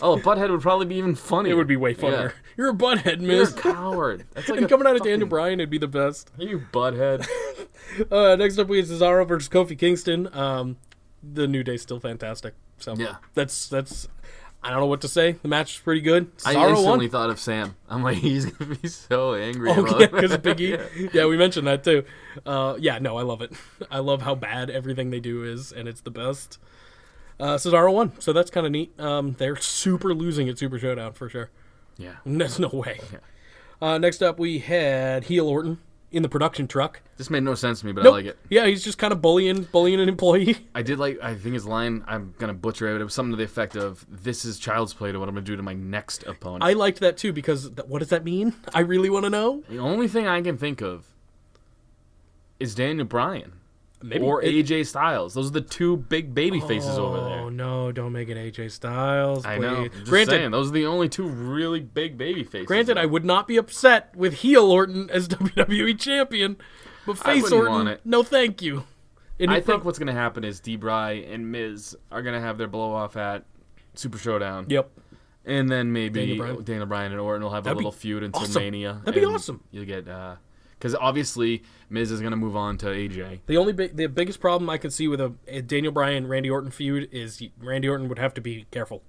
Oh, butthead would probably be even funnier. It would be way funnier. Yeah. You're a butthead, You're a miss. coward. That's like And a coming out of fucking- Daniel Bryan, it'd be the best. You butthead. Next up, we have Cesaro versus Kofi Kingston. The New Day's still fantastic. So Yeah. that's. I don't know what to say. The match is pretty good. I Cesaro instantly won. thought of Sam. I'm like, he's gonna be so angry. Oh about yeah, it. because of Big E. Yeah, we mentioned that too. Yeah, no, I love it. I love how bad everything they do is, and it's the best. Cesaro won, so that's kind of neat. They're super losing at Super Showdown for sure. Yeah. There's no way. Next up, we had heel Orton in the production truck. This made no sense to me, but Nope. I like it. Yeah, he's just kind of bullying an employee. I did like. I think his line. I'm gonna butcher it. But it was something to the effect of, "This is child's play to what I'm gonna do to my next opponent." I liked that too because what does that mean? I really want to know. The only thing I can think of is Daniel Bryan Maybe or AJ Styles. Those are the two big baby faces over Oh there. no! Don't make it AJ Styles. I know. please. Just Granted, saying, those are the only two really big baby faces. Granted, I would not be upset with heel Orton as WWE champion, but I face wouldn't Orton, want it. no thank you. And I it- think what's gonna happen is D-Bry and Miz are gonna have their blow off at Super Showdown. Yep. And then maybe Daniel Bryan. and Orton will have That'd a be little feud until awesome. Mania. That'd be and awesome. You'll get because obviously Miz is gonna move on to AJ. The biggest problem I could see with a Daniel Bryan Randy Orton feud is Randy Orton would have to be careful,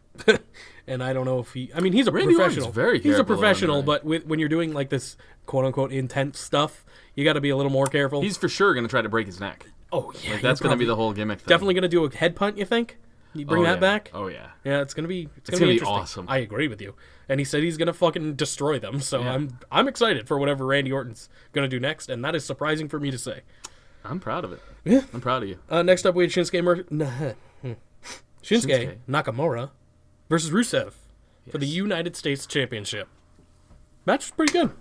and I don't know if he. I mean, he's a Randy Orton's professional. very he's a careful, professional, Randy. but when you're doing like this quote unquote intense stuff, you got to be a little more careful. He's for sure gonna try to break his neck. oh yeah, Like, that's gonna be the whole gimmick. Thing. definitely gonna do a head punt. You think? You bring Oh, that yeah. back? Oh yeah. Yeah, it's gonna be gonna be interesting. awesome. I agree with you. And he said he's gonna fucking destroy them. So Yeah. I'm excited for whatever Randy Orton's gonna do next, and that is surprising for me to say. I'm proud of it. Yeah. I'm proud of you. Next up, we had Shinsuke Nakamura versus Rusev for the United States Championship. Match was pretty good.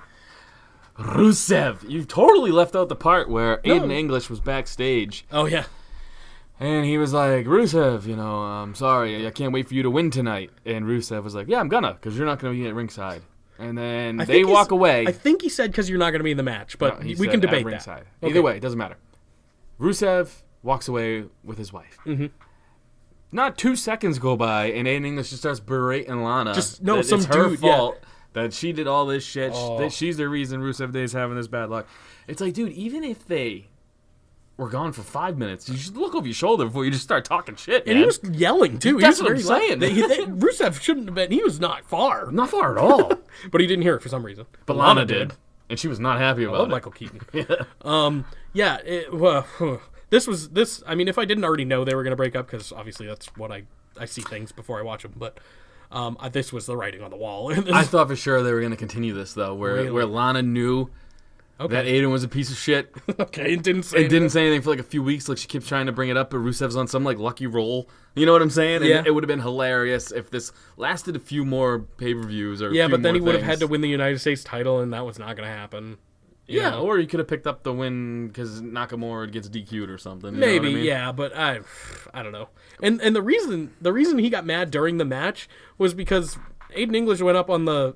Rusev, you totally left out the part where Aiden English was backstage Oh yeah, and he was like, Rusev, I'm sorry, I can't wait for you to win tonight. And Rusev was like, yeah, I'm gonna, because you're not gonna be at ringside. And then I they think walk away. I think he said because you're not gonna be in the match, but No, he we said can at debate that. ringside. Okay. Either way, it doesn't matter. Rusev walks away with his wife. Mm-hmm. Not 2 seconds go by, and Aiden English just starts berating Lana. Just- no, that some it's her dude, yeah. fault that she did all this shit. Oh. That she's the reason Rusev Day is having this bad luck. It's like, dude, even if they were gone for 5 minutes, you should look over your shoulder before you just start talking shit. And man. he was yelling too. That's he what was I'm very saying. loud. Rusev shouldn't have been. He was not far, not far at all. but he didn't hear it for some reason. But Lana did, and she was not happy I about love it. Michael Keaton. This was. I mean, if I didn't already know they were going to break up, because obviously that's what I see things before I watch them. But this was the writing on the wall. I thought for sure they were going to continue this though, where Lana knew that Aiden was a piece of shit. Okay, and didn't say. It didn't say anything for like a few weeks. Like she keeps trying to bring it up, but Rusev's on some like lucky roll. You know what I'm saying? And Yeah. it would have been hilarious if this lasted a few more pay-per-views or. Yeah, a few but then he more would have things. had to win the United States title, and that was not going to happen. You Yeah, know? or he could have picked up the win because Nakamura gets DQ'd or something. You Maybe, know what I mean? yeah, but I don't know. And the reason he got mad during the match was because Aiden English went up on the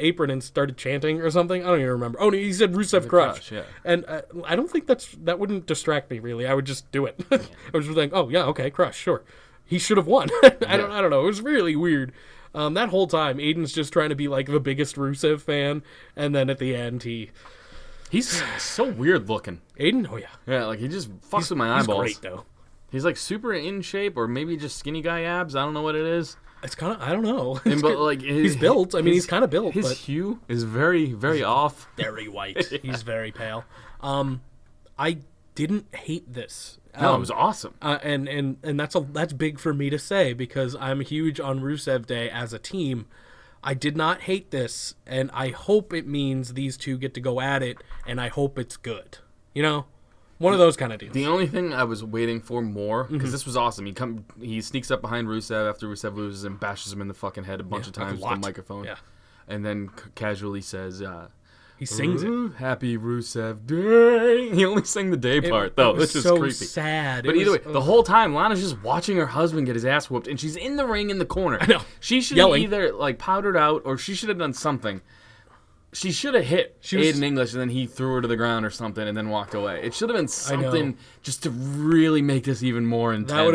apron and started chanting or something. I don't even remember. Oh, no, he said Rusev Crush. Yeah. And I don't think that wouldn't distract me really. I would just do it. I was just like, oh yeah, okay, Crush, sure. He should have won. I don't know. It was really weird. That whole time, Aiden's just trying to be like the biggest Rusev fan, and then at the end he's so weird looking. Aiden, oh yeah, Yeah, like he just fucks with my eyeballs. He's great though. He's like super in shape, or maybe just skinny guy abs. I don't know what it is. It's kind of I don't know. But like he's built. I mean, he's kind of built. His but hue is very, very off. very white. He's very pale. I didn't hate this. No, it was awesome. And that's big for me to say because I'm huge on Rusev Day as a team. I did not hate this, and I hope it means these two get to go at it, and I hope it's good. You know, one of those kind of deals. The only thing I was waiting for more, because this was awesome. He sneaks up behind Rusev after Rusev loses and bashes him in the fucking head a bunch of times with the microphone. Yeah. And then casually says, he sings it. Happy Rusev Day. He only sang the day part, though. It was Which so is creepy. sad. But either way, the whole time, Lana's just watching her husband get his ass whooped, and she's in the ring in the corner. I know. She should have Yelling. either like powdered out, or she should have done something. She should have hit Aiden English, and then he threw her to the ground or something, and then walked away. It should have been something just to really make this even more intense. That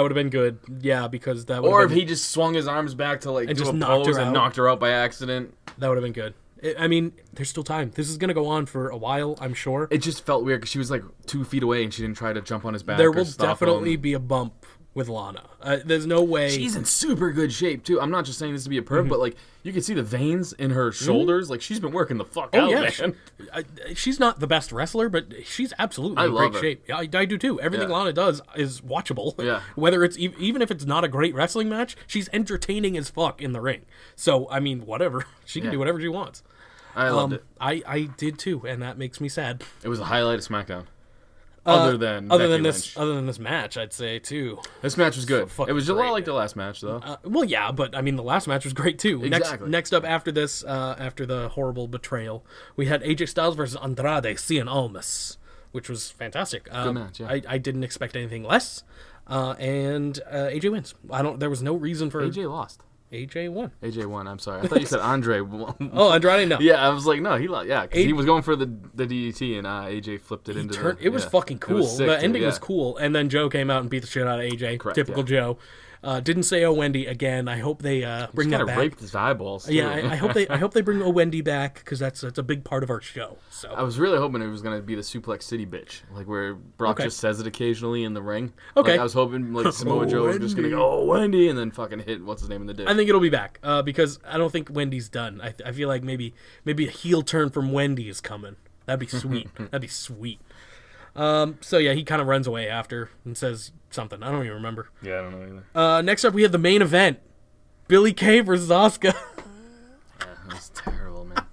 would have been good. Yeah, because that would. Or if he just swung his arms back to like and do just a knocked her pose and out. knocked her out by accident. That would have been good. I mean, there's still time. This is going to go on for a while, I'm sure. It just felt weird because she was like 2 feet away and she didn't try to jump on his back. There or will stop definitely him. be a bump with Lana. There's no way. She's in super good shape too. I'm not just saying this to be a perv, but like you can see the veins in her shoulders. Like she's been working the fuck out, yeah, man. she's not the best wrestler, but she's absolutely in love great her. shape. Yeah, I do too. Everything Lana does is watchable. Yeah. Whether it's even if it's not a great wrestling match, she's entertaining as fuck in the ring. So I mean, whatever. She can do whatever she wants. I loved it. I did too, and that makes me sad. It was the highlight of SmackDown. Other than this match, I'd say too. This match was good. fucking It was a great, lot like the last match, though. Well, yeah, but I mean, the last match was great too. Exactly. Next up after this, after the horrible betrayal, we had AJ Styles versus Andrade Cien Almas, which was fantastic. Good match. Yeah. I didn't expect anything less, and AJ wins. There was no reason for AJ lost. AJ won. AJ won. I'm sorry. I thought you said Andre. Oh, Andrade, no. Yeah, I was like, no, he lost. Yeah, because he was going for the DDT and AJ flipped it into the. It was fucking cool. Was sick, the ending yeah. was cool, and then Joe came out and beat the shit out of AJ. Correct, Typical Joe. Didn't say "Oh Wendy" again. I hope they bring that Kind of back. raped his eyeballs. Too. Yeah, I hope they bring "Oh Wendy" back because that's a big part of our show. So I was really hoping it was gonna be the Suplex City bitch, like where Brock just says it occasionally in the ring. Okay. Like, I was hoping like Samoa Joe was just gonna go, "Oh Wendy," and then fucking hit what's his name in the dick. I think it'll be back because I don't think Wendy's done. I feel like maybe a heel turn from Wendy is coming. That'd be sweet. That'd be sweet. So yeah, he kind of runs away after and says something. I don't even remember. Yeah, I don't know either. Next up, we have the main event: Billie Kay versus Asuka. Yeah, that's terrible, man.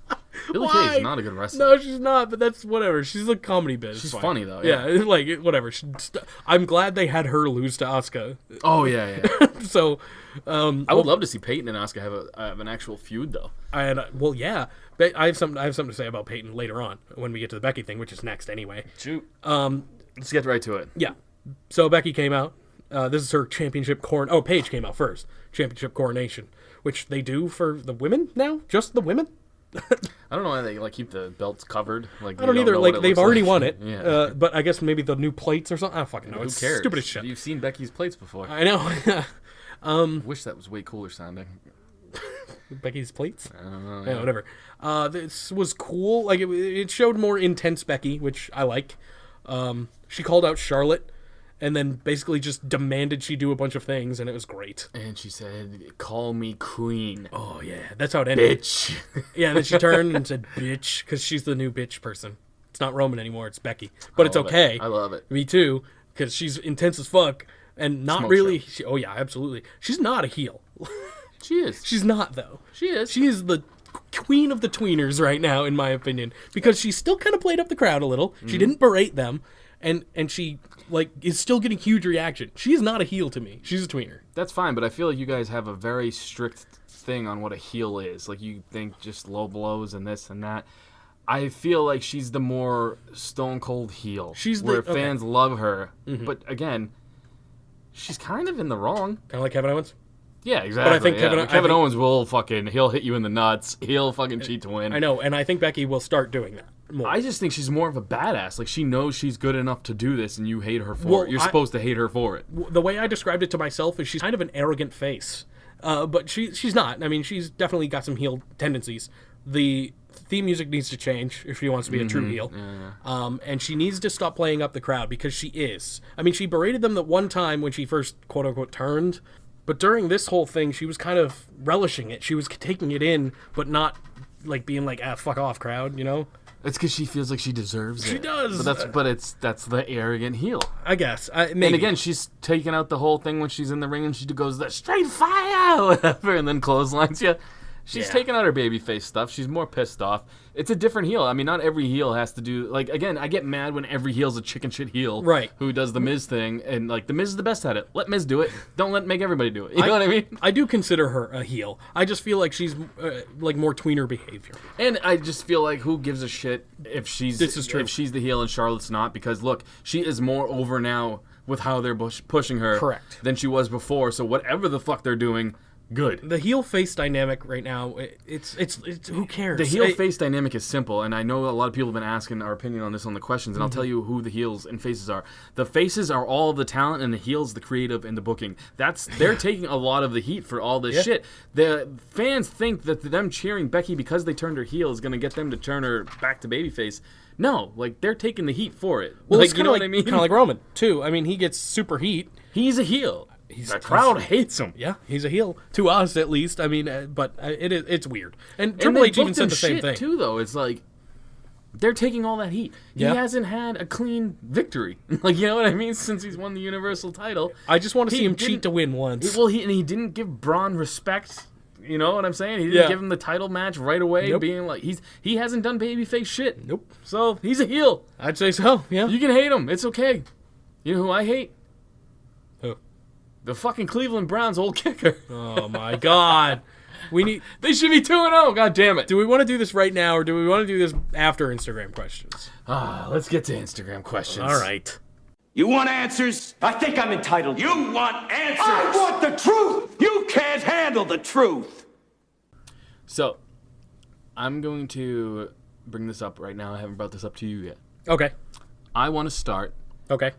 Billie Why? Kay's not a good wrestler. No, she's not. But that's whatever. She's a comedy bit. She's It's fine. funny though. Yeah, Yeah. like whatever. I'm glad they had her lose to Asuka. Oh yeah, yeah. So, I would love to see Peyton and Asuka have an actual feud though. well, yeah. But I have something to say about Peyton later on when we get to the Becky thing, which is next anyway. Shoot. Let's get right to it. Yeah. So Becky came out. This is her championship Paige came out first. Championship coronation, which they do for the women now, just the women. I don't know why they like keep the belts covered. Like I don't either. Like they've already won it. Yeah. But I guess maybe the new plates or something. I don't fucking know. Who It's cares? stupid as shit. You've seen Becky's plates before. I know. Wish that was way cooler sounding. Becky's plates. I don't know. Yeah, whatever. This was cool. Like it showed more intense Becky, which I like. She called out Charlotte, and then basically just demanded she do a bunch of things, and it was great. And she said, "Call me queen." Oh yeah, that's how it ended. Bitch. Yeah, and then she turned and said, "Bitch," because she's the new bitch person. It's not Roman anymore; it's Becky. But it's love it. okay. I love it. Me too, because she's intense as fuck, and not Smoke really. show. Oh yeah, absolutely. She's not a heel. She is. She's not though. She is. She is the queen of the tweeners right now, in my opinion, because she still kind of played up the crowd a little. She didn't berate them, and she like is still getting huge reaction. She is not a heel to me. She's a tweener. That's fine, but I feel like you guys have a very strict thing on what a heel is. Like you think just low blows and this and that. I feel like she's the more stone cold heel. She's where okay. fans love her, but again, she's kind of in the wrong. Kind of like Kevin Owens. Yeah, exactly. But I think Kevin Owens will he'll hit you in the nuts. He'll fucking cheat to win. I know, and I think Becky will start doing that more. I just think she's more of a badass. Like, she knows she's good enough to do this, and you hate her for it. You're supposed to hate her for it. The way I described it to myself is she's kind of an arrogant face. But she's not. I mean, she's definitely got some heel tendencies. The theme music needs to change if she wants to be a true heel. Yeah. And she needs to stop playing up the crowd because she is. I mean, she berated them the one time when she first, quote-unquote, turned. But during this whole thing, she was kind of relishing it. She was taking it in, but not, like, being like, fuck off, crowd, you know? It's because she feels like she deserves it. She does. But that's the arrogant heel. I guess. Maybe. And again, she's taking out the whole thing when she's in the ring and she goes, the straight fire, whatever, and then clotheslines you. She's taking out her babyface stuff. She's more pissed off. It's a different heel. I mean, not every heel has to do... Like, again, I get mad when every heel's a chicken shit heel. Right. Who does the Miz thing. And, like, the Miz is the best at it. Let Miz do it. Don't make everybody do it. You know what I mean? I do consider her a heel. I just feel like she's, like, more tweener behavior. And I just feel like who gives a shit if she's... This is true. If she's the heel and Charlotte's not. Because, look, she is more over now with how they're pushing her... Correct. ...than she was before. So whatever the fuck they're doing... Good. The heel-face dynamic right now, it's who cares? The heel-face dynamic is simple, and I know a lot of people have been asking our opinion on this on the questions, and I'll tell you who the heels and faces are. The faces are all the talent, and the heels the creative and the booking. They're taking a lot of the heat for all this shit. The fans think that them cheering Becky because they turned her heel is going to get them to turn her back to babyface. No, like, they're taking the heat for it. Well, like, it's you know what I mean? Kind of like Roman, too. I mean, he gets super heat. He's a heel. The crowd hates him. Yeah, he's a heel. To us, at least. I mean, but it's weird. And Triple H even said the same thing. Too, though. It's like, they're taking all that heat. He hasn't had a clean victory. Like, you know what I mean? Since he's won the Universal title. I just want to see him cheat to win once. Well, he didn't give Braun respect. You know what I'm saying? He didn't give him the title match right away, being like, he hasn't done babyface shit. Nope. So, he's a heel. I'd say so, yeah. You can hate him. It's okay. You know who I hate? Who? The fucking Cleveland Browns old kicker. Oh my God. They should be 2-0. God damn it. Do we want to do this right now or do we want to do this after Instagram questions? Let's get to Instagram questions. All right. You want answers? I think I'm entitled. You want answers? I want the truth! You can't handle the truth! So, I'm going to bring this up right now. I haven't brought this up to you yet. Okay. I want to start Okay.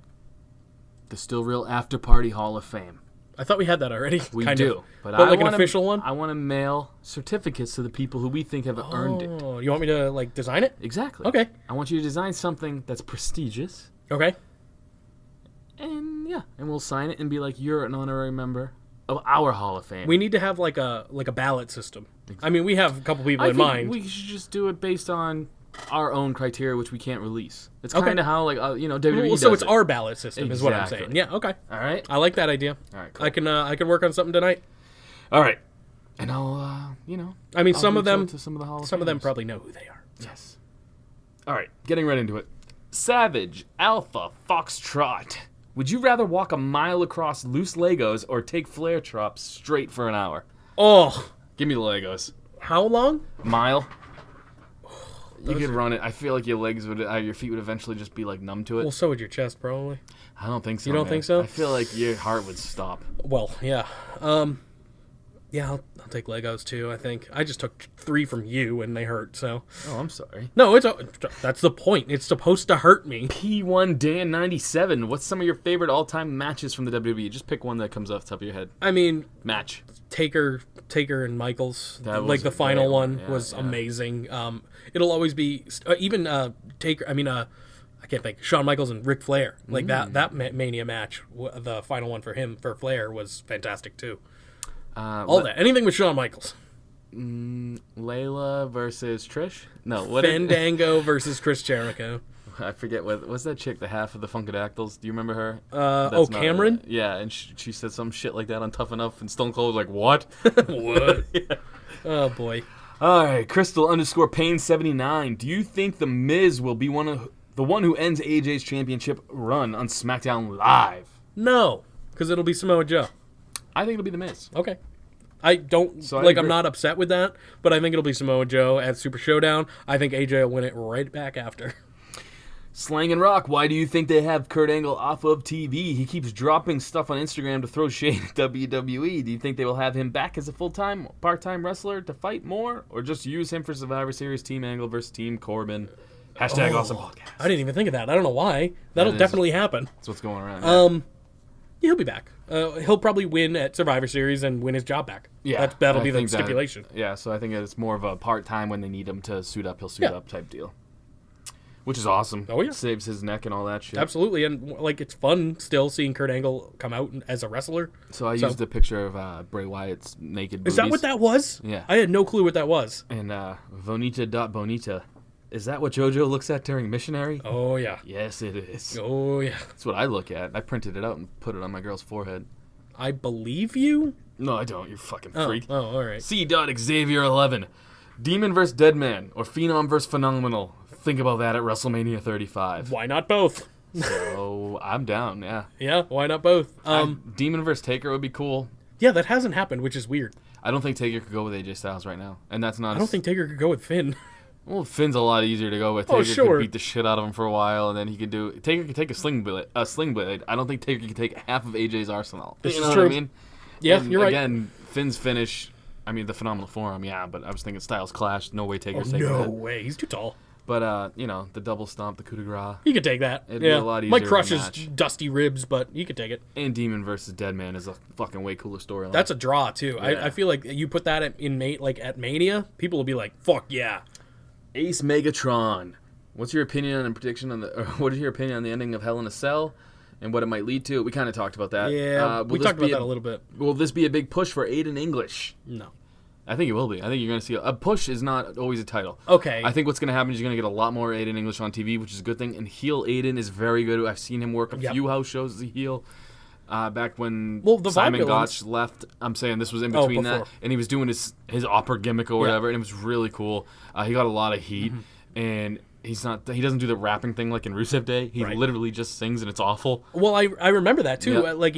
the Still Real After Party Hall of Fame. I thought we had that already. We kind do. of. But like an official one? I want to mail certificates to the people who we think have earned it. Oh, you want me to, like, design it? Exactly. Okay. I want you to design something that's prestigious. Okay. And, and we'll sign it and be like, you're an honorary member of our Hall of Fame. We need to have, like a ballot system. I mean, we have a couple people in mind. We should just do it based on our own criteria, which we can't release. It's kind of how, like, WWE Well, so does it's it. our ballot system is what I'm saying. Exactly. Yeah, okay. All right? I like that idea. All right, cool. I can work on something tonight. All right. And I'll, I mean, I'll some of reach them out to some of the Hall of some of them Famers. probably know who they are. Yes. All right, getting right into it. Savage Alpha Foxtrot. Would you rather walk a mile across loose Legos or take flare drops straight for an hour? Oh, Give me the Legos. how long? Mile. You could run it. I feel like your legs would, your feet would eventually just be like numb to it. Well, so would your chest probably. I don't think so. You don't man. think so? I feel like your heart would stop. Well, yeah. Yeah, I'll take Legos too, I think. I just took 3 from you and they hurt, so. Oh, I'm sorry. No, that's the point. It's supposed to hurt me. P1 Dan 97. What's some of your favorite all-time matches from the WWE? Just pick one that comes off the top of your head. I mean, Match. Taker and Michaels, That like was the a final great one one. was Yeah. amazing. It'll always be even Taker. I mean, I can't think. Shawn Michaels and Ric Flair, like that Mania match, the final one for him for Flair was fantastic too. All that, anything with Shawn Michaels. Layla versus Trish? No, what? Fandango versus Chris Jericho. I forget what's that chick, the half of the Funkadactyls? Do you remember her? Oh, Cameron? Yeah, and she said some shit like that on Tough Enough, and Stone Cold was like, what? What? Oh boy. All right, Crystal _Pain 79. Do you think The Miz will be the one who ends AJ's championship run on SmackDown Live? No, because it'll be Samoa Joe. I think it'll be The Miz. Okay. I don't So I I'm agree. not upset with that, but I think it'll be Samoa Joe at Super Showdown. I think AJ will win it right back after. Slang and Rock, why do you think they have Kurt Angle off of TV? He keeps dropping stuff on Instagram to throw shade at WWE. Do you think they will have him back as a full-time, part-time wrestler to fight more? Or just use him for Survivor Series, Team Angle versus Team Corbin? Hashtag awesome podcast. I didn't even think of that. I don't know why. That'll definitely happen. That's what's going around. Yeah, he'll be back. He'll probably win at Survivor Series and win his job back. Yeah, that'll be the stipulation. So I think it's more of a part-time when they need him to suit up, he'll suit up type deal. Which is awesome. Oh, yeah. Saves his neck and all that shit. Absolutely, and like it's fun still seeing Kurt Angle come out as a wrestler. So I used a picture of Bray Wyatt's naked boobies. Is that what that was? Yeah. I had no clue what that was. And Vonita.Bonita. Is that what JoJo looks at during Missionary? Oh, yeah. Yes, it is. Oh, yeah. That's what I look at. I printed it out and put it on my girl's forehead. I believe you? No, I don't. You fucking freak. Oh, all right. C.Xavier11. Demon vs. Deadman or Phenom vs. Phenomenal. Think about that at WrestleMania 35. Why not both? So I'm down, yeah. Yeah, why not both? Demon vs. Taker would be cool. Yeah, that hasn't happened, which is weird. I don't think Taker could go with AJ Styles right now. And that's not... I don't think Taker could go with Finn. Well, Finn's a lot easier to go with. Taker could beat the shit out of him for a while, and then he could do... Taker could take a sling blade. I don't think Taker could take half of AJ's arsenal. This you is know true. what I mean? Yeah, and you're right. Again, Finn's finish... I mean, the Phenomenal Forearm, yeah, but I was thinking Styles clash. No way Taker's taking No that. way. He's too tall. But, the double stomp, the coup de grace. He could take that. It'd be a lot easier Might crush of a his match. dusty ribs, but he could take it. And Demon versus Deadman is a fucking way cooler storyline. That's a draw, too. Yeah. I feel like you put that at Mania, people will be like, fuck yeah. Ace Megatron. What's your opinion on what is your opinion on the ending of Hell in a Cell and what it might lead to? We kind of talked about that. Yeah, we talked about that a little bit. Will this be a big push for Aiden English? No. I think it will be. I think you're going to see a push is not always a title. Okay. I think what's going to happen is you're going to get a lot more Aiden English on TV, which is a good thing. And heel Aiden is very good. I've seen him work a few house shows as a heel. Back when Simon Gotch left, I'm saying this was in between that, and he was doing his opera gimmick or whatever, and it was really cool. He got a lot of heat, and he doesn't do the rapping thing like in Rusev Day. He literally just sings, and it's awful. Well, I remember that too. Yeah. Like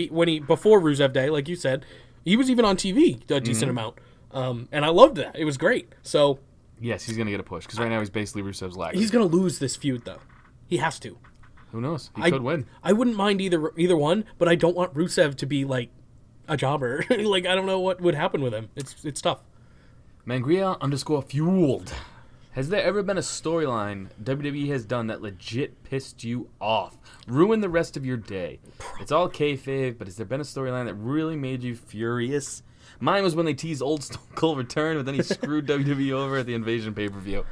before Rusev Day, like you said, he was even on TV a decent amount. And I loved that. It was great. So yes, he's gonna get a push because right now he's basically Rusev's lag. He's gonna lose this feud though. He has to. Who knows? He could win. I wouldn't mind either one, but I don't want Rusev to be like a jobber. Like I don't know what would happen with him. It's tough. Mangria_fueled. Has there ever been a storyline WWE has done that legit pissed you off? Ruined the rest of your day? It's all kayfabe, but has there been a storyline that really made you furious? Mine was when they teased old Stone Cold return, but then he screwed WWE over at the Invasion pay-per-view.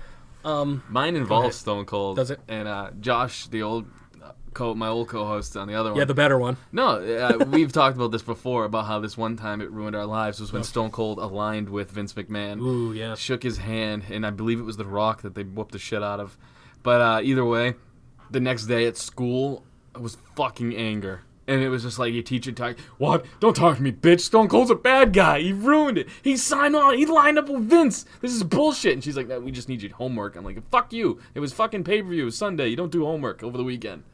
Mine involves Stone Cold. Does it? And Josh, the old my old co-host on the other one. Yeah, the better one. No, we've talked about this before, about how this one time it ruined our lives was when Stone Cold aligned with Vince McMahon. Ooh, yeah. Shook his hand, and I believe it was The Rock that they whooped the shit out of. But either way, the next day at school, it was fucking anger. And it was just like, your teacher talk, what? Don't talk to me, bitch. Stone Cold's a bad guy. He ruined it. He signed on. He lined up with Vince. This is bullshit. And she's like, no, we just need your homework. I'm like, fuck you. It was fucking pay-per-view. It was Sunday. You don't do homework over the weekend.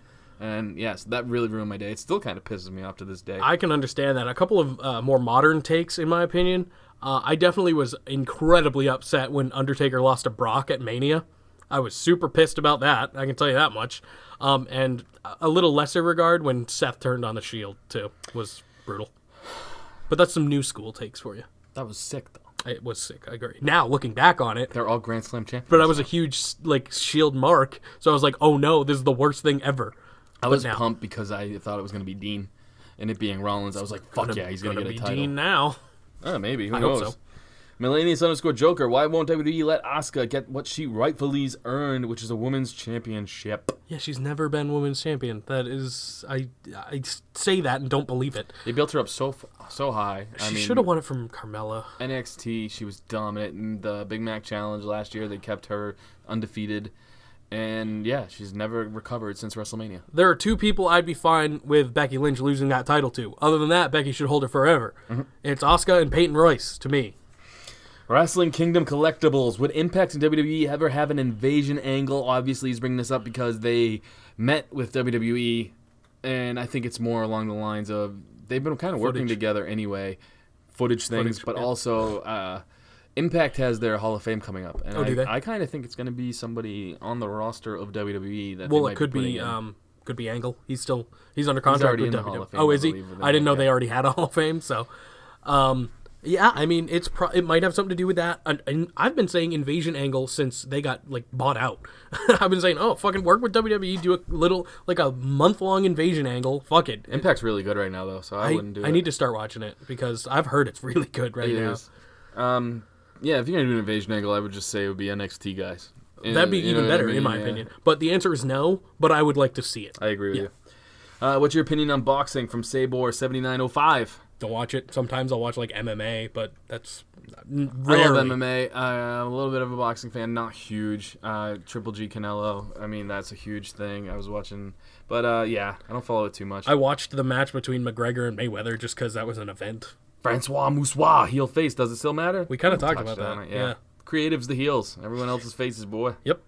And yes, that really ruined my day. It still kind of pisses me off to this day. I can understand that. A couple of more modern takes, in my opinion. I definitely was incredibly upset when Undertaker lost to Brock at Mania. I was super pissed about that. I can tell you that much. And a little lesser regard when Seth turned on the Shield, too. Was brutal. But that's some new school takes for you. That was sick, though. It was sick, I agree. Now, looking back on it... They're all Grand Slam champions. But I was a huge, Shield mark, so I was like, oh no, this is the worst thing ever. I was pumped because I thought it was going to be Dean. And it being Rollins, I was like, fuck yeah, he's going to get a title. Dean now. Maybe. Who I knows? hope so. Millennius_Joker, why won't WWE let Asuka get what she rightfully's earned, which is a women's championship? Yeah, she's never been women's champion. That is, I say that and don't believe it. They built her up so high. She should have won it from Carmella. NXT, she was dominant. In the Big Mac Challenge last year, they kept her undefeated. And yeah, she's never recovered since WrestleMania. There are two people I'd be fine with Becky Lynch losing that title to. Other than that, Becky should hold it forever. Mm-hmm. It's Asuka and Peyton Royce, to me. Wrestling Kingdom Collectibles. Would Impact and WWE ever have an invasion angle? Obviously, he's bringing this up because they met with WWE, and I think it's more along the lines of they've been kind of working together anyway. Footage things, but also Impact has their Hall of Fame coming up, and do they? I kind of think it's going to be somebody on the roster of WWE that. Well, they might it could be. Could be Angle. He's under contract already with in the WWE. Hall of Fame, Oh, I is he? believe, with I didn't know them, they yeah. already had a Hall of Fame. So, yeah. I mean, it might have something to do with that. And I've been saying Invasion Angle since they got bought out. I've been saying, fucking work with WWE, do a little a month-long Invasion Angle. Fuck it. Impact's really good right now, though, so I wouldn't do it. I need to start watching it because I've heard it's really good right now. Is. Yeah, if you're gonna do an Invasion Angle, I would just say it would be NXT guys. That'd be even better, in my opinion. But the answer is no, but I would like to see it. I agree with you. What's your opinion on boxing from Sabor7905? Don't watch it. Sometimes I'll watch MMA, but that's rarely. I love MMA. I'm a little bit of a boxing fan, not huge. Triple G Canelo, I mean, that's a huge thing. I was watching, but yeah, I don't follow it too much. I watched the match between McGregor and Mayweather just because that was an event. Francois Moussois, heel face. Does it still matter? We kind of talked about that. Yeah. Creative's the heels. Everyone else's faces, boy. Yep.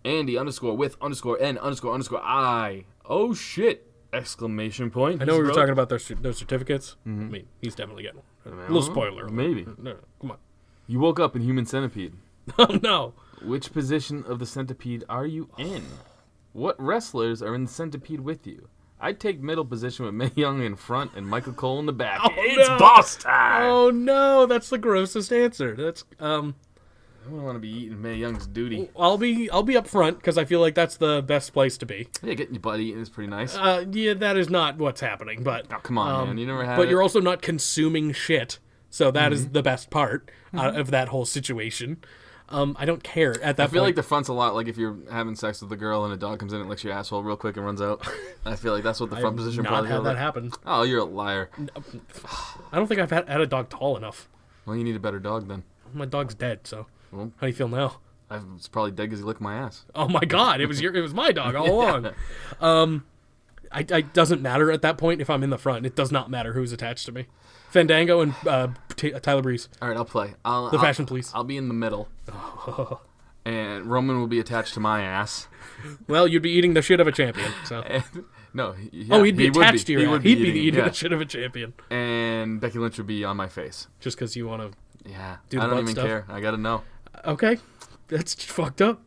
Andy _with_N_I. Oh shit! Exclamation point. I know we were talking about those certificates. I mean, he's definitely getting one. A little spoiler. Maybe. No, come on. You woke up in Human Centipede. Oh, no. Which position of the centipede are you in? What wrestlers are in the centipede with you? I'd take middle position with Mae Young in front and Michael Cole in the back. It's boss time! Oh, no. That's the grossest answer. That's, I don't want to be eating Mae Young's duty. I'll be up front because I feel like that's the best place to be. Yeah, getting your butt eaten is pretty nice. Yeah, that is not what's happening, but... Oh, come on, man. You never had But it. you're also not consuming shit, so that is the best part of that whole situation. I don't care at that point. I feel like the front's a lot like if you're having sex with a girl and a dog comes in and licks your asshole real quick and runs out. I feel like that's what the front position probably not feels had like. that happen. Oh, you're a liar. I don't think I've had a dog tall enough. Well, you need a better dog then. My dog's dead, so Well, how do you feel now? It's probably dead because he licked my ass. Oh my god, it was my dog all along. It doesn't matter at that point if I'm in the front. It does not matter who's attached to me. Fandango and Tyler Breeze. All right, I'll play. Fashion police. I'll be in the middle. And Roman will be attached to my ass. Well, you'd be eating the shit of a champion. So. No. He'd be attached to your ass. He'd be eating yeah. the shit of a champion. And Becky Lynch would be on my face. Just because you want to. Yeah. Do the I don't butt even stuff? care. I gotta know. Okay. That's fucked up.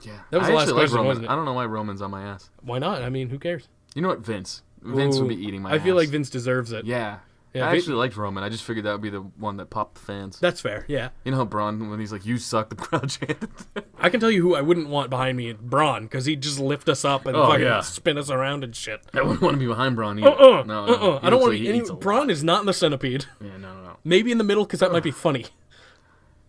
Yeah. That was the last question, Roman. wasn't it? I don't know why Roman's on my ass. Why not? I mean, who cares? You know what? Vince would be eating my ass. I feel like Vince deserves it. Yeah. Yeah, I actually liked Roman. I just figured that would be the one that popped the fans. That's fair, yeah. You know how Braun, when he's like, "You suck," the crowd chanted. I can tell you who I wouldn't want behind me, Braun, because he'd just lift us up and fucking spin us around and shit. I wouldn't want to be behind Braun either. No. I don't want to be any... Braun is not in the centipede. Yeah, no. Maybe in the middle, because that might be funny.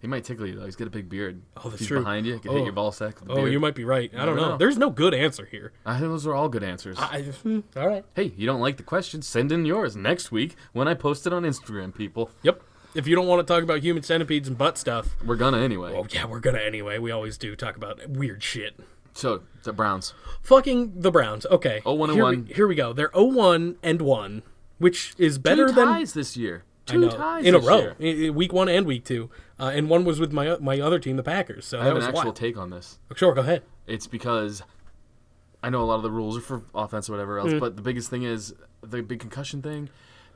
He might tickle you, though. He's got a big beard. Oh, that's If he's true. behind you, he can hit your ball sack with the Oh, beard. you might be right. I don't know. know. There's no good answer here. I think those are all good answers. All right. Hey, you don't like the question? Send in yours next week when I post it on Instagram, people. Yep. If you don't want to talk about human centipedes and butt stuff, We're gonna anyway. well, yeah, we're gonna anyway. We always do talk about weird shit. So, the Browns. Fucking the Browns. Okay. 0-1-1. Here we go. They're 0-1-1, which is better Two than ties this year. I know, Ties in a this row. year. Week 1 and week 2. And one was with my other team, the Packers. So I that have an was actual wild. take on this. Sure, go ahead. It's because I know a lot of the rules are for offense or whatever else, but the biggest thing is the big concussion thing.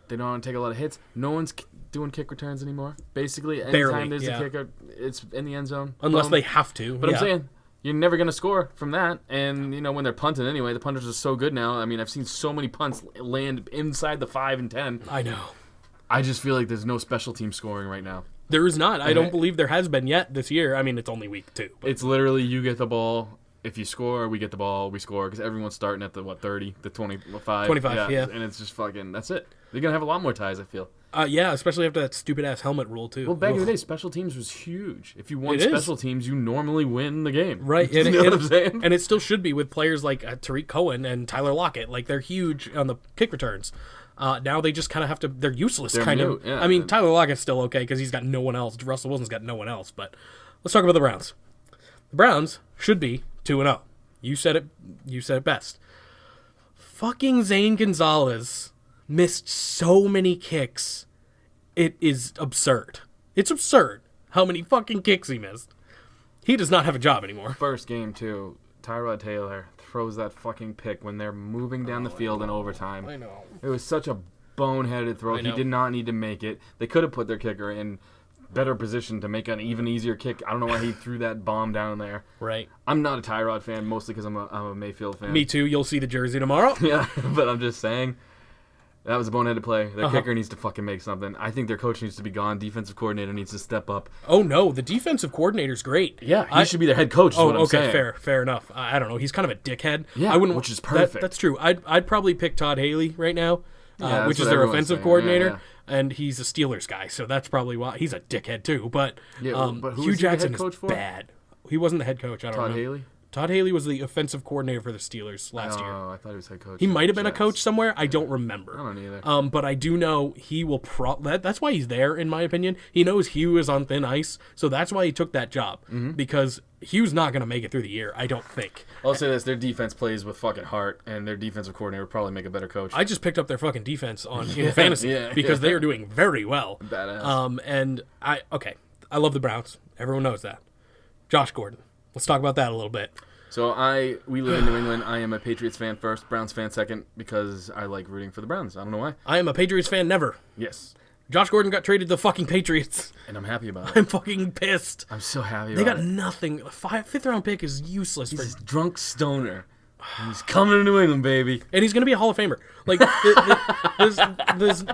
They don't want to take a lot of hits. No one's doing kick returns anymore. Basically, anytime there's a kicker, it's in the end zone. Unless they have to. But I'm saying, you're never going to score from that. And, when they're punting anyway, the punters are so good now. I mean, I've seen so many punts land inside the 5 and 10. I know. I just feel like there's no special team scoring right now. There is not. I don't believe there has been yet this year. I mean, it's only week 2. But. It's literally you get the ball. If you score, we get the ball, we score. Because everyone's starting at the, 30, the 25. 25, yeah. And it's just fucking, that's it. They're going to have a lot more ties, I feel. Yeah, especially after that stupid-ass helmet rule, too. Well, back in the day, special teams was huge. If you won special teams, you normally win the game. Right. You know what I'm saying? And it still should be with players like Tariq Cohen and Tyler Lockett. Like, they're huge on the kick returns. Now they just kind of have to... They're useless, They're kind mute, of. yeah. I mean, Tyler Lockett's still okay because he's got no one else. Russell Wilson's got no one else. But let's talk about the Browns. The Browns should be 2-0. You said it. You said it best. Fucking Zane Gonzalez missed so many kicks. It is absurd. It's absurd how many fucking kicks he missed. He does not have a job anymore. First game, too, Tyrod Taylor throws that fucking pick when they're moving down the field in overtime. I know. It was such a boneheaded throw. He did not need to make it. They could have put their kicker in better position to make an even easier kick. I don't know why he threw that bomb down there. Right. I'm not a Tyrod fan, mostly because I'm a Mayfield fan. Me too. You'll see the jersey tomorrow. Yeah, but I'm just saying. That was a boneheaded play. Their kicker needs to fucking make something. I think their coach needs to be gone. Defensive coordinator needs to step up. Oh, no. The defensive coordinator's great. Yeah, he should be their head coach is what I'm saying. Fair enough. I don't know. He's kind of a dickhead. Yeah, I wouldn't, which is perfect. That's true. I'd probably pick Todd Haley right now, Yeah, which that's is what their everyone's offensive saying. coordinator. Yeah. And he's a Steelers guy, so that's probably why. He's a dickhead, too. But, but who Hugh was he the head Jackson coach is for? bad. He wasn't the head coach. I don't know. Todd Haley? Todd Haley was the offensive coordinator for the Steelers last year. Oh, I thought he was head coach. He might have been a Jets. coach somewhere. I don't remember. I don't either. But I do know he will that's why he's there, in my opinion. He knows Hugh is on thin ice, so that's why he took that job. Because Hugh's not going to make it through the year, I don't think. I'll say this: their defense plays with fucking heart, and their defensive coordinator would probably make a better coach. I just picked up their fucking defense in fantasy because they are doing very well. Badass. And I love the Browns. Everyone knows that. Josh Gordon. Let's talk about that a little bit. So we live in New England. I am a Patriots fan first, Browns fan second, because I like rooting for the Browns. I don't know why. I am a Patriots fan never. Yes. Josh Gordon got traded to the fucking Patriots. And I'm happy about it. I'm fucking pissed. I'm so happy They about got it. nothing. Fifth round pick is useless. He's a drunk stoner. And he's coming to New England, baby. And he's going to be a Hall of Famer. Like,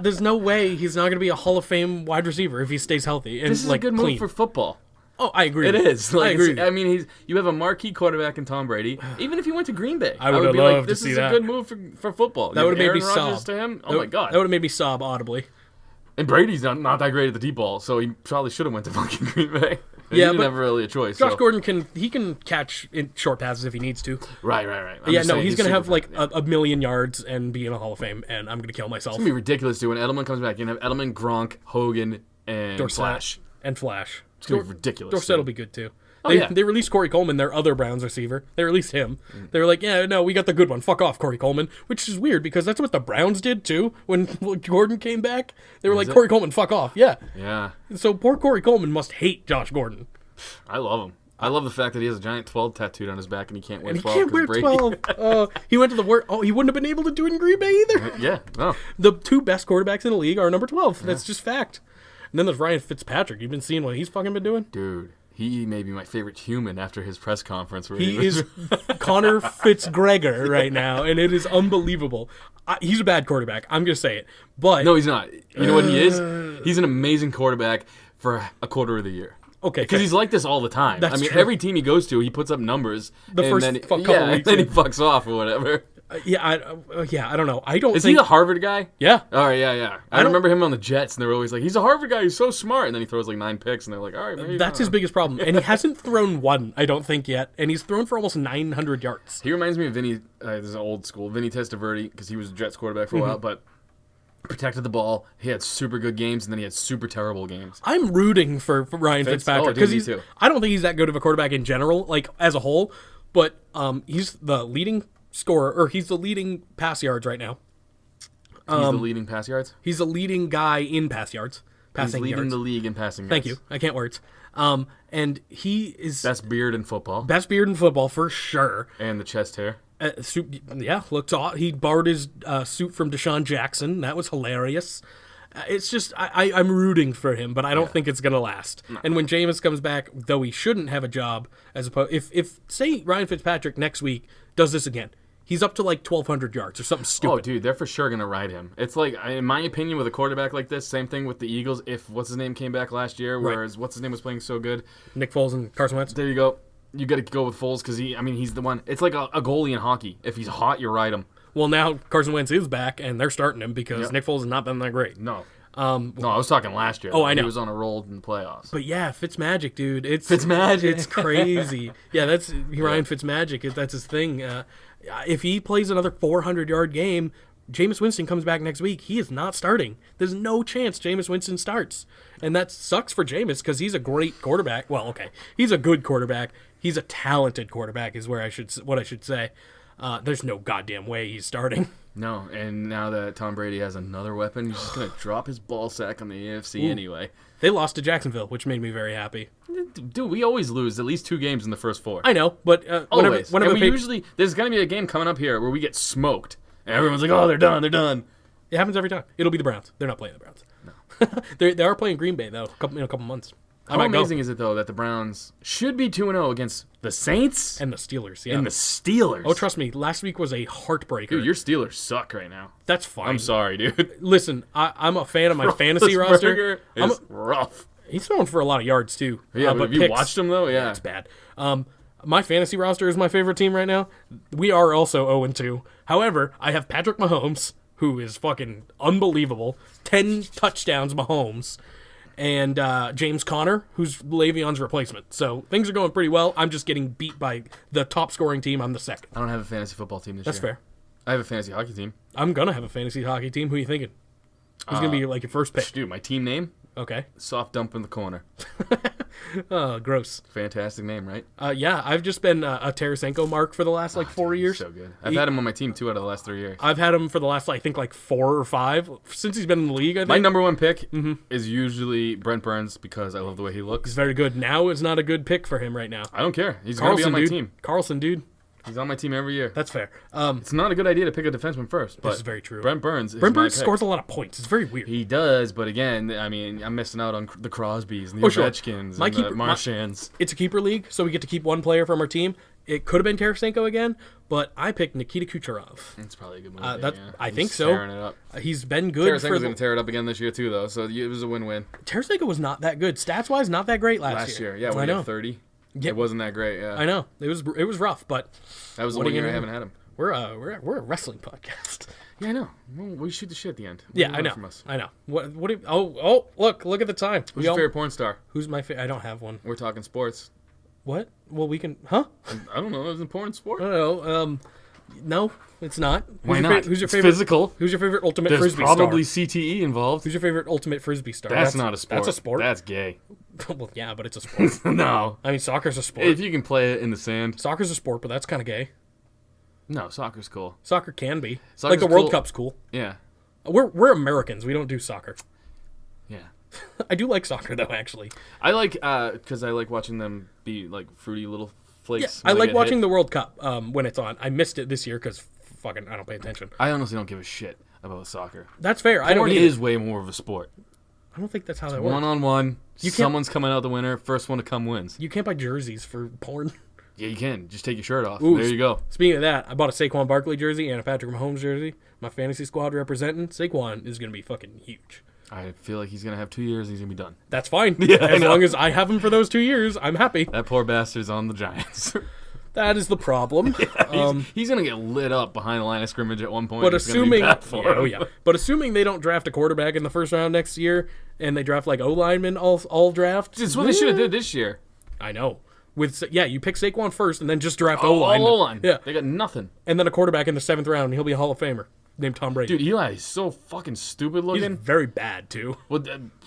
there's no way he's not going to be a Hall of Fame wide receiver if he stays healthy and This is like a good clean. move for football. Oh, I agree. It is. Like, I agree. I mean, you have a marquee quarterback in Tom Brady. Even if he went to Green Bay, I would have be loved like, to this see is that. a good move for football. That would have made me Aaron Rodgers sob. to him. Oh my god. That would have made me sob audibly. And Brady's not that great at the deep ball, so he probably should have went to fucking Green Bay. Yeah, he didn't but have really a choice. Josh so. Gordon can catch in short passes if he needs to. Right. I'm Yeah, just no, saying, he's going to have super like fast, yeah. a million yards and be in a Hall of Fame, and I'm going to kill myself. It's gonna be ridiculous, dude. When Edelman comes back, you're gonna have Edelman, Gronk, Hogan, and Dorsett Flash. and Flash. It's gonna be ridiculous. Dorsett will be good too. Oh, yeah. They released Corey Coleman, their other Browns receiver. They released him. They were like, yeah, no, we got the good one. Fuck off, Corey Coleman. Which is weird because that's what the Browns did too when Gordon came back. They were like, Corey Coleman, fuck off. Yeah. Yeah, So poor Corey Coleman must hate Josh Gordon. I love him. I love the fact that he has a giant 12 tattooed on his back and he can't wear And he 12 can't wear 'cause Brady. 12. He went to the work. Oh, he wouldn't have been able to do it in Green Bay either. Yeah, no. The two best quarterbacks in the league are number 12. That's just fact. And then there's Ryan Fitzpatrick. You've been seeing what he's fucking been doing? Dude, he may be my favorite human after his press conference. Where He is Connor Fitzgregor right now, and it is unbelievable. He's a bad quarterback. I'm going to say it. But No, he's not. You know what he is? He's an amazing quarterback for a quarter of the year. okay, Because he's like this all the time. That's I mean, true. every team he goes to, he puts up numbers. The and first then, couple yeah, weeks, and then he yeah. fucks off or whatever. I don't know. I don't Is think he the Harvard guy? Yeah. All right, yeah. I remember him on the Jets, and they were always like, he's a Harvard guy, he's so smart. And then he throws like 9 picks, and they're like, all right, maybe That's his biggest problem. And he hasn't thrown one, I don't think, yet. And he's thrown for almost 900 yards. He reminds me of Vinny, this is old school, Vinny Testaverde, because he was a Jets quarterback for a Mm-hmm. while, but protected the ball. He had super good games, and then he had super terrible games. I'm rooting for Ryan Fitzpatrick dude, because me too. I don't think he's that good of a quarterback in general, like as a whole. But he's the leading scorer, or he's the leading pass yards right now. He's the leading pass yards. He's the leading guy in pass yards, He's passing leading yards. the league in passing yards. Thank you. I can't words. And he is Best beard in football. best beard in football for sure. And the chest hair. Looked odd. He borrowed his suit from Deshaun Jackson. That was hilarious. It's just I'm rooting for him, but I don't think it's gonna last. No. And when Jameis comes back, though he shouldn't have a job, as opposed if say Ryan Fitzpatrick next week does this again, he's up to like 1,200 yards or something stupid. Oh, dude, they're for sure going to ride him. It's like, in my opinion, with a quarterback like this, same thing with the Eagles. If what's-his-name came back last year, whereas what's-his-name was playing so good. Nick Foles and Carson Wentz. There you go. You got to go with Foles because he's the one. It's like a goalie in hockey. If he's hot, you ride him. Well, now Carson Wentz is back, and they're starting him because Nick Foles has not been that great. No. No, I was talking last year. Oh, I know. He was on a roll in the playoffs. But yeah, Fitzmagic, dude. It's Fitzmagic. It's crazy. Yeah, that's Ryan Fitzmagic. That's his thing. If he plays another 400-yard game, Jameis Winston comes back next week. He is not starting. There's no chance Jameis Winston starts. And that sucks for Jameis because he's a great quarterback. Well, okay. He's a good quarterback. He's a talented quarterback is what I should say. There's no goddamn way he's starting. No, and now that Tom Brady has another weapon, he's just going to drop his ball sack on the AFC anyway. They lost to Jacksonville, which made me very happy. Dude, we always lose at least 2 games in the first 4. I know, but Always. whenever and we usually, there's going to be a game coming up here where we get smoked. And everyone's like, oh, they're done. it happens every time. It'll be the Browns. They're not playing the Browns. They are playing Green Bay though, in a couple months. How amazing is it though that the Browns should be 2-0 against the Saints And the Steelers, yeah. and the Steelers? Oh, trust me, last week was a heartbreaker. Dude, your Steelers suck right now. That's fine. I'm sorry, dude. Listen, I'm a fan of my fantasy roster. It's rough. He's throwing for a lot of yards too. Yeah, but have you picks, watched him though? Yeah, it's bad. My fantasy roster is my favorite team right now. We are also 0-2. However, I have Patrick Mahomes, who is fucking unbelievable. 10 touchdowns, Mahomes. And James Conner, who's Le'Veon's replacement. So things are going pretty well. I'm just getting beat by the top scoring team. I'm the second. I don't have a fantasy football team this year. That's fair. I have a fantasy hockey team. I'm going to have a fantasy hockey team. Who are you thinking? Who's going to be like your first pick? Dude, my team name? Okay. Soft Dump in the Corner. Oh, gross. Fantastic name, right? Yeah, I've just been a Tarasenko mark for the last 4 years. So good. I've had him on my team 2 out of the last 3 years. I've had him for the last, 4 or 5 since he's been in the league. I think My number 1 pick is usually Brent Burns because I love the way he looks. he's very good. Now is not a good pick for him right now. I don't care. He's going to be on my team. Carlson, dude. He's on my team every year. That's fair. It's not a good idea to pick a defenseman first. But This is very true. Brent Burns scores a lot of points. It's very weird. He does, but again, I mean, I'm missing out on the Crosbys and the sure. Ovechkins My and keeper- the Marchands. It's a keeper league, so we get to keep one player from our team. It could have been Tarasenko again, but I picked Nikita Kucherov. That's probably a good move. I think He's so. tearing it up. He's been good Tarasenko's for going to tear it up again this year, too, though, so it was a win-win. Tarasenko was not that good. Stats-wise, not that great last year. Yeah, I when he know. had 30. Yeah. It wasn't that great, yeah. I know. It was rough, but That was the what one are you year I gonna haven't had him. we're a wrestling podcast. Yeah, I know. Well, we shoot the shit at the end. What Yeah, do you I want know. From us? I know. What do you, look at the time. Who's your favorite porn star? Who's my favorite? I don't have one. We're talking sports. What? Well, we can. Huh? I don't know. Is it porn sport? I don't know. No, it's not. Why not? Who's your It's favorite? physical. Who's your favorite ultimate There's frisbee probably star? CTE involved. Who's your favorite ultimate frisbee star? That's not a sport. That's a sport. That's gay. Well, yeah, but it's a sport. No. I mean, soccer's a sport. If you can play it in the sand. Soccer's a sport, but that's kind of gay. No, soccer's cool. Soccer can be. Soccer's like the World cool. Cup's cool. Yeah. We're Americans. We don't do soccer. Yeah. I do like soccer though, actually. I like, because I like watching them be like fruity little flakes. I when they like get watching hit. the World Cup when it's on. I missed it this year because fucking I don't pay attention. I honestly don't give a shit about soccer. That's fair. I don't Porn either. is way more of a sport. I don't think that's how that works. 1-on-1. You can't- Someone's coming out the winner. First one to come wins. You can't buy jerseys for porn. Yeah, you can. Just take your shirt off. Ooh, There you go. Speaking of that, I bought a Saquon Barkley jersey and a Patrick Mahomes jersey. My fantasy squad representing. Saquon is going to be fucking huge. I feel like he's going to have 2 years and he's going to be done. That's fine. Yeah, I as know. long as I have him for those 2 years, I'm happy. That poor bastard's on the Giants. That is the problem. He's going to get lit up behind the line of scrimmage at one point. But It's gonna be assuming, bad for him. oh yeah, but assuming they don't draft a quarterback in the first round next year, and they draft like O linemen all draft. It's what they should have did this year. I know. You pick Saquon first, and then just draft Oh, O line. O-line. Yeah, They got nothing. and then a quarterback in the 7th round, and he'll be a Hall of Famer named Tom Brady. Dude, Eli is so fucking stupid he's looking. very bad too. Well,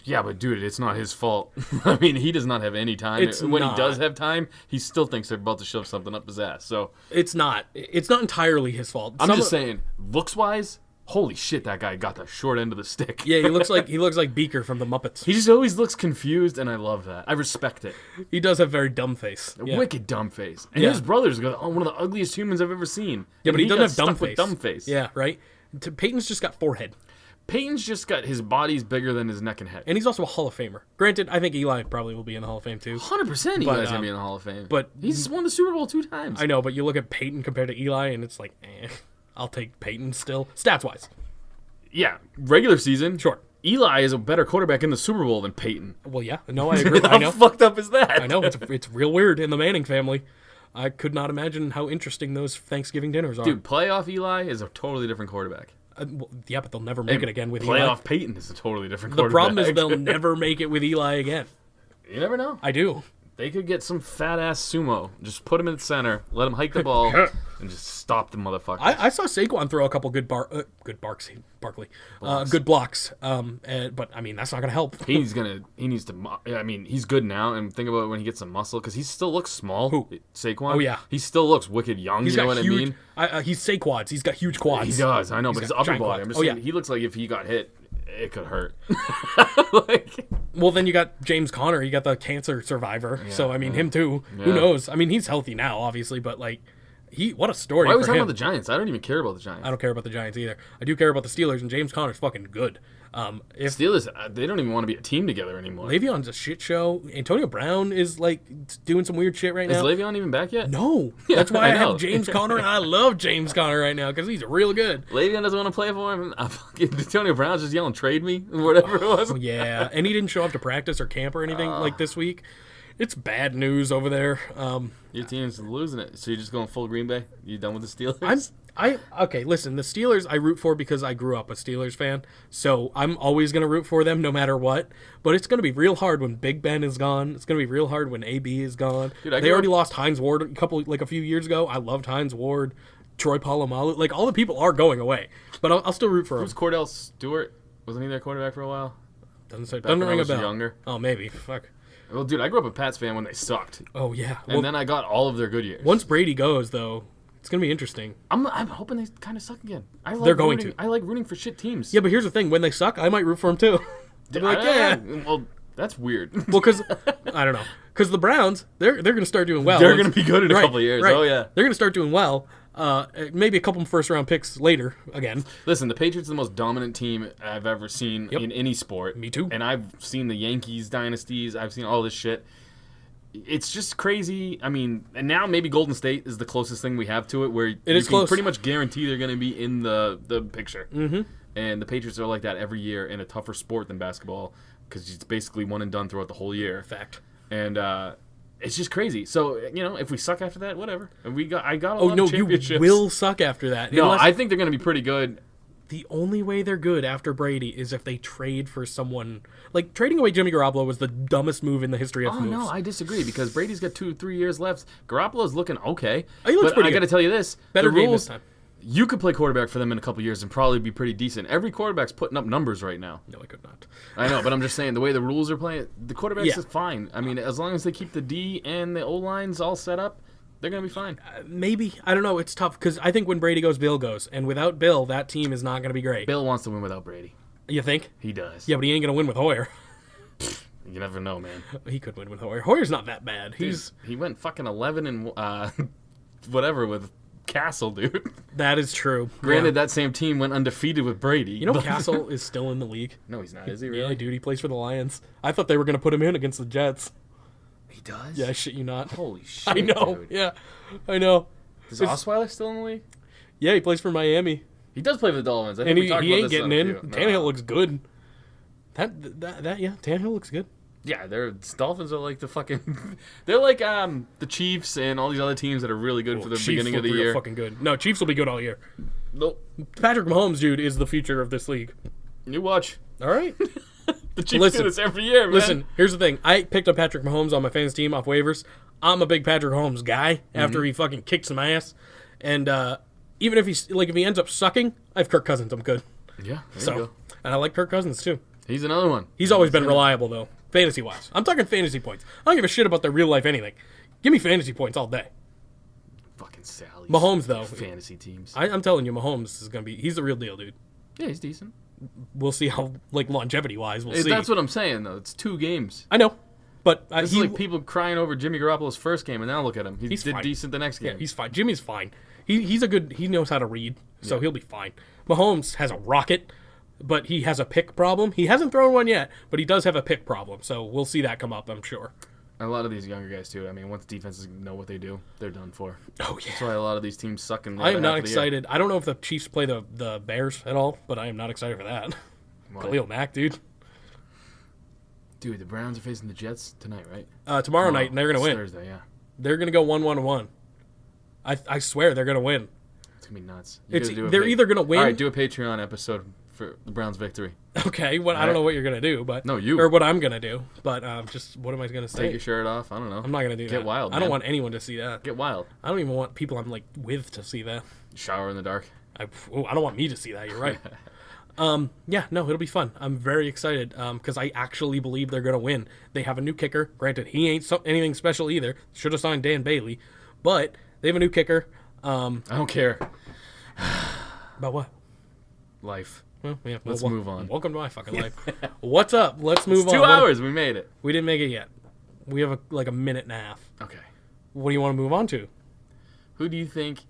yeah, but dude, it's not his fault. I mean, he does not have any time. It's when not. he does have time, he still thinks they're about to shove something up his ass. So It's not entirely his fault. I'm just saying, looks wise, holy shit, that guy got the short end of the stick. Yeah, he looks like Beaker from the Muppets. He just always looks confused, and I love that. I respect it. He does have very dumb face. A Yeah. wicked dumb face. And Yeah. his brother's got one of the ugliest humans I've ever seen. Yeah, And but he got doesn't have dumb stuck with face. Dumb face. Yeah, right. Peyton's just got forehead, Peyton's just got his body's bigger than his neck and head. and he's also a Hall of Famer. Granted, I think Eli probably will be in the Hall of Fame too. 100% But, Eli's gonna be in the Hall of Fame. but- he's won the Super Bowl 2 times. I know, but you look at Peyton compared to Eli, and it's like, I'll take Peyton still. Stats wise, Yeah, regular season. Sure. Eli is a better quarterback in the Super Bowl than Peyton. well, yeah, no, I agree. I How know, fucked up is that? I know. It's real weird in the Manning family. I could not imagine how interesting those Thanksgiving dinners are. Dude, playoff Eli is a totally different quarterback. Yeah, but they'll never make it again with Eli. Playoff Peyton is a totally different The quarterback. problem is they'll never make it with Eli again. You never know. I do. They could get some fat ass sumo. Just put him in the center, let him hike the ball, and just stop the motherfucker. I saw Saquon throw a couple good Barkley, good blocks. But I mean that's not gonna help. He needs to. I mean, he's good now, and think about when he gets some muscle because he still looks small. Who? Saquon. Oh, yeah. He still looks wicked young. He's You know got what huge. I mean? He's Saquads. He's got huge quads. He does. I know, He's but his got upper giant body. quads. I'm just Oh, saying, yeah. he looks like if he got hit, it could hurt. like, Well, then you got James Conner. You got the cancer survivor. So I mean him too. Who Yeah. knows? I mean he's healthy now, obviously, but like What a story. Why are we for talking him. about the Giants? I don't even care about the Giants. I don't care about the Giants either. I do care about the Steelers, and James Conner's fucking good. If Steelers, they don't even want to be a team together anymore. Le'Veon's a shit show. Antonio Brown is like doing some weird shit right Is now. Le'Veon even back yet? No, that's why I know. have James Conner, and I love James Conner right now because he's real good. Le'Veon doesn't want to play for him. Antonio Brown's just yelling, "Trade me," or whatever it was. Yeah, and he didn't show up to practice or camp or anything like this week. It's bad news over there. Your team's losing it, so you're just going full Green Bay. You done with the Steelers? Okay, listen, the Steelers I root for because I grew up a Steelers fan, so I'm always going to root for them no matter what, but it's going to be real hard when Big Ben is gone. It's going to be real hard when AB is gone. Dude, they already lost Hines Ward a few years ago. I loved Hines Ward, Troy Polamalu. Like, all the people are going away, but I'll still root for them. Who's Cordell Stewart? Wasn't he their quarterback for a while? Doesn't when ring I a was bell. younger. Oh, maybe. Fuck. Well, dude, I grew up a Pats fan when they sucked, Oh, yeah. and then I got all of their good years. Once Brady goes, though, it's going to be interesting. I'm hoping they kind of suck again. They're going to. I like rooting for shit teams. Yeah, but here's the thing. When they suck, I might root for them, too. They'll be like, yeah. Well, that's weird. Well, because, I don't know. Because the Browns, they're going to start doing well. They're going to be good in a couple of years. Right. Oh, yeah. They're going to start doing well. Maybe a couple first-round picks later again. Listen, the Patriots are the most dominant team I've ever seen in any sport. Me too. And I've seen the Yankees dynasties. I've seen all this shit. It's just crazy. I mean, and now maybe Golden State is the closest thing we have to it, where you is can close. pretty much guarantee they're going to be in the picture. Mm-hmm. And the Patriots are like that every year in a tougher sport than basketball because it's basically one and done throughout the whole year. Fact. And it's just crazy. So, if we suck after that, whatever. And I got a Oh, lot no, of championships. you will suck after that. No, Unless- I think they're going to be pretty good. The only way they're good after Brady is if they trade for someone. Like, trading away Jimmy Garoppolo was the dumbest move in the history of Oh, moves. no, I disagree because Brady's got 2-3 years left. Garoppolo's looking okay. Oh, he looks but pretty I got to good. tell you this. Better the game rules, this time. You could play quarterback for them in a couple years and probably be pretty decent. Every quarterback's putting up numbers right now. No, I could not. I know, but I'm just saying, the way the rules are playing, the quarterbacks Yeah. is fine. I mean, as long as they keep the D and the O-lines all set up, they're going to be fine. Maybe. I don't know. It's tough because I think when Brady goes, Bill goes. And without Bill, that team is not going to be great. Bill wants to win without Brady. You think? He does. Yeah, but he ain't going to win with Hoyer. You never know, man. He could win with Hoyer. Hoyer's not that bad. He went fucking 11 and whatever with Castle, dude. That is true. Granted, Yeah. that same team went undefeated with Brady. You know but- Castle is still in the league? No, he's not. Is he Yeah, really? dude, he plays for the Lions. I thought they were going to put him in against the Jets. He does? Yeah, I shit you not. Holy shit, I know. dude. Yeah, I know. Is Osweiler still in the league? Yeah, he plays for Miami. He does play for the Dolphins. I think And we he talked about ain't this getting on a in. few- Tannehill No. looks good. Yeah, Tannehill looks good. Yeah, Dolphins are like the fucking... They're like the Chiefs and all these other teams that are really good for the Chiefs beginning of look the real year. fucking good. No, Chiefs will be good all year. Nope. Patrick Mahomes, dude, is the future of this league. You watch. All right. The Chiefs Listen. do this every year, man. Listen, here's the thing. I picked up Patrick Mahomes on my fantasy team off waivers. I'm a big Patrick Mahomes guy after he fucking kicks some ass. And even if if he ends up sucking, I have Kirk Cousins. I'm good. Yeah, there you So, go. and I like Kirk Cousins too. He's another one. He's always been reliable though, fantasy wise. I'm talking fantasy points. I don't give a shit about their real life anything. Give me fantasy points all day. Fucking Sally's. Mahomes though, Fantasy teams. I'm telling you, Mahomes is gonna be. He's the real deal, dude. Yeah, he's decent. We'll see how longevity wise. We'll see. That's what I'm saying, though. It's 2 games. I know, but This is like people crying over Jimmy Garoppolo's first game, and now look at him. He He's did fine. decent the next game. Yeah, he's fine. Jimmy's fine. He's a good. He knows how to read, so he'll be fine. Mahomes has a rocket, but he has a pick problem. He hasn't thrown one yet, but he does have a pick problem. So we'll see that come up, I'm sure. A lot of these younger guys, too. I mean, once defenses know what they do, they're done for. Oh yeah. That's why a lot of these teams suck in the I am other not half of the year. excited. I don't know if the Chiefs play the Bears at all, but I am not excited for that. Why? Khalil Mack, dude. Dude, the Browns are facing the Jets tonight, right? Tomorrow night, and they're gonna It's win. Thursday, yeah. They're gonna go 1-1-1. I swear they're gonna win. It's gonna be nuts. You It's gotta do a they're either gonna win. All right, do a Patreon episode for the Browns' victory. Okay, well, I don't know what you're gonna do, but No, you. or what I'm gonna do, but just what am I gonna say? Take your shirt off. I don't know. I'm not gonna do that. Get wild, I don't man. want anyone to see that. Get wild. I don't even want people I'm like with to see that. Shower in the dark. I don't want me to see that. You're right. Yeah, no, it'll be fun. I'm very excited because I actually believe they're gonna win. They have a new kicker. Granted, he ain't anything special either. Should have signed Dan Bailey, but they have a new kicker. I don't care. About what? Life. Well, yeah, Let's move on. Welcome to my fucking life. What's up? Let's move It's on. 2 hours. We made it. We didn't make it yet. We have a minute and a half. Okay. What do you want to move on to? Who do you think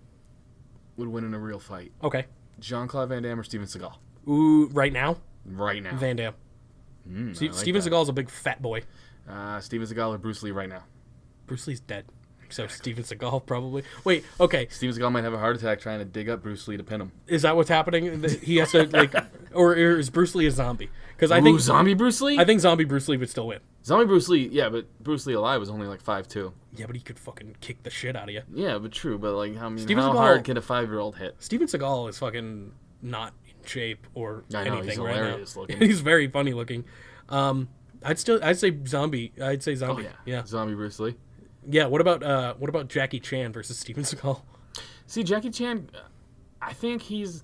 would win in a real fight? Okay. Jean-Claude Van Damme or Steven Seagal? Ooh, right now? Right now. Van Damme. I like Steven that. Seagal's a big fat boy. Steven Seagal or Bruce Lee right now? Bruce Lee's dead. So Steven Seagal probably. Wait, okay. Steven Seagal might have a heart attack trying to dig up Bruce Lee to pin him. Is that what's happening? He has to like, or is Bruce Lee a zombie? Because I Ooh, think zombie Bruce Lee? I think zombie Bruce Lee would still win. Zombie Bruce Lee, yeah, but Bruce Lee alive was only like 5'2". Yeah, but he could fucking kick the shit out of you. Yeah, but true. But like, Steven how Seagal- hard can a 5-year-old hit? Steven Seagal is fucking not in shape or I know, anything he's right hilarious now. looking. He's very funny looking. I'd say zombie. I'd say Oh zombie. yeah, zombie Bruce Lee. Yeah. What about Jackie Chan versus Steven Seagal? See, Jackie Chan, I think he's.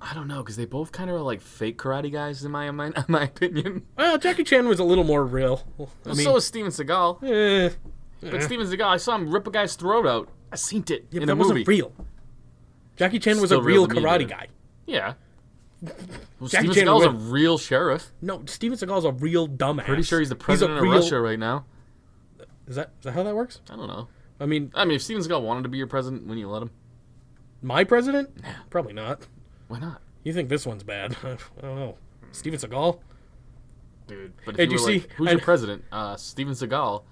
I don't know, because they both kind of are like fake karate guys in my opinion. Well, Jackie Chan was a little more real. I mean, So is Steven Seagal. eh, But Steven Seagal, I saw him rip a guy's throat out. I seen it yeah, but in that a movie. wasn't real. Jackie Chan was Still a real real to me, karate dude. guy. Yeah. Well, Jackie Steven Chan Seagal's a would real sheriff. No, Steven Seagal's a real dumbass. Pretty sure he's the president of real- Russia right now. Is that how that works? I don't know. I mean, If Steven Seagal wanted to be your president, wouldn't you let him? my president? Probably not. Why not? You think this one's bad? I don't know. Steven Seagal? Dude. But if Hey, you did were you like, see- who's I- your president? Steven Seagal.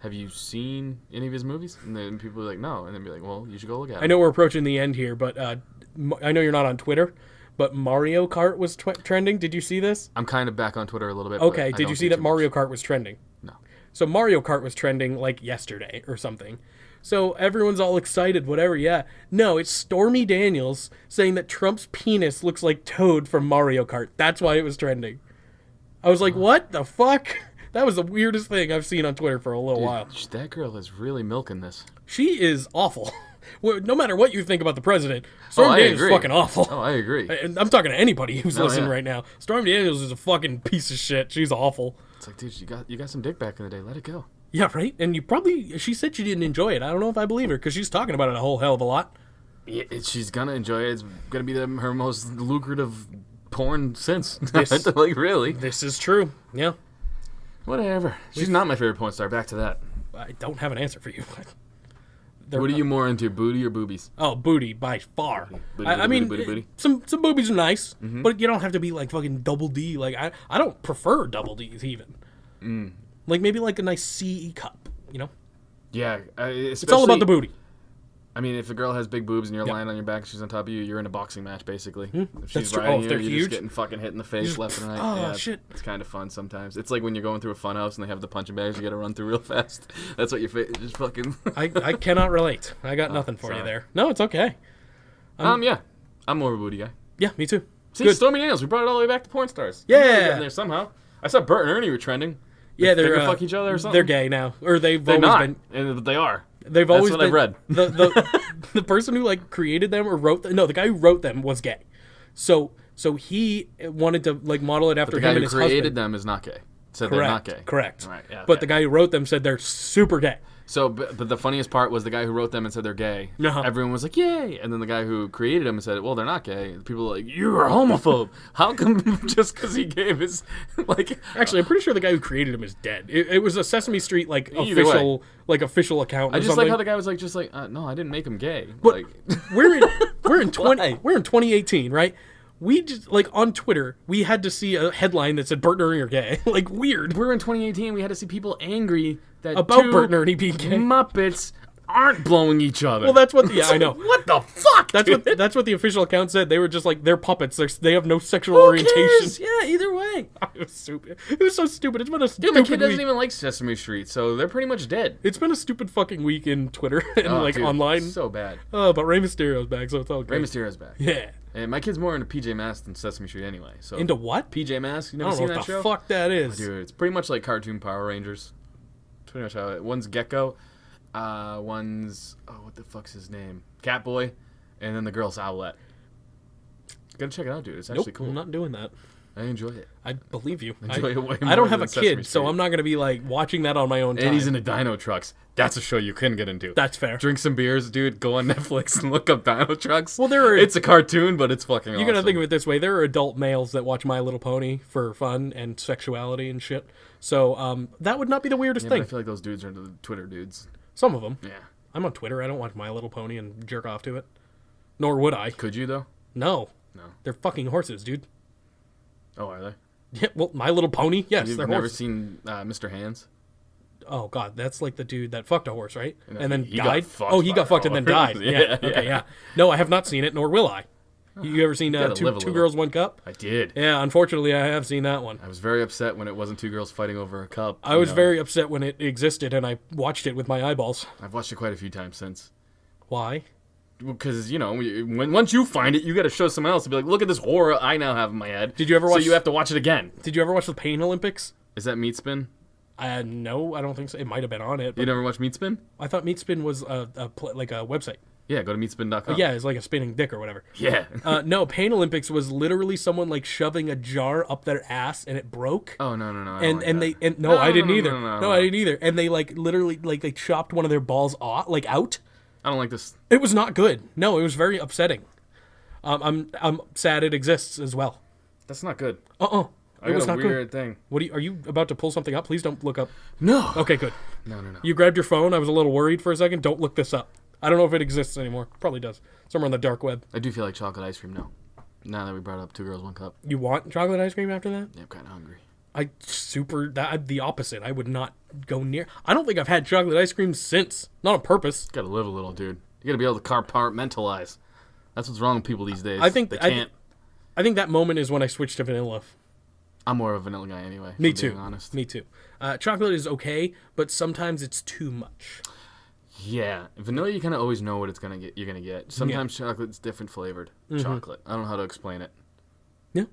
Have you seen any of his movies? And then people are like, no. And then be like, well, you should go look at it. I know we're approaching the end here, but I know you're not on Twitter, but Mario Kart was trending. Did you see this? I'm kind of back on Twitter a little bit. but Okay, I did don't you see that too Mario much. Kart was trending? No. So Mario Kart was trending like yesterday or something. So everyone's all excited, whatever, yeah. No, it's Stormy Daniels saying that Trump's penis looks like Toad from Mario Kart. That's why it was trending. I was like, what the fuck? That was the weirdest thing I've seen on Twitter for a little while. Dude, that girl is really milking this. She is awful. Well, no matter what you think about the president, Stormy I Daniels is agree. fucking awful. Oh, I agree. And I'm talking to anybody who's listening yeah. right now. Stormy Daniels is a fucking piece of shit. She's awful. It's like, dude, you got some dick back in the day. Let it go. Yeah, right? And she said she didn't enjoy it. I don't know if I believe her because she's talking about it a whole hell of a lot. Yeah, she's gonna enjoy it. It's gonna be her most lucrative porn since. This- like, really. This is true. Yeah. Whatever. She's not my favorite porn star. Back to that. I don't have an answer for you. What are you more into, booty or boobies? Oh, booty by far. Booty, I mean, booty. some boobies are nice, but you don't have to be like fucking double D. Like I don't prefer double Ds even. Like maybe like a nice CE cup, you know? Yeah, It's all about the booty. I mean, if a girl has big boobs and you're Yep. lying on your back, she's on top of you, you're in a boxing match basically. If she's That's true. riding Oh, if you, they're you're huge? just getting fucking hit in the face left and right. Oh, yeah, shit. It's kind of fun sometimes. It's like when you're going through a funhouse and they have the punching bags you got to run through real fast. That's what your face just fucking. I cannot relate. I got nothing for you sorry. there. No, it's okay. Yeah, I'm more of a booty guy. Yeah, me too. See, Good. Stormy Daniels, we brought it all the way back to porn stars. Yeah. We gotta get in there somehow. I saw Bert and Ernie were trending. Yeah, They they're finger fuck each other or something. They're gay now, or they've They're always not, been. and they are. They've That's always what been. I've read. The person who like created them or wrote the guy who wrote them was gay. So he wanted to like model it after The him guy and who his created husband. them is not gay. Said Correct. they're not gay. Correct. Right. Yeah. But okay. the guy who wrote them said they're super gay. So, but the funniest part was the guy who wrote them and said they're gay. Uh-huh. Everyone was like, "Yay!" And then the guy who created them and said, "Well, they're not gay." People were like, "You're a homophobe." How come just because he gave his like? Actually, I'm pretty sure the guy who created him is dead. It was a Sesame Street like Either official account. I or just something. like how the guy was like, "No, I didn't make him gay." But like, we're in Why? 2018, right? We just like on Twitter, we had to see a headline that said Bert and Ernie are gay. Like weird we're in 2018. We had to see people angry that about two Bert and Ernie being gay. Muppets aren't blowing each other. Well, that's what. I know. What the fuck? That's what the official account said. They were just like they're puppets. They have no sexual Who orientation. cares? Yeah, either way. It was stupid. It was so stupid. It's been a Dude, stupid my kid doesn't week. even like Sesame Street, so they're pretty much dead. It's been a stupid fucking week in Twitter and Oh, like dude, online. so bad. Oh, but Rey Mysterio's back, so it's all Rey good. Mysterio's back. Yeah. And my kid's more into PJ Masks than Sesame Street anyway. So Into what? PJ Masks? You I never don't seen know that what the show? fuck that is. Dude, it's pretty much like cartoon Power Rangers. It's pretty much how it. One's Gecko, one's what the fuck's his name? Catboy, and then the girl's Owlette. Gotta check it out, dude. It's actually Nope, cool. I'm not doing that. I enjoy it. I believe you. Enjoy it way I don't more have a than Sesame kid, so Street. I'm not going to be like watching that on my own time. And he's into Dino Trucks. That's a show you couldn't get into. That's fair. Drink some beers, dude. Go on Netflix and look up Dino Trucks. Well, it's a cartoon, but it's fucking You awesome. gotta think of it this way: there are adult males that watch My Little Pony for fun and sexuality and shit. So that would not be the weirdest Yeah, but thing. I feel like those dudes are into the Twitter dudes. Some of them. Yeah. I'm on Twitter. I don't watch My Little Pony and jerk off to it. Nor would I. Could you, though? No. No. They're fucking horses, dude. Oh, are they? Yeah, well, My Little Pony? Yes, You've they're never horses. seen Mr. Hands? Oh, God, that's like the dude that fucked a horse, right? No, And then he got died? fucked Oh, he by got a fucked and then horse. died. Yeah, Yeah, okay, yeah. yeah. No, I have not seen it, nor will I. You ever seen gotta two live a little. Girls, One Cup? I did. Yeah, unfortunately, I have seen that one. I was very upset when it wasn't two girls fighting over a cup. I was very upset when it existed, and I watched it with my eyeballs. I've watched it quite a few times since. Why? Because, once you find it, you got to show someone else to be like, look at this horror I now have in my head. Did you ever watch... So you have to watch it again. Did you ever watch the Pain Olympics? Is that Meat Spin? No, I don't think so. It might have been on it. You But never watched Meat Spin? I thought Meat Spin was like a website. Yeah, go to meatspin.com. Yeah, it's like a spinning dick or whatever. Yeah. No, Pain Olympics was literally someone like shoving a jar up their ass and it broke. Oh, no. I I didn't either. No, I didn't either. And they like literally like they chopped one of their balls off, like out. I don't like this. It was not good. No, it was very upsetting. I'm sad it exists as well. That's not good. It was got a not weird good. thing. Are you about to pull something up? Please don't look up. No. Okay, good. No. You grabbed your phone. I was a little worried for a second. Don't look this up. I don't know if it exists anymore. Probably does. Somewhere on the dark web. I do feel like chocolate ice cream now. Now that we brought up Two Girls, One Cup. You want chocolate ice cream after that? Yeah, I'm kind of hungry. The opposite. I would not go near. I don't think I've had chocolate ice cream since. Not on purpose. Gotta live a little, dude. You gotta be able to compartmentalize. That's what's wrong with people these days. I think they can't. I think that moment is when I switched to vanilla. I'm more of a vanilla guy anyway. Me if I'm too. being honest. Me too. Chocolate is okay, but sometimes it's too much. Yeah, vanilla you kind of always know what you're gonna get. Sometimes chocolate's different flavored chocolate. I don't know how to explain it. Yeah,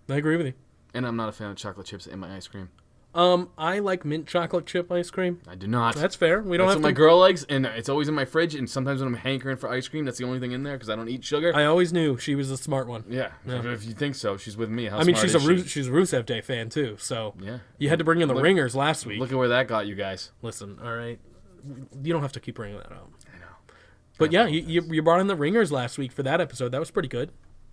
I agree with you. And I'm not a fan of chocolate chips in my ice cream. I like mint chocolate chip ice cream. I do not. That's fair. We don't That's have what to. my girl likes, and it's always in my fridge. And sometimes when I'm hankering for ice cream, that's the only thing in there because I don't eat sugar. I always knew she was the smart one. Yeah, if you think so, she's with me. How I mean, smart she's is she? she's a Rusev Day fan too. So Yeah. you had to bring in the ringers last week. Look at where that got you guys. Listen, all right, you don't have to keep bringing that up. I know. But yeah, you brought in the ringers last week for that episode. That was pretty good.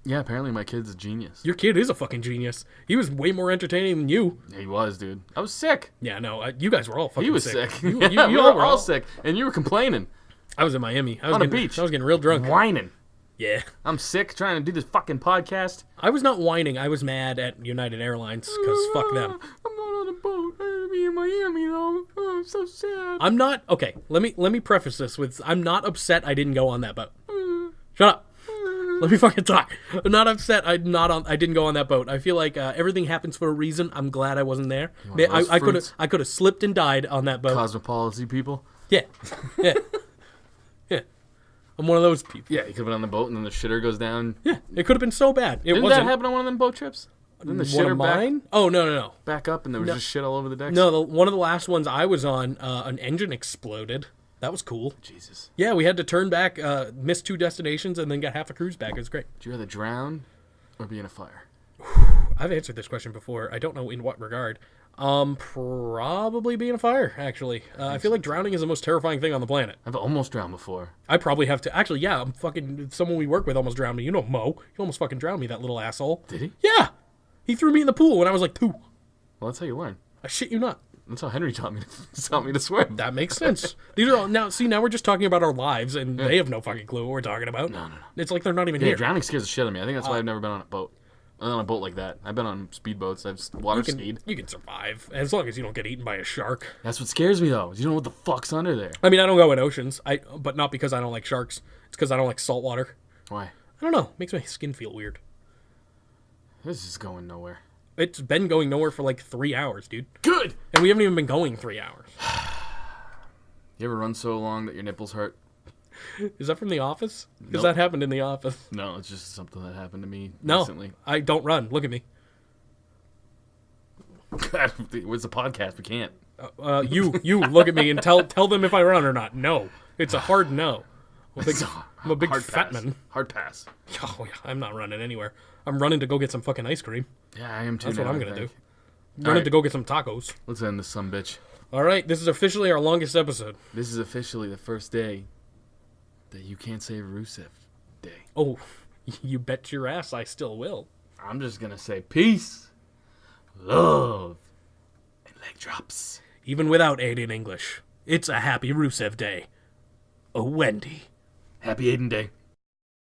Yeah, apparently my kid's a genius. Your kid is a fucking genius. He was way more entertaining than you. Yeah, he was, dude. I was sick. Yeah, no, you guys were all fucking He was sick. sick. You Yeah, we all were all sick, and you were complaining. I was in Miami. I was On a getting, beach. I was getting real drunk. Whining. Yeah. I'm sick trying to do this fucking podcast. I was not whining. I was mad at United Airlines because fuck them. I'm not on a boat. I'm gonna be in Miami though. Oh, I'm so sad. I'm not okay. Let me preface this with I'm not upset I didn't go on that boat. Shut up. Let me fucking talk. I'm not upset I didn't go on that boat. I feel like everything happens for a reason. I'm glad I wasn't there. I could have slipped and died on that boat. Cosmopolitan people. Yeah. Yeah. Yeah. I'm one of those people. Yeah, you could have been on the boat and then the shitter goes down. Yeah. It could have been so bad. It Didn't wasn't. that happen on one of them boat trips? Didn't the One shitter of mine? Oh no. back up and there was just shit all over the decks? No, one of the last ones I was on, an engine exploded. That was cool. Jesus. Yeah, we had to turn back, miss 2 destinations, and then got half a cruise back. It was great. Would you rather drown or be in a fire? I've answered this question before. I don't know in what regard. Probably be in a fire, actually. I feel like drowning is the most terrifying thing on the planet. I've almost drowned before. I probably have to. Actually, yeah, someone we work with almost drowned me. You know Mo. He almost fucking drowned me, that little asshole. Did he? Yeah. He threw me in the pool when I was like 2. Well, that's how you learn. I shit you not. That's how Henry taught me to swim. That makes sense. These are all now we're just talking about our lives, and they have no fucking clue what we're talking about. No. It's like they're not even Yeah, here. drowning scares the shit out of me. I think that's why I've never been on a boat. On a boat like that. I've been on speedboats. I've water skied. You can survive as long as you don't get eaten by a shark. That's what scares me though. You don't know what the fuck's under there. I mean, I don't go in oceans. But not because I don't like sharks. It's because I don't like salt water. Why? I don't know. It makes my skin feel weird. This is going nowhere. It's been going nowhere for like 3 hours, dude. Good! And we haven't even been going 3 hours. You ever run so long that your nipples hurt? Is that from The Office? Because Nope. that happened in The Office. No, it's just something that happened to me No, recently. I don't run. Look at me. What's the podcast? We can't. You look at me and tell them if I run or not. No. It's a hard no. I'm a big Hard fat pass. man. Hard pass. Oh, yeah, I'm not running anywhere. I'm running to go get some fucking ice cream. Yeah, I am too. That's what now, I'm I going to do. think. Running right. to go get some tacos. Let's end this sumbitch. All right, this is officially our longest episode. This is officially the first day that you can't say Rusev Day. Oh, you bet your ass I still will. I'm just gonna say peace, love, and leg drops. Even without aid in English, it's a happy Rusev Day. Oh, Wendy. Happy Aiden Day.